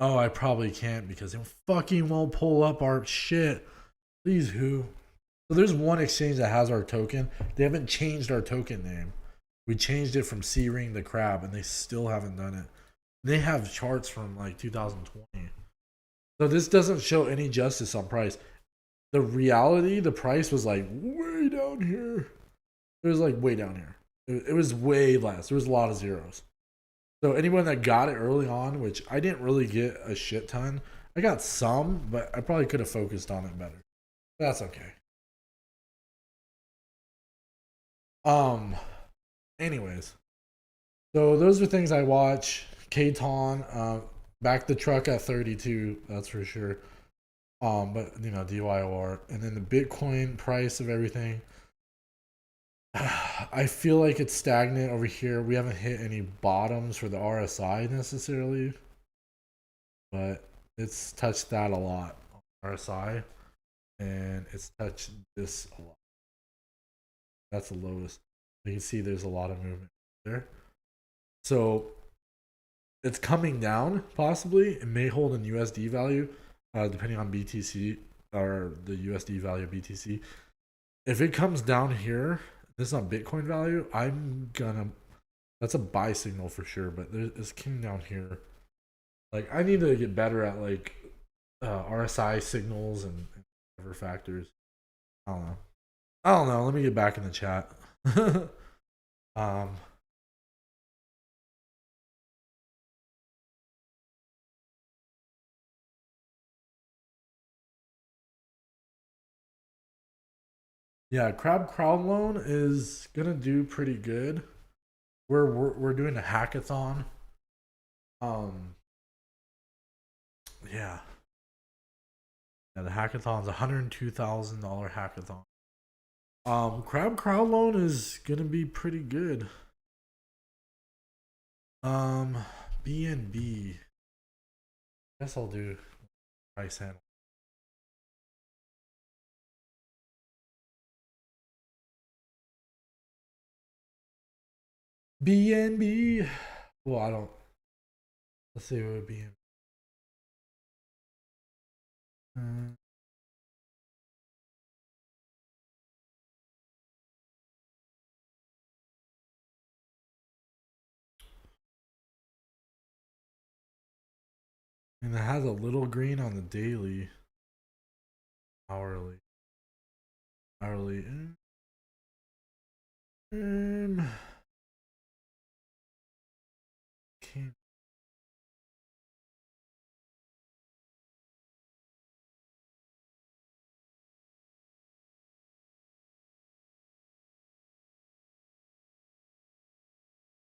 oh, I probably can't because it fucking won't pull up our shit. Please, who? So there's one exchange that has our token. They haven't changed our token name. We changed it from C Ring to Crab, and they still haven't done it. They have charts from like 2020. So this doesn't show any justice on price. The reality, the price was like way down here. It was like way down here. It was way less. There was a lot of zeros. So anyone that got it early on, which I didn't really get a shit ton. I got some, but I probably could have focused on it better. That's okay. Anyways. So those are things I watch. Katon, back the truck at 32, that's for sure. But you know, DYOR. And then the Bitcoin price of everything. I feel like it's stagnant over here. We haven't hit any bottoms for the RSI necessarily, but it's touched that a lot on RSI, and it's touched this a lot. That's the lowest. You can see there's a lot of movement there. So it's coming down possibly. It may hold in USD value, depending on BTC or the USD value of BTC. If it comes down here, this is on Bitcoin value. I'm gonna. That's a buy signal for sure. But it's coming down here. Like I need to get better at like RSI signals and other factors. I don't know. I don't know. Let me get back in the chat. um. Yeah, Crab Crowd Loan is gonna do pretty good. We're doing a hackathon. Um, yeah, yeah. The hackathon's $102,000 hackathon. Crab Crowd Loan is gonna be pretty good. BNB. Guess I'll do price handle. BNB. Well, I don't. Let's see what BNB. And it has a little green on the daily, hourly, hourly. Can't.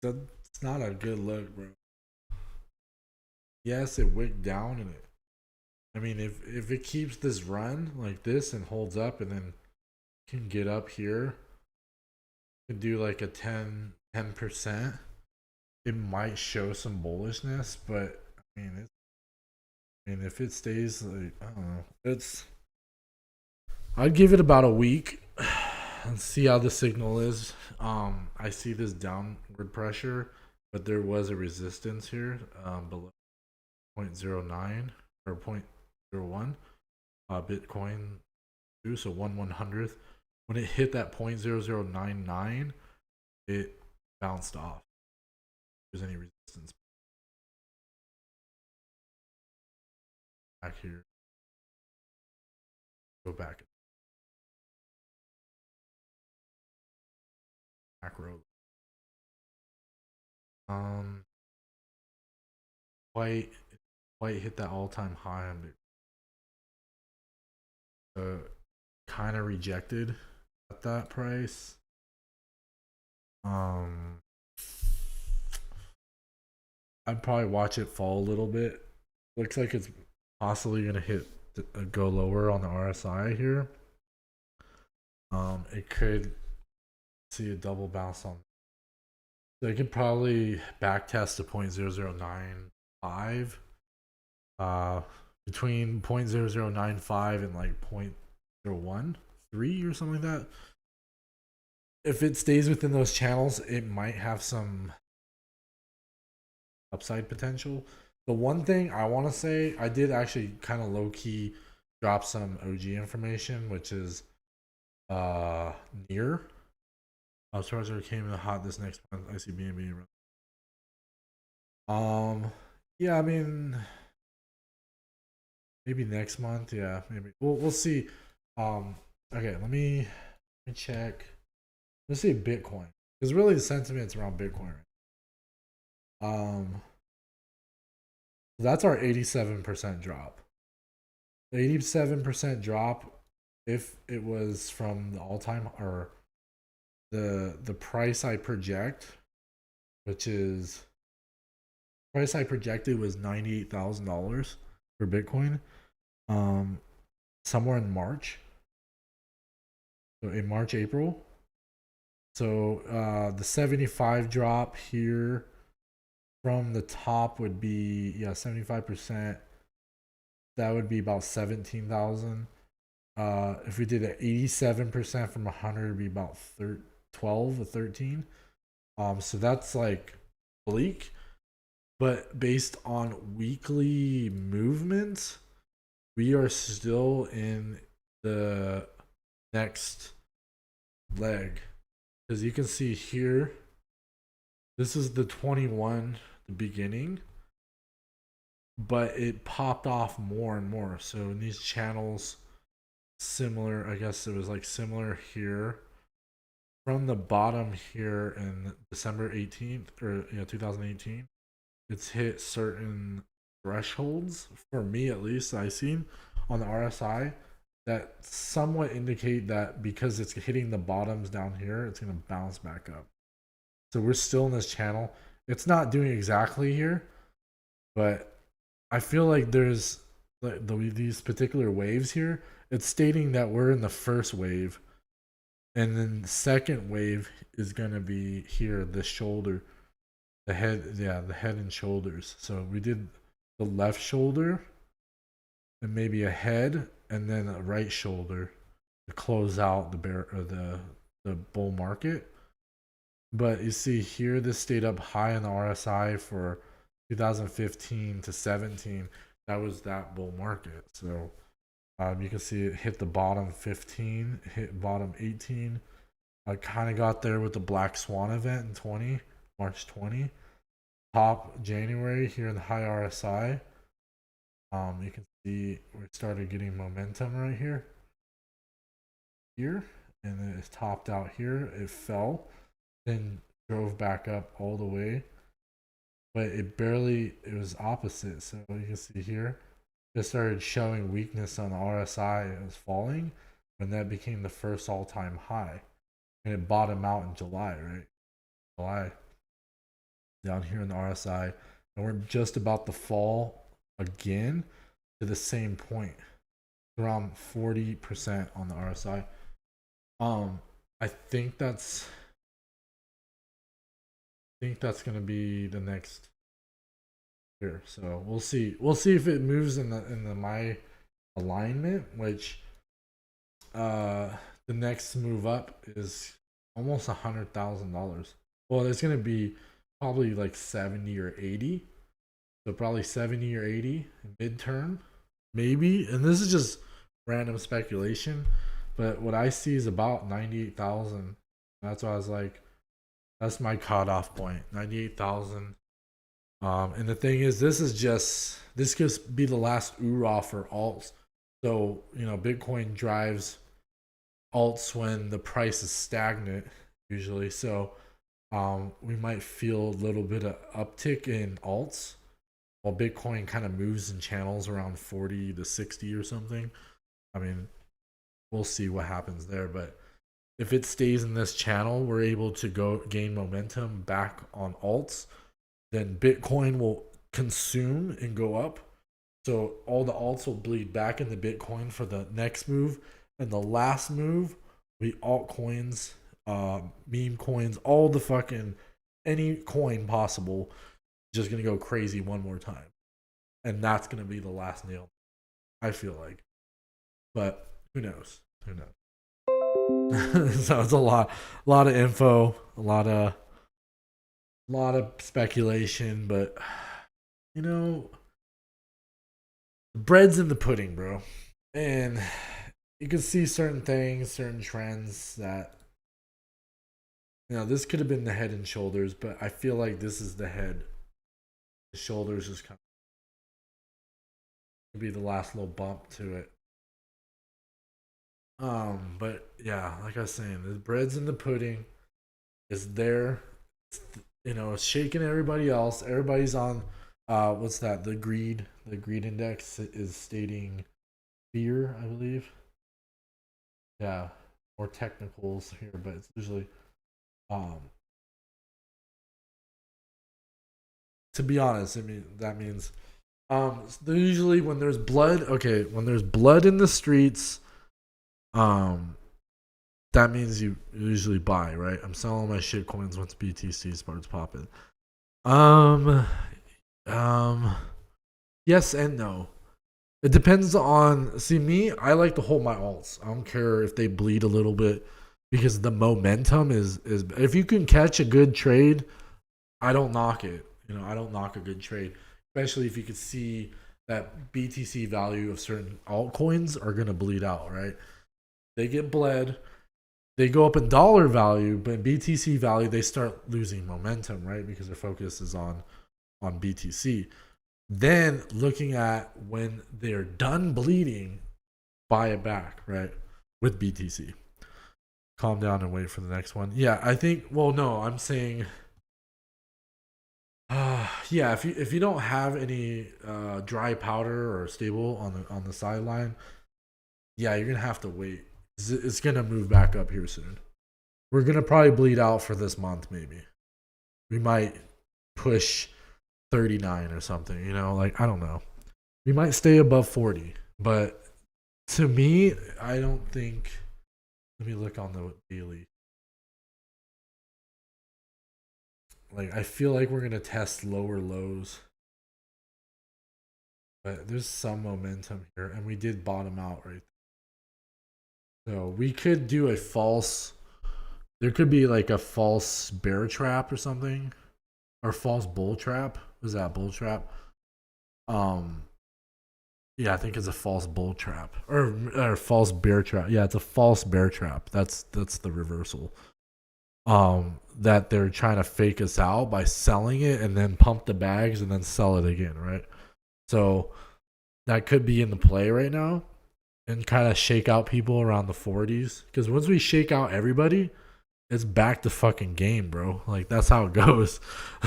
That's not a good look, bro. Yes, it wicked down and it. I mean, if it keeps this run like this and holds up and then can get up here, can do like a 10%. It might show some bullishness, but I mean, if it stays like I don't know, I'd give it about a week and see how the signal is. I see this downward pressure, but there was a resistance here below 0.09 or 0.001 Bitcoin too, so 1/100th. When it hit that 0.0099, it bounced off. If there's any resistance back here, go back macro. Quite hit that all-time high on Bitcoin. Kind of rejected at that price. I'd probably watch it fall a little bit. Looks like it's possibly gonna go lower on the RSI here. It could see a double bounce on. So it could probably back test to 0.0095. Between 0.0095 and like 0.013 or something like that. If it stays within those channels, it might have some upside potential. The one thing I want to say, I did actually kind of low-key drop some OG information, which is near. Charger came in hot this next month. I see BNB. Yeah, I mean, maybe next month. Yeah, maybe we'll see. Okay, let me check. Let's see Bitcoin, because really the sentiment's around Bitcoin. Right? That's our 87% drop. 87% drop. If it was from the all-time or the price I project, which is price I projected was $98,000 for Bitcoin, somewhere in March. So in March, April. So the 75 drop here from the top would be 75%. That would be about 17,000. If we did an 87% from 100, it'd be about 12 or 13. So that's like bleak, but based on weekly movements, we are still in the next leg. As you can see here, this is the 21, the beginning, but it popped off more and more. So in these channels, similar, I guess it was like similar here from the bottom here in December 18th or 2018, it's hit certain thresholds, for me at least, I seen on the RSI that somewhat indicate that because it's hitting the bottoms down here, it's going to bounce back up. So we're still in this channel. It's not doing exactly here, but I feel like there's these particular waves here. It's stating that we're in the first wave, and then the second wave is going to be here, the shoulder, the head, the head and shoulders. So we did the left shoulder and maybe a head, and then a right shoulder to close out the bull market. But you see here, this stayed up high in the RSI for 2015 to 17. That was that bull market. So you can see it hit the bottom 15, hit bottom 18. I kind of got there with the Black Swan event in March 20. Top January here in the high RSI. You can see we started getting momentum right here. And then it topped out here. It fell, then drove back up all the way. But it was opposite. So you can see here, it started showing weakness on the RSI. It was falling, and that became the first all-time high. And it bottomed out in July, right? July. Down here in the RSI. And we're just about to fall again to the same point. Around 40% on the RSI. I think that's gonna be the next here. So we'll see. We'll see if it moves in the my alignment, which the next move up is almost $100,000. Well, it's gonna be probably like 70 or 80. So probably 70 or 80 midterm. maybe, and this is just random speculation, but what I see is about 98,000. That's why I was like, that's my cutoff point, 98,000. And the thing is, this could be the last oorah for alts. So Bitcoin drives alts when the price is stagnant usually. So we might feel a little bit of uptick in alts while Bitcoin kind of moves in channels around 40 to 60 or something. I mean, we'll see what happens there, but if it stays in this channel, we're able to go gain momentum back on alts, then Bitcoin will consume and go up. So all the alts will bleed back into Bitcoin for the next move. And the last move, we altcoins, meme coins, all the fucking any coin possible, just gonna go crazy one more time. And that's gonna be the last nail, I feel like. But who knows? Who knows? So it's a lot of info, a lot of speculation, but the bread's in the pudding, bro. And you can see certain things, certain trends that this could have been the head and shoulders, but I feel like this is the head. The shoulders is kind of be the last little bump to it. But yeah, like I was saying, the bread's in the pudding. Is there. It's shaking everybody else. Everybody's on what's that? The greed index is stating fear, I believe. Yeah, more technicals here, but it's usually to be honest, I mean that means usually when there's blood, when there's blood in the streets, that means you usually buy, right? I'm selling my shit coins once BTC starts popping. Yes and no. It depends on. See, me, I like to hold my alts. I don't care if they bleed a little bit because the momentum is. If you can catch a good trade, I don't knock it. I don't knock a good trade, especially if you could see that BTC value of certain altcoins are gonna bleed out, right? They get bled. They go up in dollar value, but in BTC value, they start losing momentum, right? Because their focus is on BTC. Then looking at when they're done bleeding, buy it back, right? With BTC. Calm down and wait for the next one. Yeah, I think. Well, no, I'm saying. Yeah, if you don't have any dry powder or stable on the sideline, yeah, you're gonna have to wait. It's gonna move back up here soon. We're gonna probably bleed out for this month, maybe. We might push 39 or something, like I don't know. We might stay above 40, but to me, I don't think. Let me look on the daily. Like I feel like we're gonna test lower lows, but there's some momentum here, and we did bottom out right there. So we could do a false. There could be like a false bear trap or something, or false bull trap. Was that bull trap? Yeah, I think it's a false bull trap or false bear trap. Yeah, it's a false bear trap. That's the reversal. That they're trying to fake us out by selling it and then pump the bags and then sell it again, right? So that could be in the play right now and kind of shake out people around the 40s. Because once we shake out everybody, it's back to fucking game, bro. Like that's how it goes.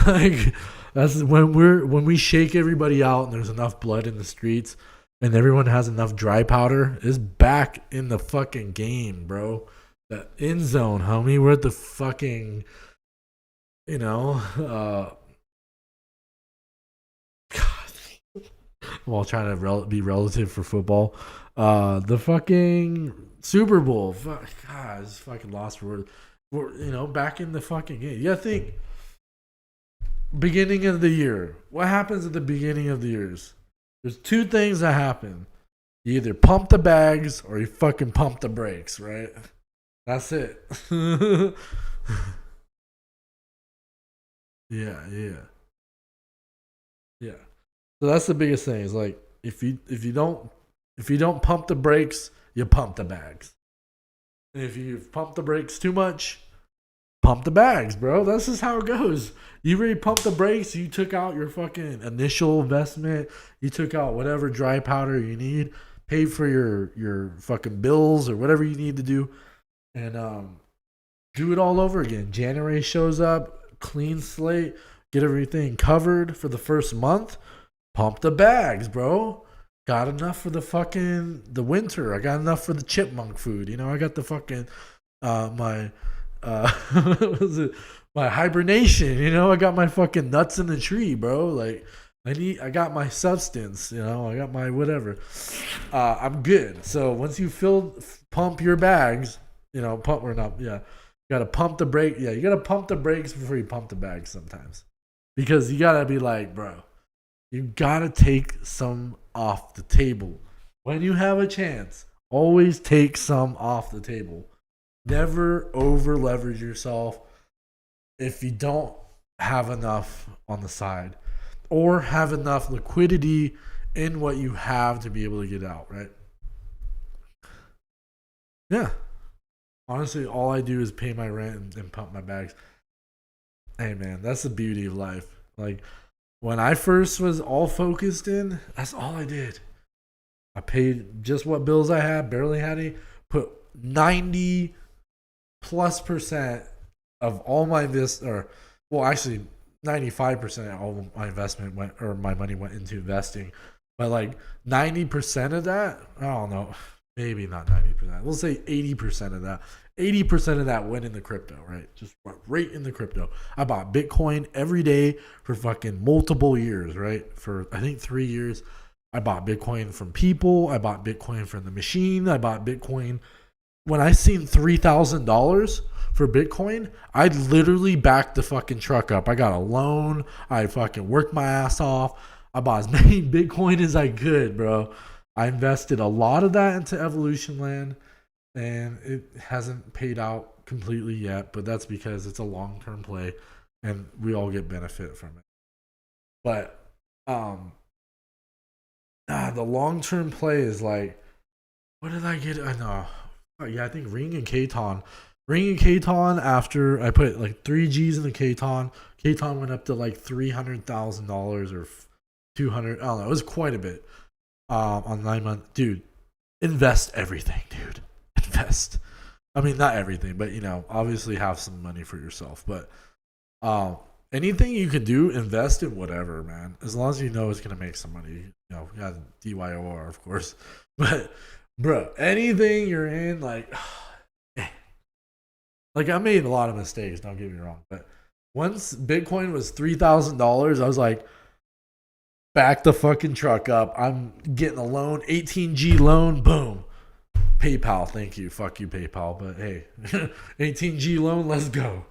Like that's when we shake everybody out and there's enough blood in the streets and everyone has enough dry powder, it's back in the fucking game, bro. The end zone, homie. We're at the fucking God. While trying to be relative for football. The fucking Super Bowl. God, I just fucking lost for we're back in the fucking game. You gotta think beginning of the year. What happens at the beginning of the years? There's two things that happen. You either pump the bags or you fucking pump the brakes, right? That's it. Yeah. So that's the biggest thing. Is like if you don't pump the brakes, you pump the bags. And if you pump the brakes too much, pump the bags, bro. That's just how it goes. You already pumped the brakes. You took out your fucking initial investment. You took out whatever dry powder you need. Paid for your fucking bills or whatever you need to do, and do it all over again. January shows up, clean slate, get everything covered for the first month. Pump the bags, bro. Got enough for the winter. I got enough for the chipmunk food. You know, I got the fucking my what was it? My hibernation. You know, I got my fucking nuts in the tree, bro. Like I got my substance. You know, I got my whatever. I'm good. So once you pump your bags. You know, pump or not? Yeah, you gotta pump the brake. Yeah, you gotta pump the brakes before you pump the bags sometimes, because you gotta be like, bro, you gotta take some off the table when you have a chance. Always take some off the table. Never over leverage yourself if you don't have enough on the side or have enough liquidity in what you have to be able to get out, right? Yeah. Honestly, all I do is pay my rent and pump my bags. Hey, man, that's the beauty of life. Like, when I first was all focused in, that's all I did. I paid just what bills I had, barely had any, put 90+% of all my actually 95% of all my investment my money went into investing. But like 90% of that, I don't know, maybe not 90%. We'll say 80% of that. 80% of that went into crypto, right? Just went right into crypto. I bought Bitcoin every day for fucking multiple years, right? For I think 3 years. I bought Bitcoin from people. I bought Bitcoin from the machine. I bought Bitcoin. When I seen $3,000 for Bitcoin, I literally backed the fucking truck up. I got a loan. I fucking worked my ass off. I bought as many Bitcoin as I could, bro. I invested a lot of that into EvolutionLand, and it hasn't paid out completely yet, but that's because it's a long-term play, and we all get benefit from it. But the long-term play is like, what did I get? I know. Oh, yeah, I think Ring and Katon. Ring and Katon, after I put like 3 G's in the Katon went up to like $300,000 or 200. I don't know. It was quite a bit on 9 months. Dude, invest everything, dude. Invest. I mean, not everything, but you know, obviously have some money for yourself. But anything you can do, invest in whatever, man. As long as you know it's gonna make some money. You know, you got DYOR, of course. But bro, anything you're in, like I made a lot of mistakes, don't get me wrong. But once Bitcoin was $3,000, I was like, back the fucking truck up. I'm getting a loan, 18G loan, boom. PayPal, thank you. Fuck you, PayPal. But hey, 18G loan, let's go.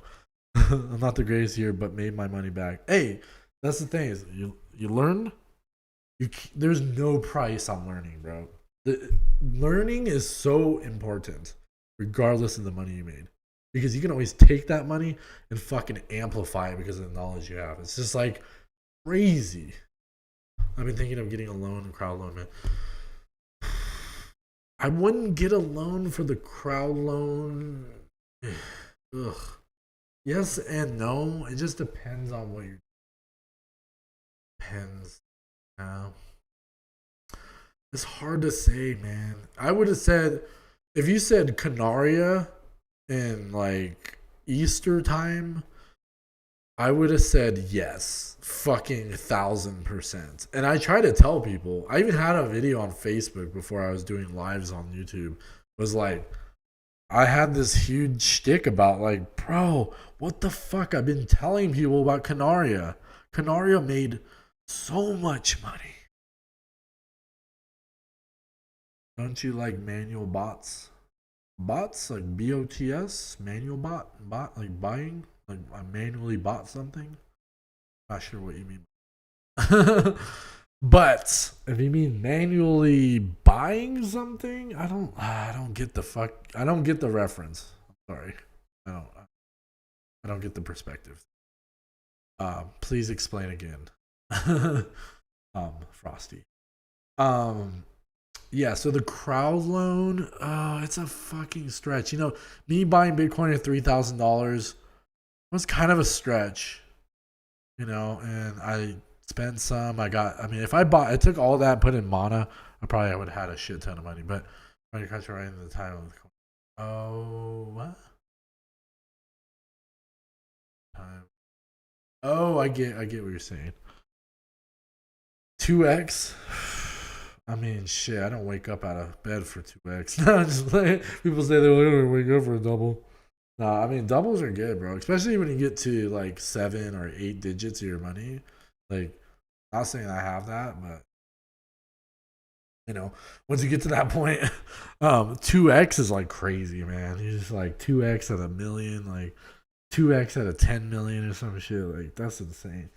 I'm not the greatest here, but made my money back. Hey, that's the thing is you learn. There's no price on learning, bro. Learning is so important, regardless of the money you made, because you can always take that money and fucking amplify it because of the knowledge you have. It's just like crazy. I've been thinking of getting a loan, a crowd loan, man. I wouldn't get a loan for the crowd loan. Ugh. Yes and no. It just depends on what you're. Depends. It's hard to say, man. I would have said, if you said Canaria in like Easter time, I would have said yes, fucking 1,000%. And I try to tell people. I even had a video on Facebook before I was doing lives on YouTube. Was like, I had this huge shtick about like, bro, what the fuck? I've been telling people about Canaria. Canaria made so much money. Don't you like manual bots? Bots like BOTS, manual bot like buying. Like I manually bought something. Not sure what you mean. But if you mean manually buying something, I don't get the reference. I'm sorry. I don't get the perspective. Please explain again. Frosty. Yeah, so the crowd loan, it's a fucking stretch. Me buying Bitcoin at $3,000 was kind of a stretch, and I spent some. I mean, if I took all that, put in mana, I probably would have had a shit ton of money. But when you catch right in the title of the coin. Oh, what? Time. Oh, I get what you're saying. 2x. I mean, shit. I don't wake up out of bed for 2x. No, I'm just like, people say they literally wake up for a double. Nah, I mean doubles are good, bro. Especially when you get to like 7 or 8 digits of your money. Like, not saying I have that, but once you get to that point, 2x is like crazy, man. You just like 2x at a million, like 2x at a 10 million or some shit. Like that's insane.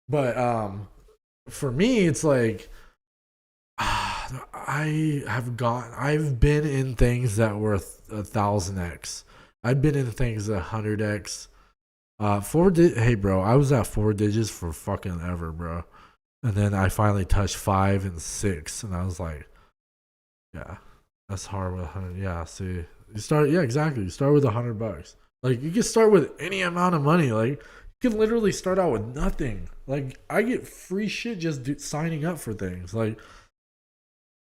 But for me, it's like I've been in things that were 1,000x. I've been in things 100x. Hey, bro, I was at 4 digits for fucking ever, bro. And then I finally touched 5 and 6, and I was like, yeah, that's hard with 100. Yeah, see, yeah, exactly. You start with $100. Like, you can start with any amount of money. Like, you can literally start out with nothing. Like, I get free shit just signing up for things. Like,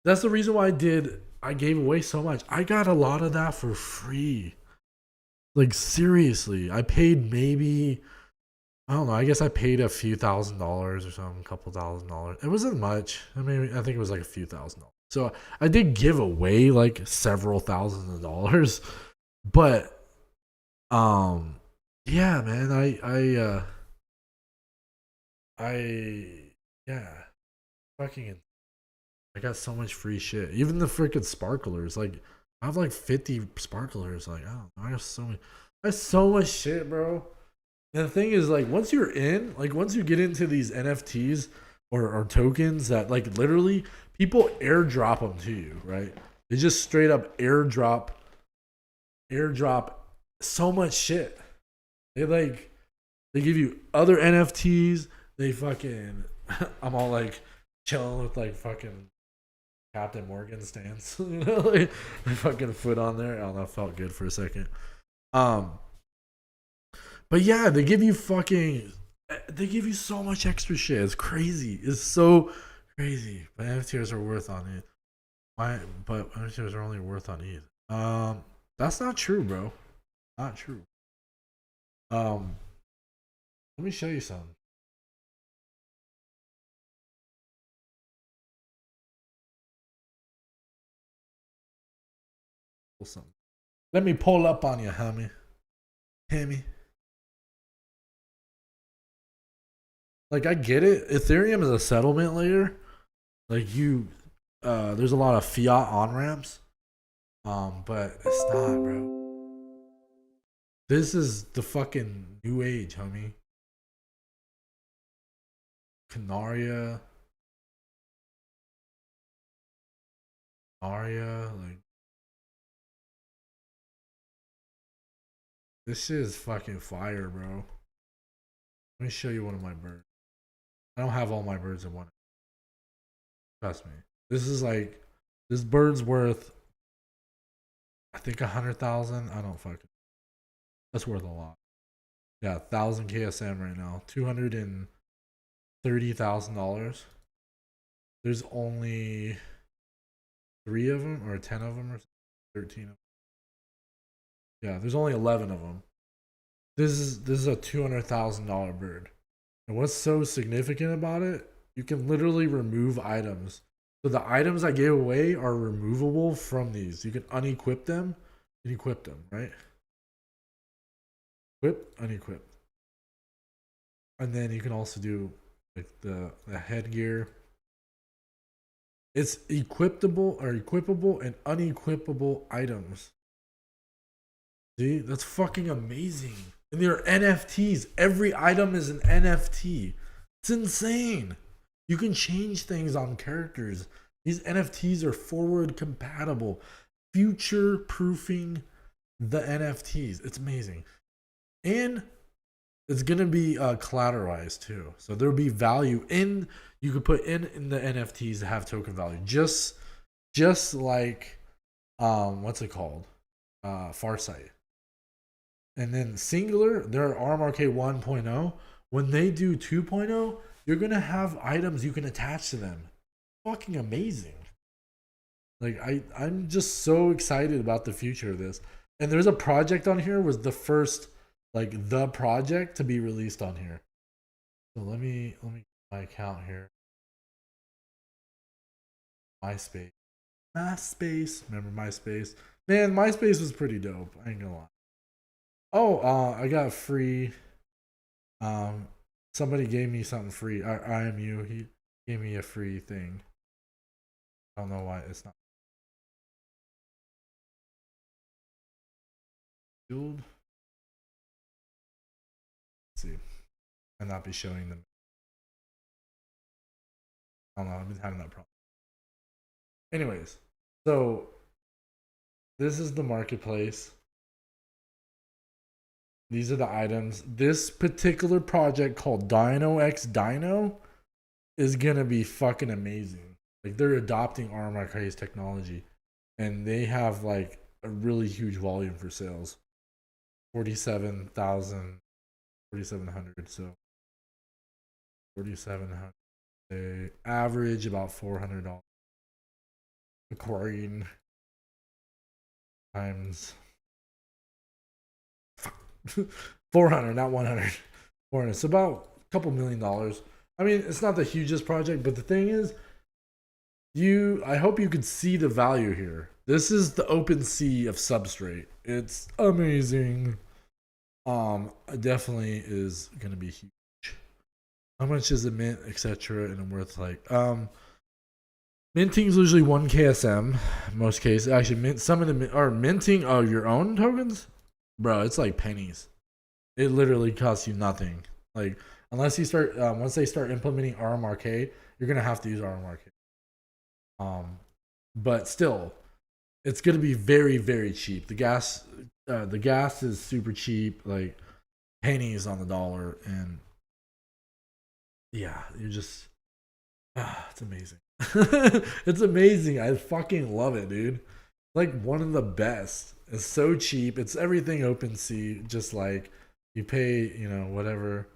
that's the reason why I gave away so much. I got a lot of that for free. Like, seriously, I paid maybe, I don't know, I guess I paid a few $1,000s or something, a couple $1,000s. It wasn't much. I think it was like a few $1,000s. So I did give away like several thousands of dollars. But yeah, man, yeah, fucking, I got so much free shit. Even the freaking sparklers, like I have like 50 sparklers. Like, I don't know, I have so much shit, bro. And the thing is, like, once you get into these NFTs or tokens that, like, literally people airdrop them to you, right? They just straight up airdrop so much shit. They give you other NFTs. They fucking, I'm all like chilling with like fucking Captain Morgan stance, like fucking foot on there. I don't know, it felt good for a second. But yeah, they give you so much extra shit. It's crazy. It's so crazy. But NFTs are worth on it. But NFTs are only worth on ETH. That's not true, bro. Not true. Let me show you something. Let me pull up on you, homie. Hammy. Like, I get it. Ethereum is a settlement layer. Like, there's a lot of fiat on ramps. But it's not, bro. This is the fucking new age, homie. Canaria, like, this shit is fucking fire, bro. Let me show you one of my birds. I don't have all my birds in one. Trust me. This bird's worth, I think 100,000. I don't fucking. That's worth a lot. Yeah, 1,000 KSM right now. $230,000. There's only 3 of them or 10 of them or 13 of them. Yeah, there's only 11 of them. This is a $200,000 bird. And what's so significant about it? You can literally remove items. So the items I gave away are removable from these. You can unequip them and equip them, right? Equip, unequip. And then you can also do like the headgear. It's equipable and unequipable items. See, that's fucking amazing. And they're NFTs. Every item is an NFT. It's insane. You can change things on characters. These NFTs are forward compatible, future proofing the NFTs. It's amazing. And it's gonna be collateralized too. So there'll be value in, you could put in the NFTs to have token value. Just like what's it called? Farsite. And then Singular, their RMRK 1.0, when they do 2.0, you're gonna have items you can attach to them. Fucking amazing. Like I'm just so excited about the future of this. And there's a project on here, was the first, like the project to be released on here. So let me get my account here. MySpace. Remember MySpace? Man, MySpace was pretty dope. I ain't gonna lie. Oh, I got free. Um, somebody gave me something free. IMU, he gave me a free thing. I don't know why it's not fueled. Let's see, and not be showing them. I don't know. I've been having that problem. Anyways, so this is the marketplace. These are the items. This particular project called Dino X Dino is gonna be fucking amazing. Like they're adopting RMRK's technology, and they have like a really huge volume for sales. 47,000, 4,700. So 4,700. They average about $400 acquiring times 400, not 100. 400. It's about a couple $1,000,000. I mean, it's not the hugest project, but the thing is, I hope you could see the value here. This is the open sea of substrate. It's amazing. It definitely is gonna be huge. How much is it mint, etc. And I'm worth like minting is usually 1 KSM. Most cases, actually, some of them are minting your own tokens, bro. It's like pennies. It literally costs you nothing. Like unless you start once they start implementing RMRK, you're gonna have to use RMRK. But still, it's gonna be very, very cheap. The gas is super cheap, like pennies on the dollar, and yeah, you're just it's amazing. It's amazing. I fucking love it, dude. Like one of the best. It's so cheap. It's everything OpenSea. Just like you pay, whatever.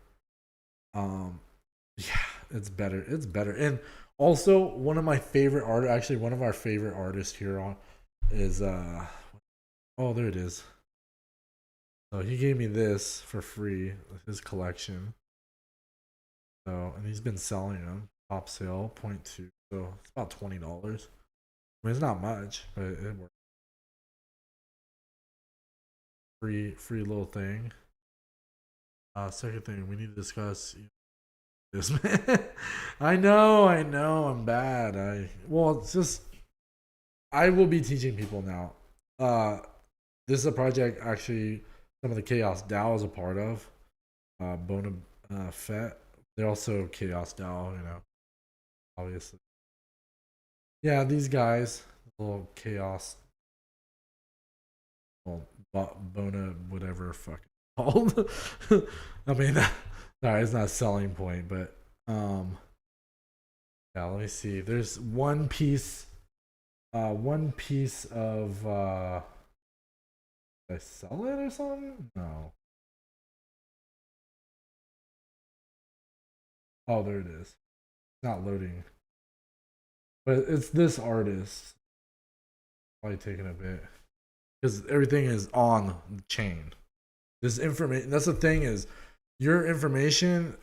Yeah, it's better. It's better. And also, one of my favorite actually one of our favorite artists here on is oh, there it is. So he gave me this for free, his collection. So, and he's been selling them. Top sale, 0.2. So it's about $20. I mean, it's not much, but it works. Free little thing. Second thing we need to discuss this, man. I know, I'm bad. It's just I will be teaching people now. This is a project actually some of the Chaos DAO is a part of. Bona Fett. They're also Chaos DAO, obviously. Yeah, these guys, little Chaos, well, Bona, whatever fucking called. I mean, sorry, it's not a selling point, but yeah. Let me see. There's one piece of did I sell it or something? No. Oh, there it is. It's not loading. But it's this artist. Probably taking a bit. Because everything is on the chain. This information, that's the thing, is your information,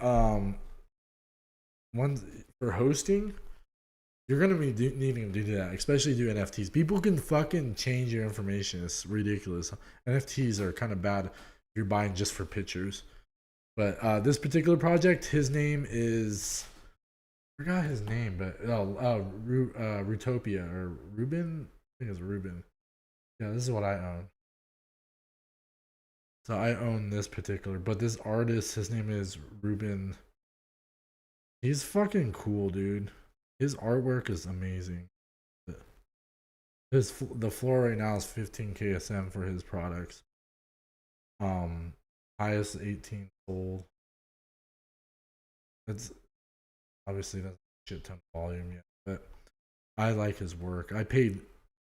one for hosting, you're gonna be needing to do that, especially do NFTs. People can fucking change your information. It's ridiculous. NFTs are kind of bad if you're buying just for pictures. But this particular project, his name is, I forgot his name, but Rutopia or Ruben. I think it's Ruben. Yeah, this is what I own. So I own this particular, but this artist, his name is Ruben. He's fucking cool, dude. His artwork is amazing. The floor right now is 15 KSM for his products. Highest 18 sold. It's obviously not a shit ton of volume yet, but I like his work. I paid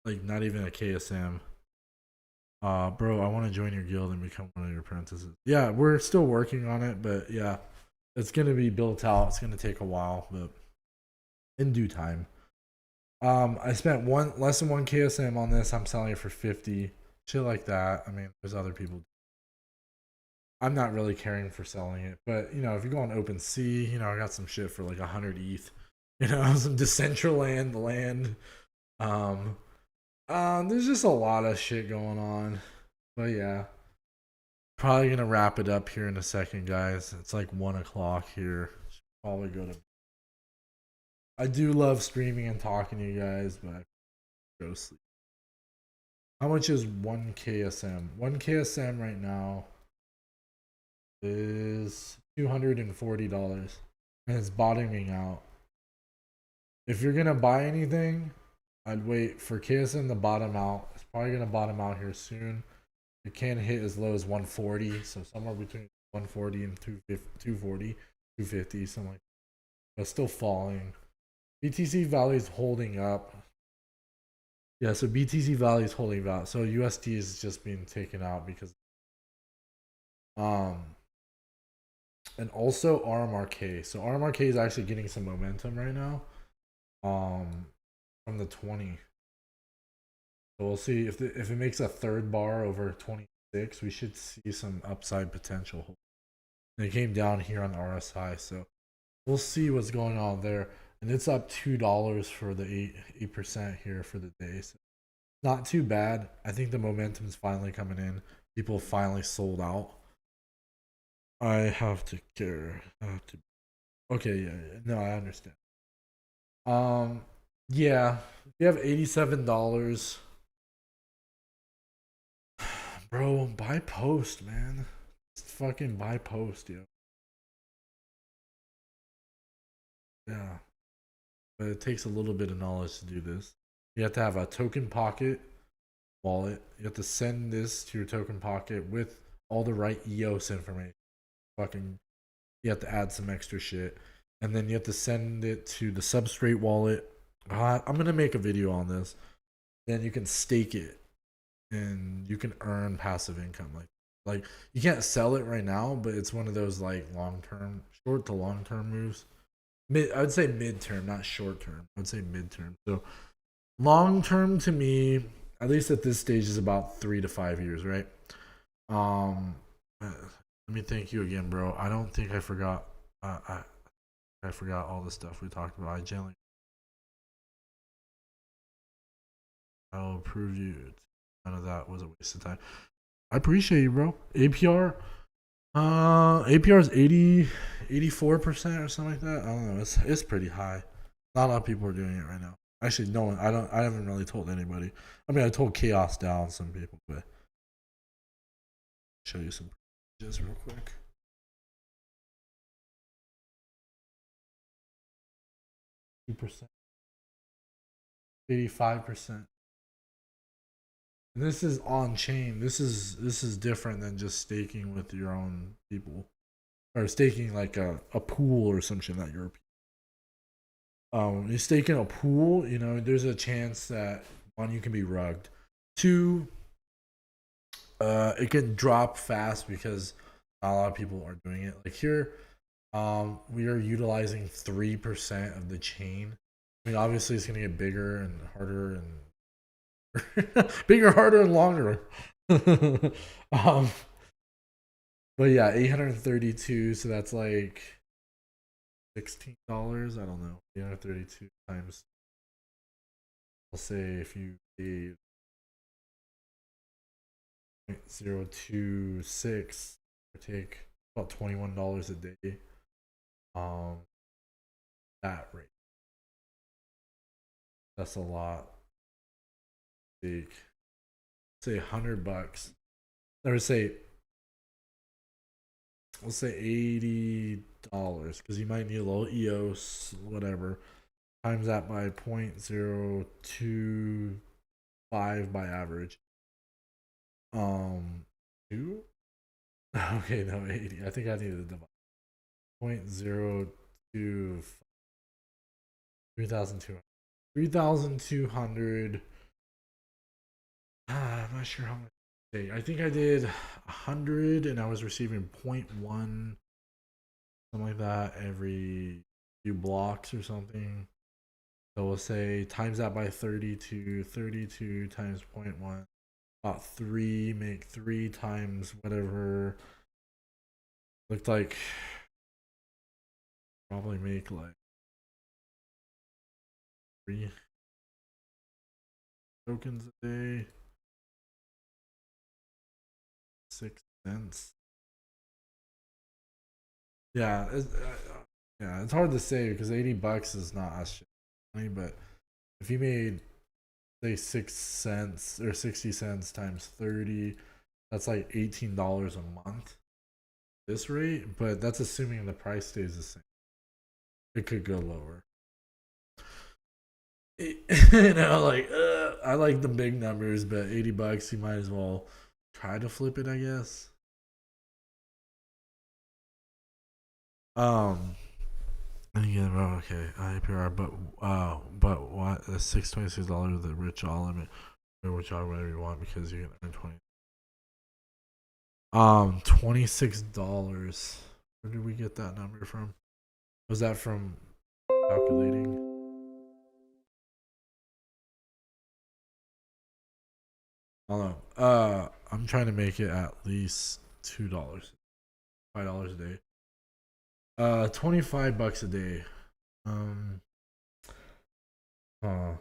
like not even a KSM. Bro, I want to join your guild and become one of your apprentices. Yeah, we're still working on it, but yeah, it's gonna be built out. It's gonna take a while, but in due time. I spent less than one KSM on this. I'm selling it for 50, shit like that. I mean, there's other people. I'm not really caring for selling it, but you know, if you go on OpenSea, you know, I got some shit for like 100 ETH. You know, some Decentraland land. Um, there's just a lot of shit going on, but yeah, probably gonna wrap it up here in a second, guys. It's like 1 o'clock here. Should probably go to. I do love streaming and talking to you guys, but I go to sleep. How much is 1 KSM? 1 KSM right now is $240, and it's bottoming out. If you're gonna buy anything, I'd wait for KSM to bottom out. It's probably gonna bottom out here soon. It can hit as low as 140, so somewhere between 140 and 240, 250, something like that. But still falling. BTC value is holding up. Yeah, so BTC value is holding out. So USD is just being taken out because and also RMRK. So RMRK is actually getting some momentum right now. From the 20. So we'll see if it makes a third bar over 26, we should see some upside potential. And it came down here on the RSI, so we'll see what's going on there. And it's up $2 for the 8% here for the day. So not too bad. I think the momentum's finally coming in. People finally sold out. I have to care. Okay, yeah. No, I understand. Yeah. If you have $87, bro, buy post, man. Just fucking buy post, yo. Yeah. But it takes a little bit of knowledge to do this. You have to have a token pocket wallet. You have to send this to your token pocket with all the right EOS information. Fucking, you have to add some extra shit. And then you have to send it to the substrate wallet. I'm gonna make a video on this. Then you can stake it and you can earn passive income. Like you can't sell it right now, but it's one of those like short to long term moves. I would say midterm, not short term. I would say midterm. So long term to me, at least at this stage, is about 3 to 5 years, right? Let me thank you again, bro. I don't think I forgot. I forgot all the stuff we talked about. I'll prove you. None of that was a waste of time. I appreciate you, bro. APR. APR is 84% or something like that. I don't know. It's pretty high. Not a lot of people are doing it right now. Actually, no one. I haven't really told anybody. I mean, I told Chaos down some people, but show you some just real quick. 2%, 85%. And this is on chain. This is different than just staking with your own people, or staking like a pool or some shit, not your people. You stake in a pool, you know, there's a chance that one, you can be rugged. Two, it can drop fast because not a lot of people are doing it. Like here, we are utilizing 3% of the chain. I mean, obviously, it's gonna get bigger and harder and bigger, harder, and longer. But yeah, 832. So that's like $16. I don't know. 832 times. I'll say if you paid 0.026, or take about $21 a day. That rate. That's a lot. Take, say $100. Or say, let's say $80, because you might need a little EOS, whatever. Times that by 0.025 by average. Two. Okay, no, 80. I think I needed to divide 0.02 3,200. 3,200. I'm not sure how much. I think I did 100 and I was receiving 0.1, something like that, every few blocks or something. So we'll say times that by 32. 32 times 0.1. About 3, make 3 times whatever. Looked like probably make like 3 tokens a day. 6 cents. Yeah, yeah, it's hard to say because $80 is not as shit money, but if you made say 6 cents or 60 cents times 30, that's like $18 a month. This rate, but that's assuming the price stays the same. It could go lower. You know, like I like the big numbers, but $80, you might as well try to flip it, I guess. Um, and again, okay, IPR, but what? $626 the rich all limit, or which all whatever you want because you can earn 20. $26. Where did we get that number from? Was that from calculating? Hold on. I'm trying to make it at least $2, $5 a day. 25 bucks a day. Um, uh,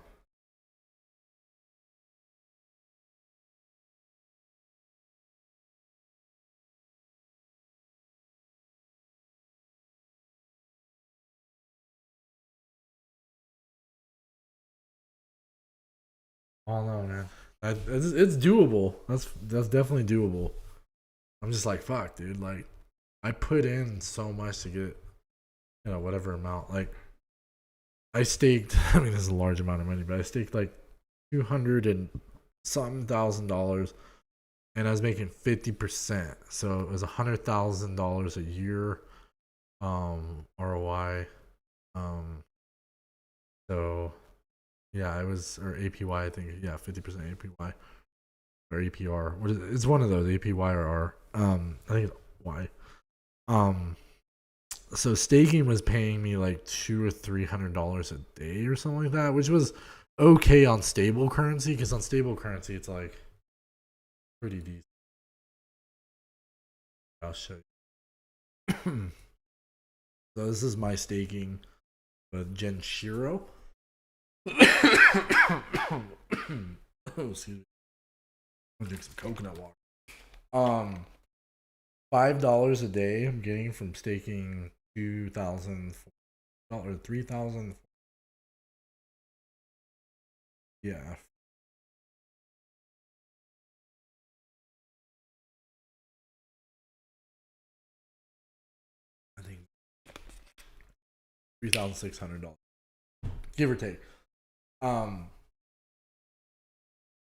I don't know, man. It's doable. That's definitely doable. I'm just like, fuck, dude. Like, I put in so much to get, whatever amount. Like, I staked. I mean, this is a large amount of money, but I staked like 200 and something $1,000, and I was making 50%. So it was $100,000 a year, ROI. So yeah, it was, or APY. I think, yeah, 50% APY or APR. What is it? It's one of those, APY or R. I think it's Y. Um, so staking was paying me like $200 or $300 a day or something like that, which was okay on stable currency because on stable currency it's like pretty decent. I'll show you. So this is my staking with Genshiro. Oh, excuse me. I'm gonna drink some coconut water. $5 a day I'm getting from staking 2,000 or 3,000. Yeah, I think $3,600, give or take. Um,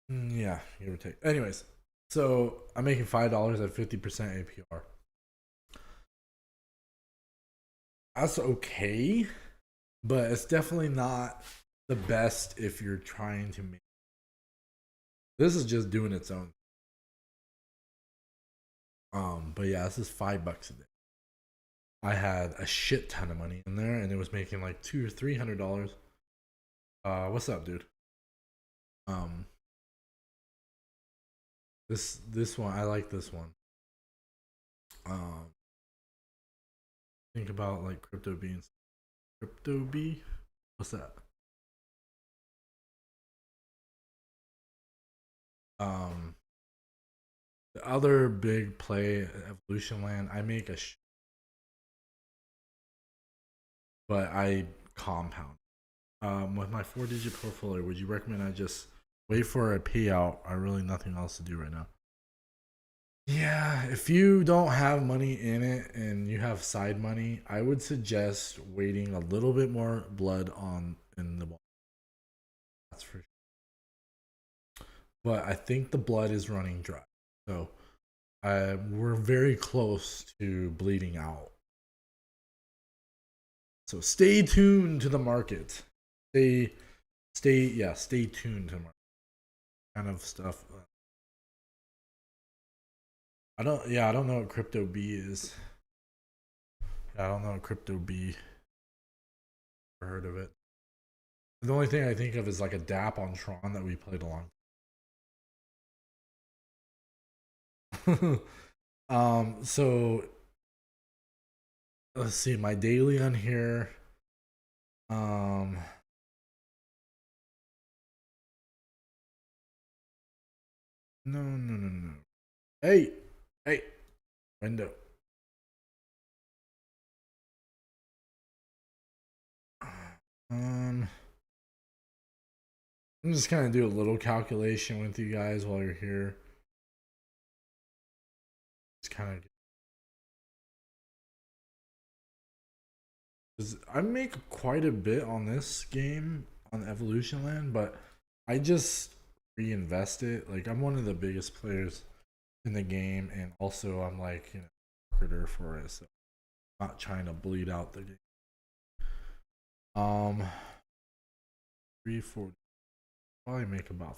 yeah, give or take. Anyways, so I'm making $5 at 50% APR. That's okay, but it's definitely not the best if you're trying to make. This is just doing its own. But yeah, this is $5 a day. I had a shit ton of money in there, and it was making like $200 or $300. What's up, dude? Um, this one I like this one. Um, think about like crypto beans. Crypto bee. What's that? Um, the other big play, EvolutionLand. I make but I compound. With my 4-digit portfolio, would you recommend I just wait for a payout? I really nothing else to do right now. Yeah, if you don't have money in it and you have side money, I would suggest waiting a little bit more blood on in the ball. That's for sure. But I think the blood is running dry. So we're very close to bleeding out. So stay tuned to the market. Stay tuned to market kind of stuff. I don't know what crypto B is. I don't know what crypto B. Never heard of it. The only thing I think of is like a DApp on Tron that we played along. So let's see my daily on here. No. Hey, window. I'm just kind of do a little calculation with you guys while you're here. Just kind of. Cause I make quite a bit on this game on EvolutionLand, but I just reinvest it. Like I'm one of the biggest players in the game, and also I'm like marketer for it, so I'm not trying to bleed out the game. 340 probably make about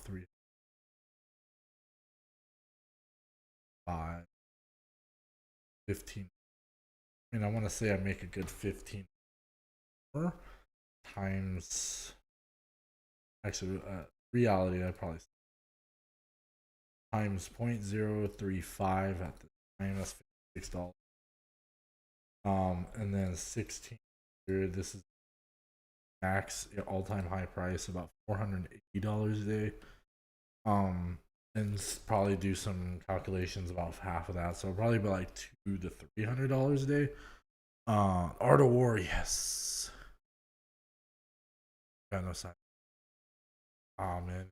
5 15. I mean, I want to say I make a good 15 more times. Actually, reality, I probably times 0.035 at the time. That's $56. And then 16 here. This is max all-time high price, about $480 a day. And probably do some calculations about half of that, so probably about like $200 to $300 a day. Art of War, yes. Got no side. Oh man,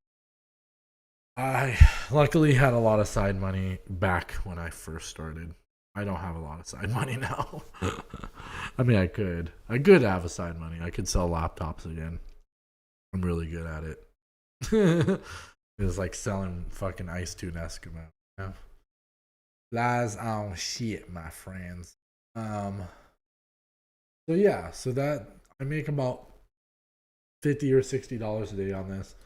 I luckily had a lot of side money back when I first started. I don't have a lot of side money now. I mean, I could have a side money. I could sell laptops again. I'm really good at it. It's like selling fucking ice to an Eskimo. You know? Lies on shit, my friends. So yeah, so that I make about $50 or $60 a day on this.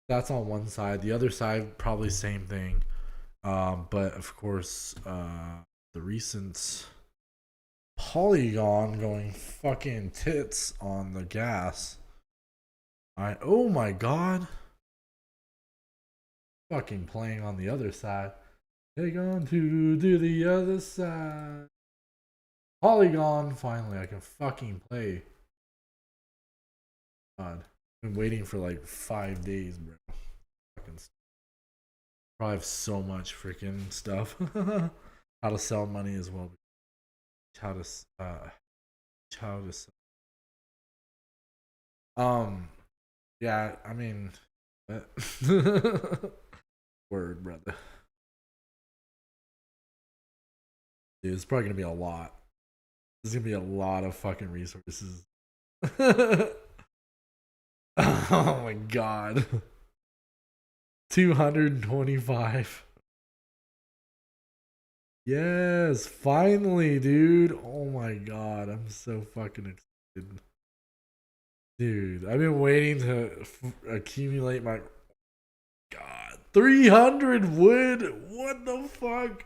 That's on one side. The other side, probably same thing. But of course, the recent Polygon going fucking tits on the gas. Oh my god. Fucking playing on the other side. Take on to the other side. Polygon, finally, I can fucking play. God, I've been waiting for like 5 days, bro. Fucking probably have so much freaking stuff. How to sell money as well. How to sell. Yeah, I mean, word, brother. Dude, it's probably gonna be a lot. There's gonna be a lot of fucking resources. Oh my god. 225. Yes, finally, dude. Oh my god, I'm so fucking excited. Dude, I've been waiting to accumulate my god. 300 wood. What the fuck?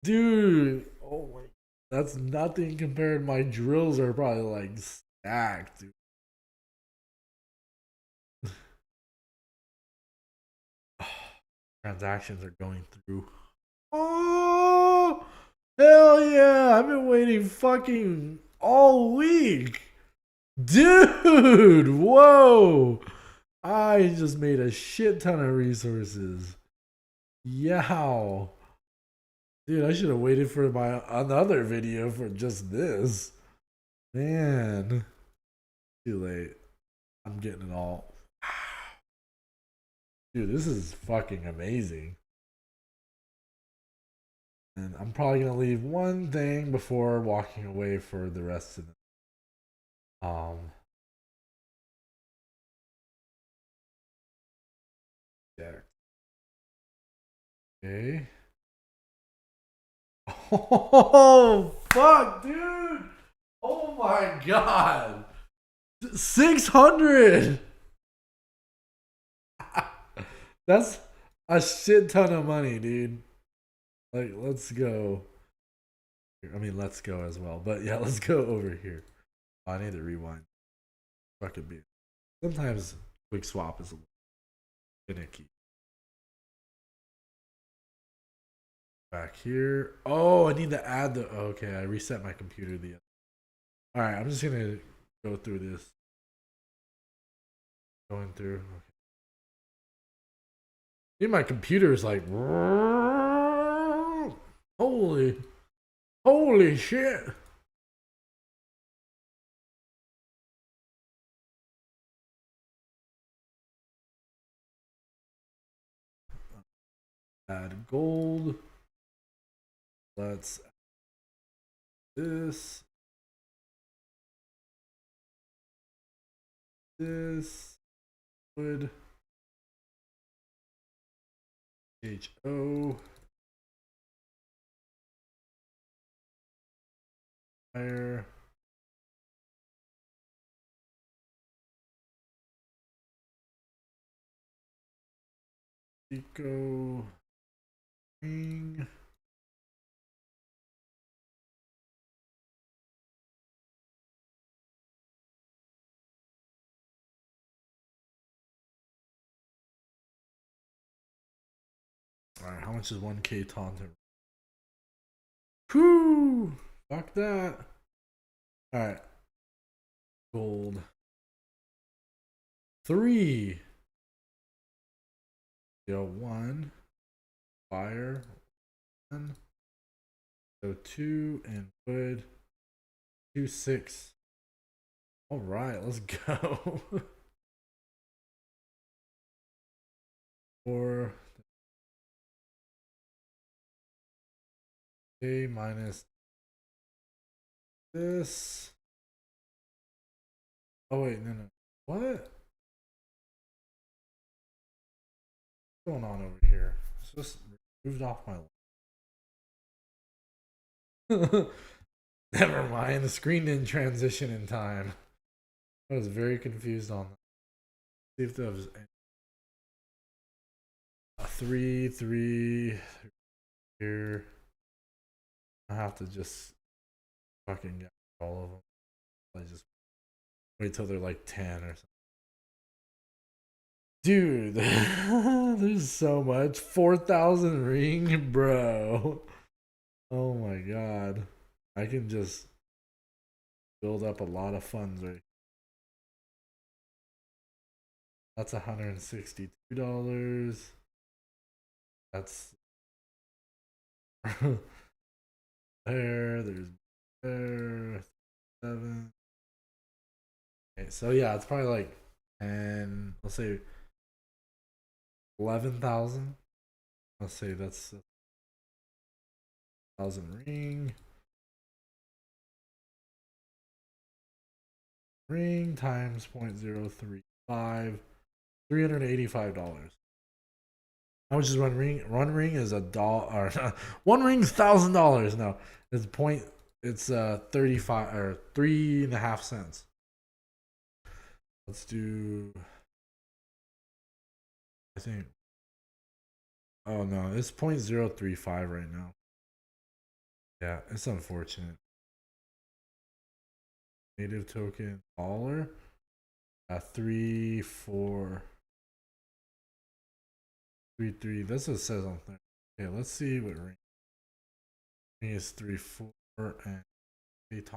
Dude. Oh my. That's nothing compared. My drills are probably like stacked, dude. Transactions are going through. Oh, hell yeah. I've been waiting fucking all week. Dude, whoa. I just made a shit ton of resources. Yow. Dude, I should have waited for my another video for just this. Man. Too late. I'm getting it all. Dude, this is fucking amazing. And I'm probably gonna leave one thing before walking away for the rest of the deck. Okay. Oh fuck, dude! Oh my god, 600. That's a shit ton of money, dude. Like, let's go. I mean, let's go as well. But yeah, let's go over here. Oh, I need to rewind. Fucking be. Sometimes quick swap is a little finicky. Back here. Oh, I need to add the. Okay, I reset my computer. All right, I'm just gonna go through this. Going through. Okay. Dude, my computer is like. Holy shit. Add gold. Let's add this. This would HO fire eco ring. All right, how much is 1K taunting? Whew, fuck that. All right, gold 3. Yo, 1 fire 1. So 2 and wood 2 6. All right, let's go. 4 A minus this. Oh wait, no. What's going on over here? It's just moved off my. Never mind. The screen didn't transition in time. I was very confused on that. See if there was a 3 here. I have to just fucking get all of them. I just wait till they're like 10 or something. Dude, there's so much. 4,000 ring, bro. Oh my god. I can just build up a lot of funds right. That's $162. That's there's there 7. Okay, so yeah, it's probably like 10. Let's say 11,000. Let's say that's 1,000 ring times 0.035, $385. How much is one ring? One ring is $1. One ring's $1,000. No, it's point. It's 35 or 3.5 cents. Let's do. I think. Oh no, it's 0.035 right now. Yeah, it's unfortunate. Native token dollar. 3 4 3 3. That's what it says on there. Okay, let's see what ring. Ring is 3 4 and 8.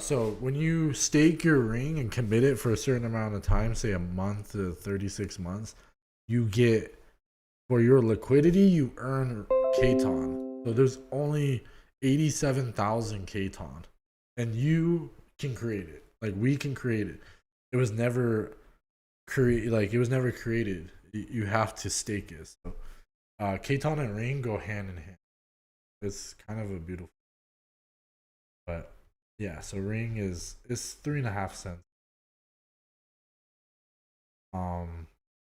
So when you stake your ring and commit it for a certain amount of time, say a month to 36 months, you get, for your liquidity, you earn Katon. So there's only 87,000 Katon, and you can create it. Like, we can create it. It was never it was never created. You have to stake it. So Katon and ring go hand in hand. It's kind of a beautiful, but yeah, so ring is 3.5 cents.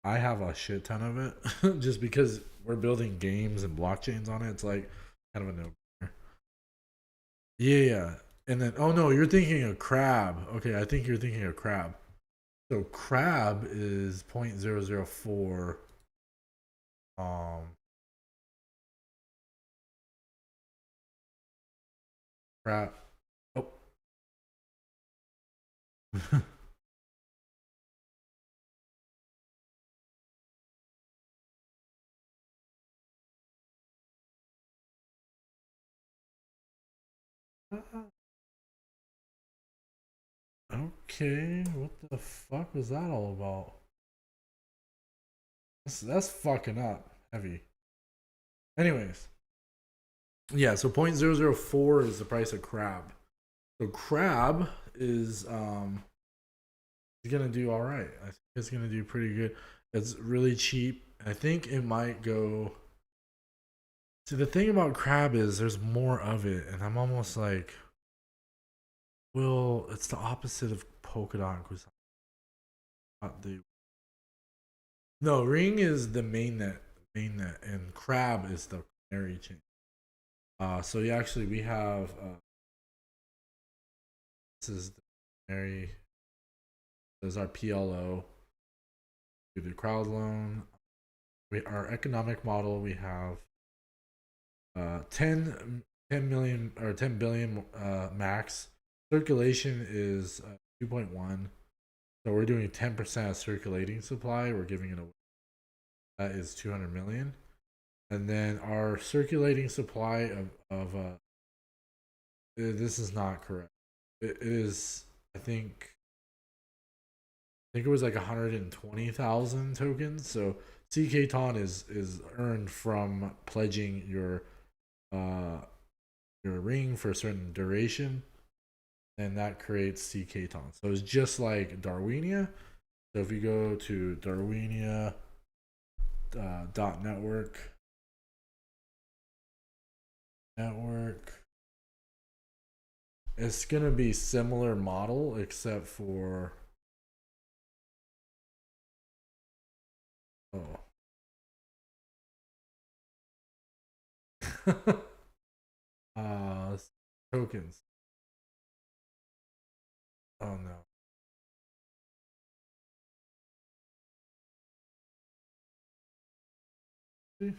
I have a shit ton of it just because we're building games and blockchains on it. It's like kind of a no. Yeah, yeah. And then oh no, you're thinking of crab. Okay, I think you're thinking of crab. So crab is 0.004 crab. Oh. Okay, what the fuck was that all about? That's fucking up heavy. Anyways, yeah, so 0.004 is the price of crab. So crab is gonna do all right. I think it's gonna do pretty good. It's really cheap. I think it might go. See, the thing about crab is there's more of it, and I'm almost like, well, it's the opposite of polka dot because the no ring is the main net, and crab is the canary chain. So yeah, actually we have this is the canary. This is our PLO. We do crowd loan. Our economic model we have 10 million or 10 billion max. Circulation is 2.1. So we're doing 10% of circulating supply. We're giving it away. That is 200 million. And then our circulating supply of this is not correct. It is I think it was like 120,000 tokens. So CK Ton is earned from pledging your ring for a certain duration, and that creates CK Ton. So it's just like Darwinia. So if you go to Darwinia .network it's gonna be similar model except for oh uh tokens. Oh no. So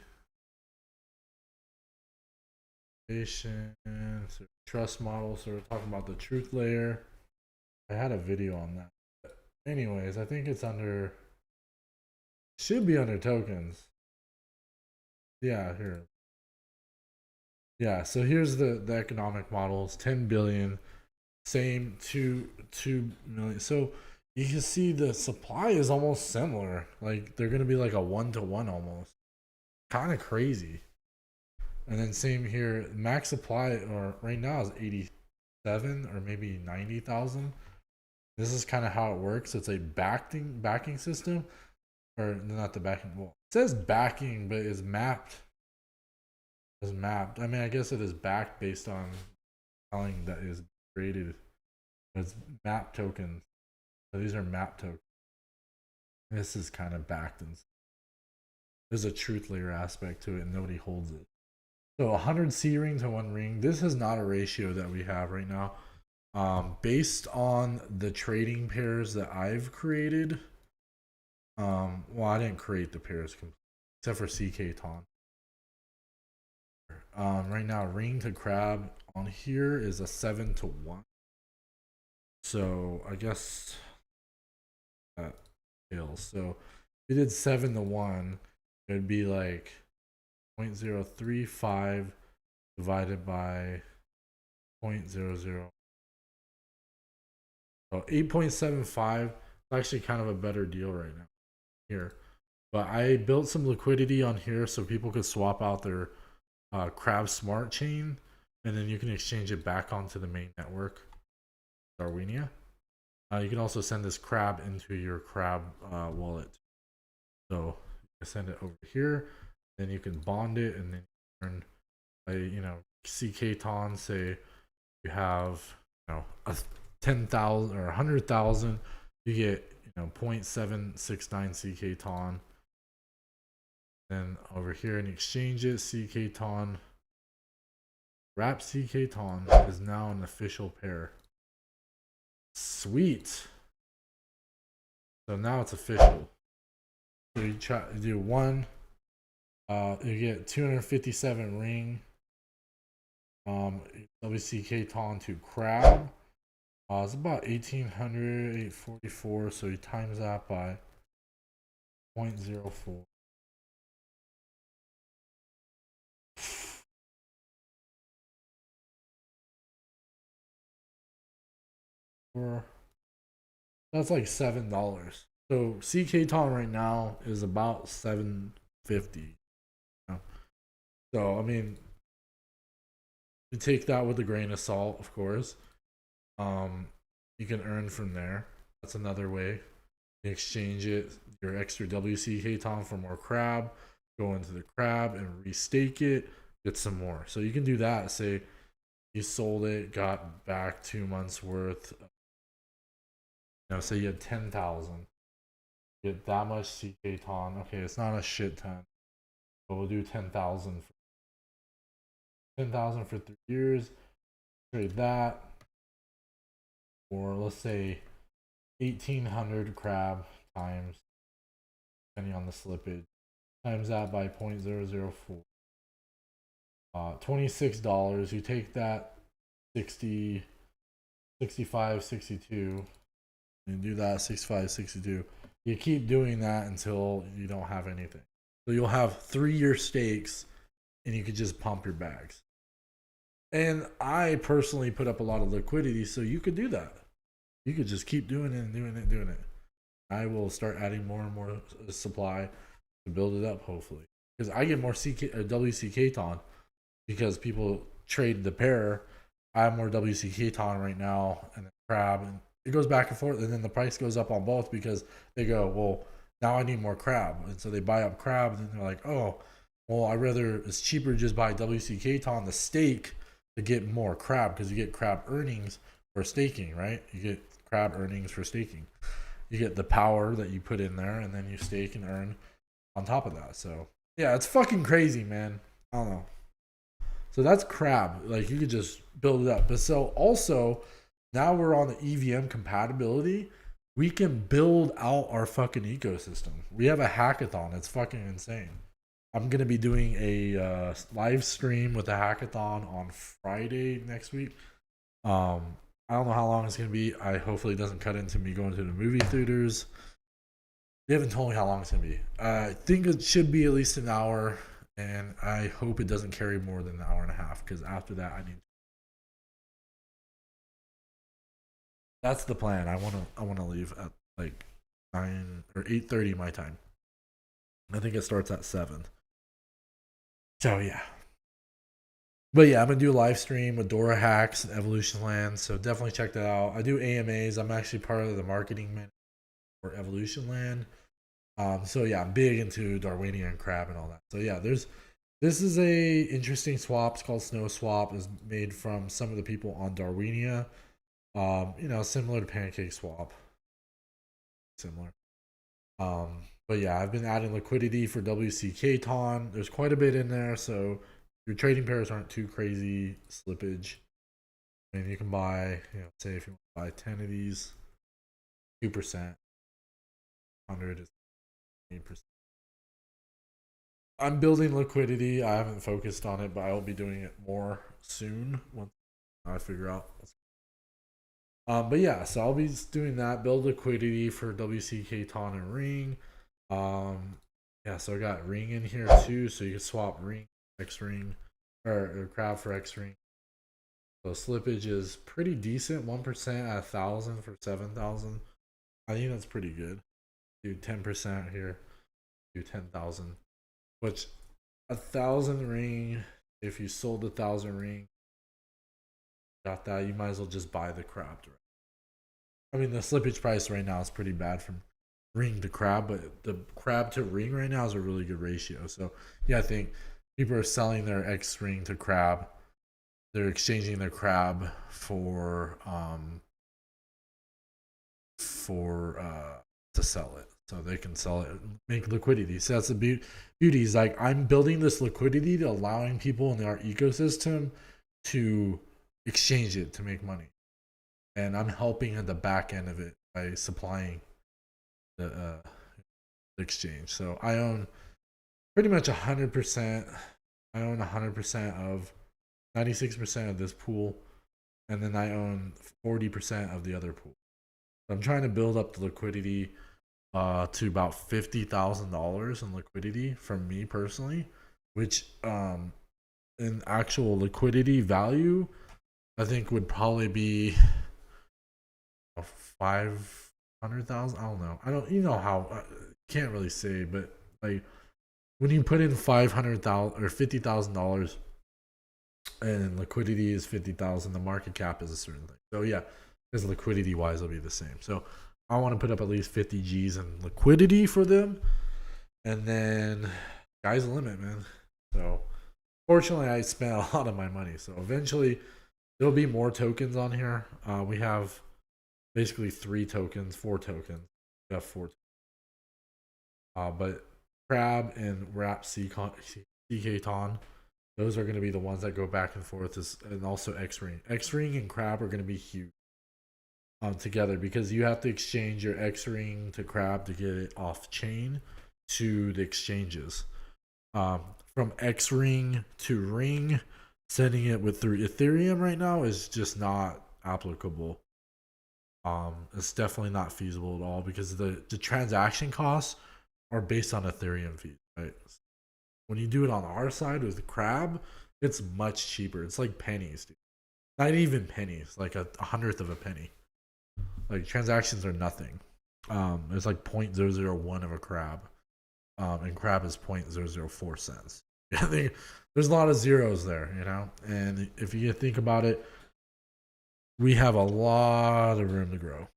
trust model. So we're talking about the truth layer. I had a video on that. But anyways, I think it's under. Should be under tokens. Yeah, here. Yeah, so here's the economic models. 10 billion. Same 2 million. So you can see the supply is almost similar. Like they're gonna be like a 1-to-1 almost. Kind of crazy. And then same here, max supply or right now is 87 or maybe 90,000. This is kind of how it works. It's a backing system, or not the backing. Well, it says backing, but it's mapped. It's mapped. I mean, I guess it is backed based on telling that is created. It's map tokens. So these are map tokens. This is kind of backed, and there's a truth layer aspect to it, and nobody holds it. So 100 C ring to 1 ring. This is not a ratio that we have right now. Based on the trading pairs that I've created. Well, I didn't create the pairs except for CK Ton. Right now, ring to crab on here is a 7-to-1. So I guess that fails. So if we did 7-to-1, it would be like 0.035 divided by 0.00. So 8.75 is actually kind of a better deal right now here. But I built some liquidity on here so people could swap out their crab smart chain, and then you can exchange it back onto the main network, Darwinia. You can also send this crab into your crab wallet. So you send it over here, then you can bond it, and then earn a CK Ton. Say you have a 10,000 or 100,000, you get 0.769 CK ton. Then over here in exchanges, CK ton. Wrap CK ton is now an official pair. Sweet. So now it's official. So you try to do one. You get 257 ring. WCK ton to crab. It's about 1800, 844. So you times that by 0.04. That's like $7. So CK ton right now is about 750. So I mean, you take that with a grain of salt, of course. You can earn from there. That's another way. You exchange it, your extra WCK ton for more crab, go into the crab and restake it, get some more. So you can do that. Say you sold it, got back 2 months worth. Say you had 10,000. Get that much CK ton. Okay, it's not a shit ton, but we'll do 10,000. 10,000 for 3 years. Trade that, or let's say 1,800 crab times, depending on the slippage, times that by 0.004. $26. You take that 60, 65, 62, and do that 65, 62. You keep doing that until you don't have anything. So you'll have 3-year stakes, and you could just pump your bags. And I personally put up a lot of liquidity, so you could do that. You could just keep doing it and doing it and doing it. I will start adding more and more supply to build it up, hopefully. Because I get more WCK ton because people trade the pair. I have more WCK ton right now and the crab, and it goes back and forth, and then the price goes up on both because they go, well, now I need more crab. And so they buy up crab, and then they're like, oh, well, it's cheaper to just buy WCK ton, the stake, to get more crab because you get crab earnings for staking, right? You get crab earnings for staking. You get the power that you put in there, and then you stake and earn on top of that. So yeah, it's fucking crazy, man. I don't know. So that's crab. Like, you could just build it up. But so also, now we're on the EVM compatibility. We can build out our fucking ecosystem. We have a hackathon. It's fucking insane. I'm going to be doing a live stream with a hackathon on Friday next week. I don't know how long it's going to be. I hopefully it doesn't cut into me going to the movie theaters. They haven't told me how long it's going to be. I think it should be at least an hour, and I hope it doesn't carry more than an hour and a half, because after that that's the plan. I want to leave at like 9 or 8:30 my time. I think it starts at 7. So yeah. But yeah, I'm gonna do a live stream with Dora Hacks and EvolutionLand, so definitely check that out. I do AMAs. I'm actually part of the marketing manager for EvolutionLand. So yeah, I'm big into Darwinia and crab and all that. So yeah, this is a interesting swap. It's called Snow Swap. It's made from some of the people on Darwinia. Similar to Pancake Swap. Similar. But yeah, I've been adding liquidity for WCK ton. There's quite a bit in there, so your trading pairs aren't too crazy slippage. And you can buy, say if you want to buy 10 of these, 2%, 100 is 8%. I'm building liquidity. I haven't focused on it, but I will be doing it more soon once I figure out. But yeah, so I'll be doing that. Build liquidity for WCK ton and ring. Yeah, so I got ring in here too, so you can swap ring, X ring, or crab for X ring. So slippage is pretty decent, 1% at 1,000 for 7,000. I think that's pretty good. Do 10% here, do 10,000, which 1,000 ring. If you sold 1,000 ring, got that, you might as well just buy the crab direct. I mean, the slippage price right now is pretty bad from ring to crab, but the crab to ring right now is a really good ratio. So yeah, I think people are selling their X ring to crab. They're exchanging their crab for to sell it. So they can sell it, make liquidity. So that's the beauty. Is like I'm building this liquidity to allowing people in our ecosystem to exchange it to make money, and I'm helping at the back end of it by supplying the exchange. So I own pretty much 100%. I own 100% of 96% of this pool, and then I own 40% of the other pool. So I'm trying to build up the liquidity to about $50,000 in liquidity from me personally, which in actual liquidity value, I think would probably be 500,000. I don't know. You know how can't really say, but like when you put in 500,000 or $50,000 and liquidity is 50,000, the market cap is a certain thing. So yeah, because liquidity wise, it'll be the same. So I want to put up at least 50 G's in liquidity for them, and then sky's the limit, man. So fortunately, I spent a lot of my money. So eventually, there'll be more tokens on here. We have basically 4 tokens. We have 4. But Crab and Wrap CK-Ton, those are going to be the ones that go back and forth, and also X-Ring. X-Ring and Crab are going to be huge together, because you have to exchange your X-Ring to Crab to get it off chain to the exchanges. From X-Ring to Ring, sending it through Ethereum right now is just not applicable. It's definitely not feasible at all, because the transaction costs are based on Ethereum fees, right? When you do it on our side with Crab, it's much cheaper. It's like pennies, dude. Not even pennies, like a hundredth of a penny. Like transactions are nothing. It's like 0.001 of a Crab, and Crab is 0.004 cents. I think there's a lot of zeros there, you know. And if you think about it, we have a lot of room to grow,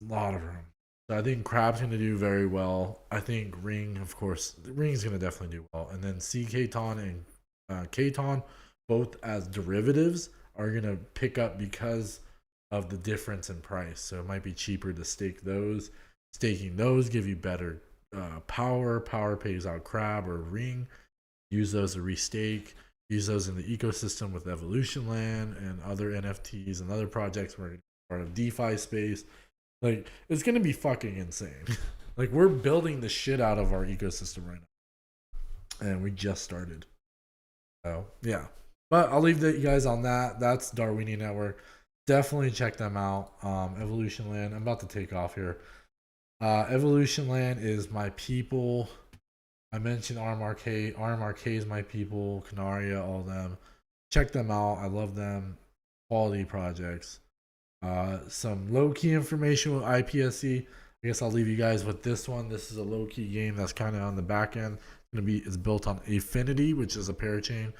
a lot of room. So I think Crab's going to do very well. I think Ring, of course, Ring's going to definitely do well. And then CK-Ton and K-Ton, both as derivatives, are going to pick up because of the difference in price. So it might be cheaper to stake those. Staking those give you better power. Power pays out Crab or Ring. Use those to restake. Use those in the ecosystem with EvolutionLand and other NFTs and other projects. We're part of DeFi space. Like, it's going to be fucking insane. Like, we're building the shit out of our ecosystem right now. And we just started. So, yeah. But I'll leave you guys on that. That's Darwini Network. Definitely check them out. EvolutionLand. I'm about to take off here. EvolutionLand is my people. I mentioned RMRK. RMRK is my people. Canaria, all them. Check them out. I love them. Quality projects. Some low-key information with IPSC. I guess I'll leave you guys with this one. This is a low-key game that's kind of on the back end. It's built on Affinity, which is a parachain.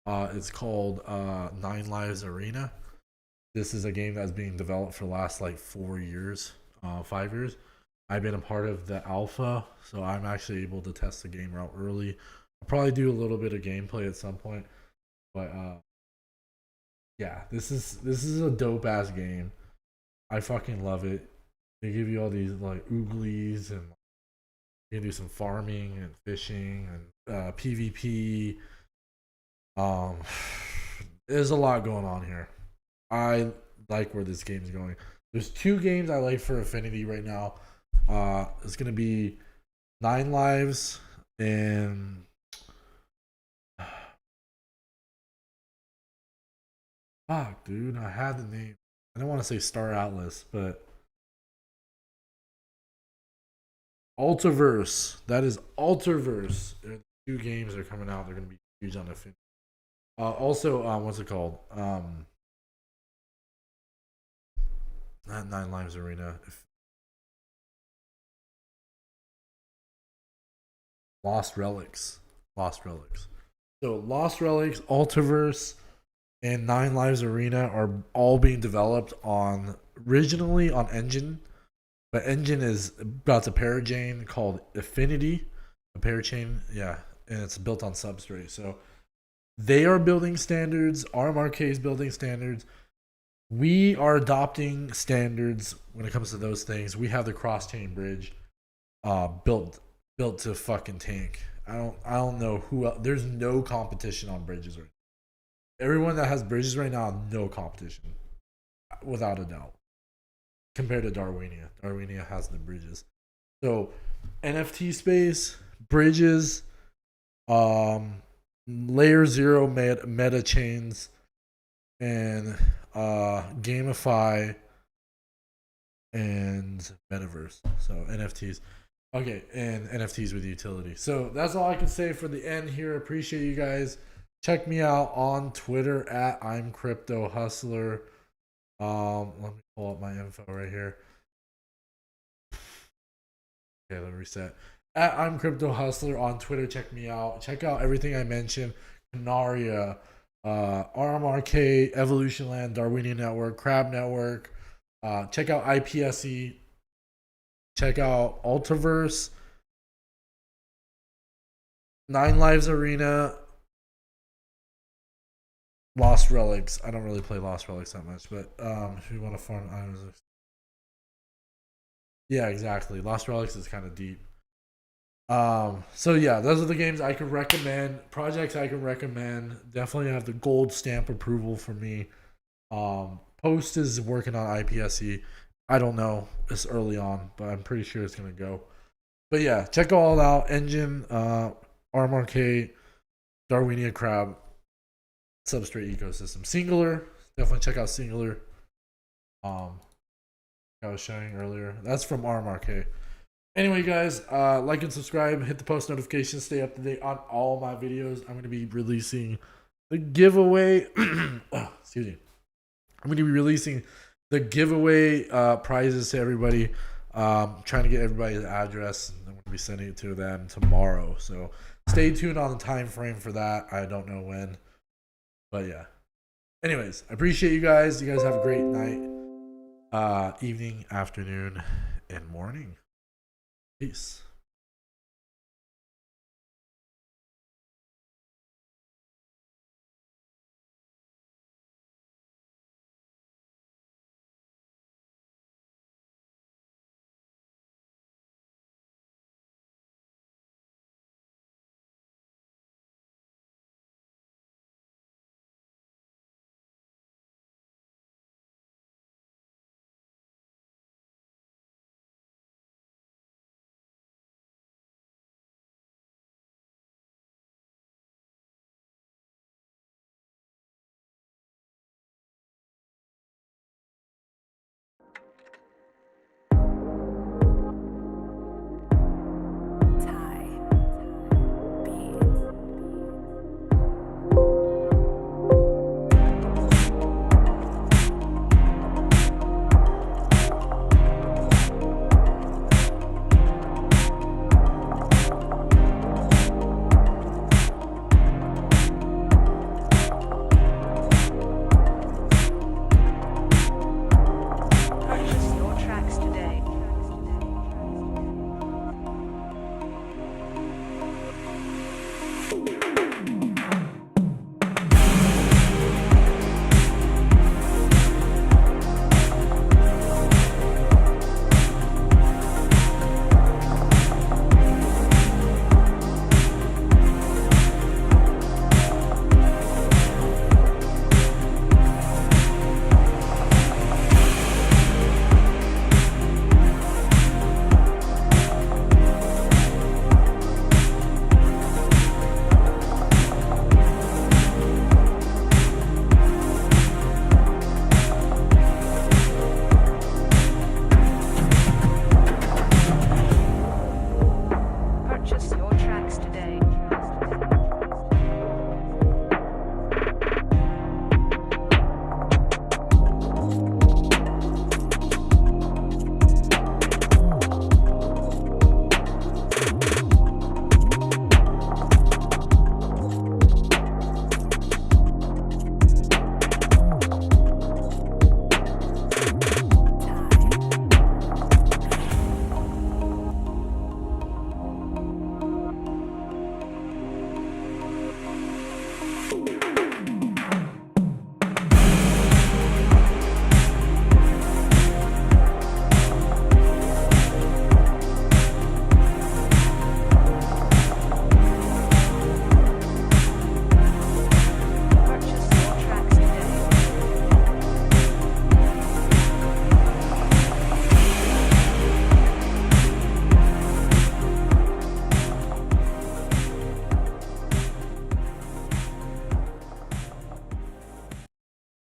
It's called 9 Lives Arena. This is a game that's being developed for the last like 4 years, 5 years. I've been a part of the alpha, so I'm actually able to test the game out early. I'll probably do a little bit of gameplay at some point, but yeah, this is a dope ass game. I fucking love it. They give you all these like ooglies, and you can do some farming and fishing and PvP. There's a lot going on here. I like where this game's going. There's 2 games I like for Affinity right now. It's gonna be 9 Lives and fuck, dude, I had the name. I don't want to say Star Atlas, but Ultraverse. That is Ultraverse. 2 games are coming out. They're gonna be huge on Affinity. Also, what's it called? Not 9 Lives Arena. Lost Relics. So Lost Relics, Ultraverse, and 9 Lives Arena are all being developed originally on Engine, but Engine is got a parachain called Affinity, a parachain, yeah, and it's built on Substrate. So they are building standards. RMRK is building standards. we are adopting standards when it comes to those things. We have the cross chain bridge built to fucking tank. I don't know who else. There's no competition on bridges right now. Everyone that has bridges right now, no competition, without a doubt. Compared to Darwinia. Darwinia has the bridges. So NFT space, bridges, layer zero meta chains, and gamify and metaverse. So NFTs. Okay, and NFTs with utility. So that's all I can say for the end here. Appreciate you guys. Check me out on Twitter at I'm Crypto Hustler. Let me pull up my info right here. Okay, let me reset. At I'm Crypto Hustler on Twitter. Check me out. Check out everything I mentioned. Canaria, RMRK, EvolutionLand, Darwinian Network, Crab Network. Check out IPSE. Check out Ultraverse, Nine Lives Arena, Lost Relics. I don't really play Lost Relics that much, but if you want to farm items, yeah, exactly. Lost Relics is kind of deep. So yeah, those are the games I could recommend. Projects I could recommend. Definitely have the gold stamp approval for me. Post is working on IPSE. I don't know. It's early on, but I'm pretty sure it's gonna go. But yeah, check all out. Engine, RMRK, Darwinia Crab, Substrate ecosystem. Singular, definitely check out Singular. I was showing earlier. That's from RMRK. Anyway, guys, like and subscribe, hit the post notifications, stay up to date on all my videos. I'm gonna be releasing the giveaway. Excuse me. I'm gonna be releasing the giveaway prizes to everybody. Trying to get everybody's address, and I'm gonna be sending it to them tomorrow. So stay tuned on the time frame for that. I don't know when, but yeah. Anyways, I appreciate you guys. You guys have a great night, evening, afternoon, and morning. Peace.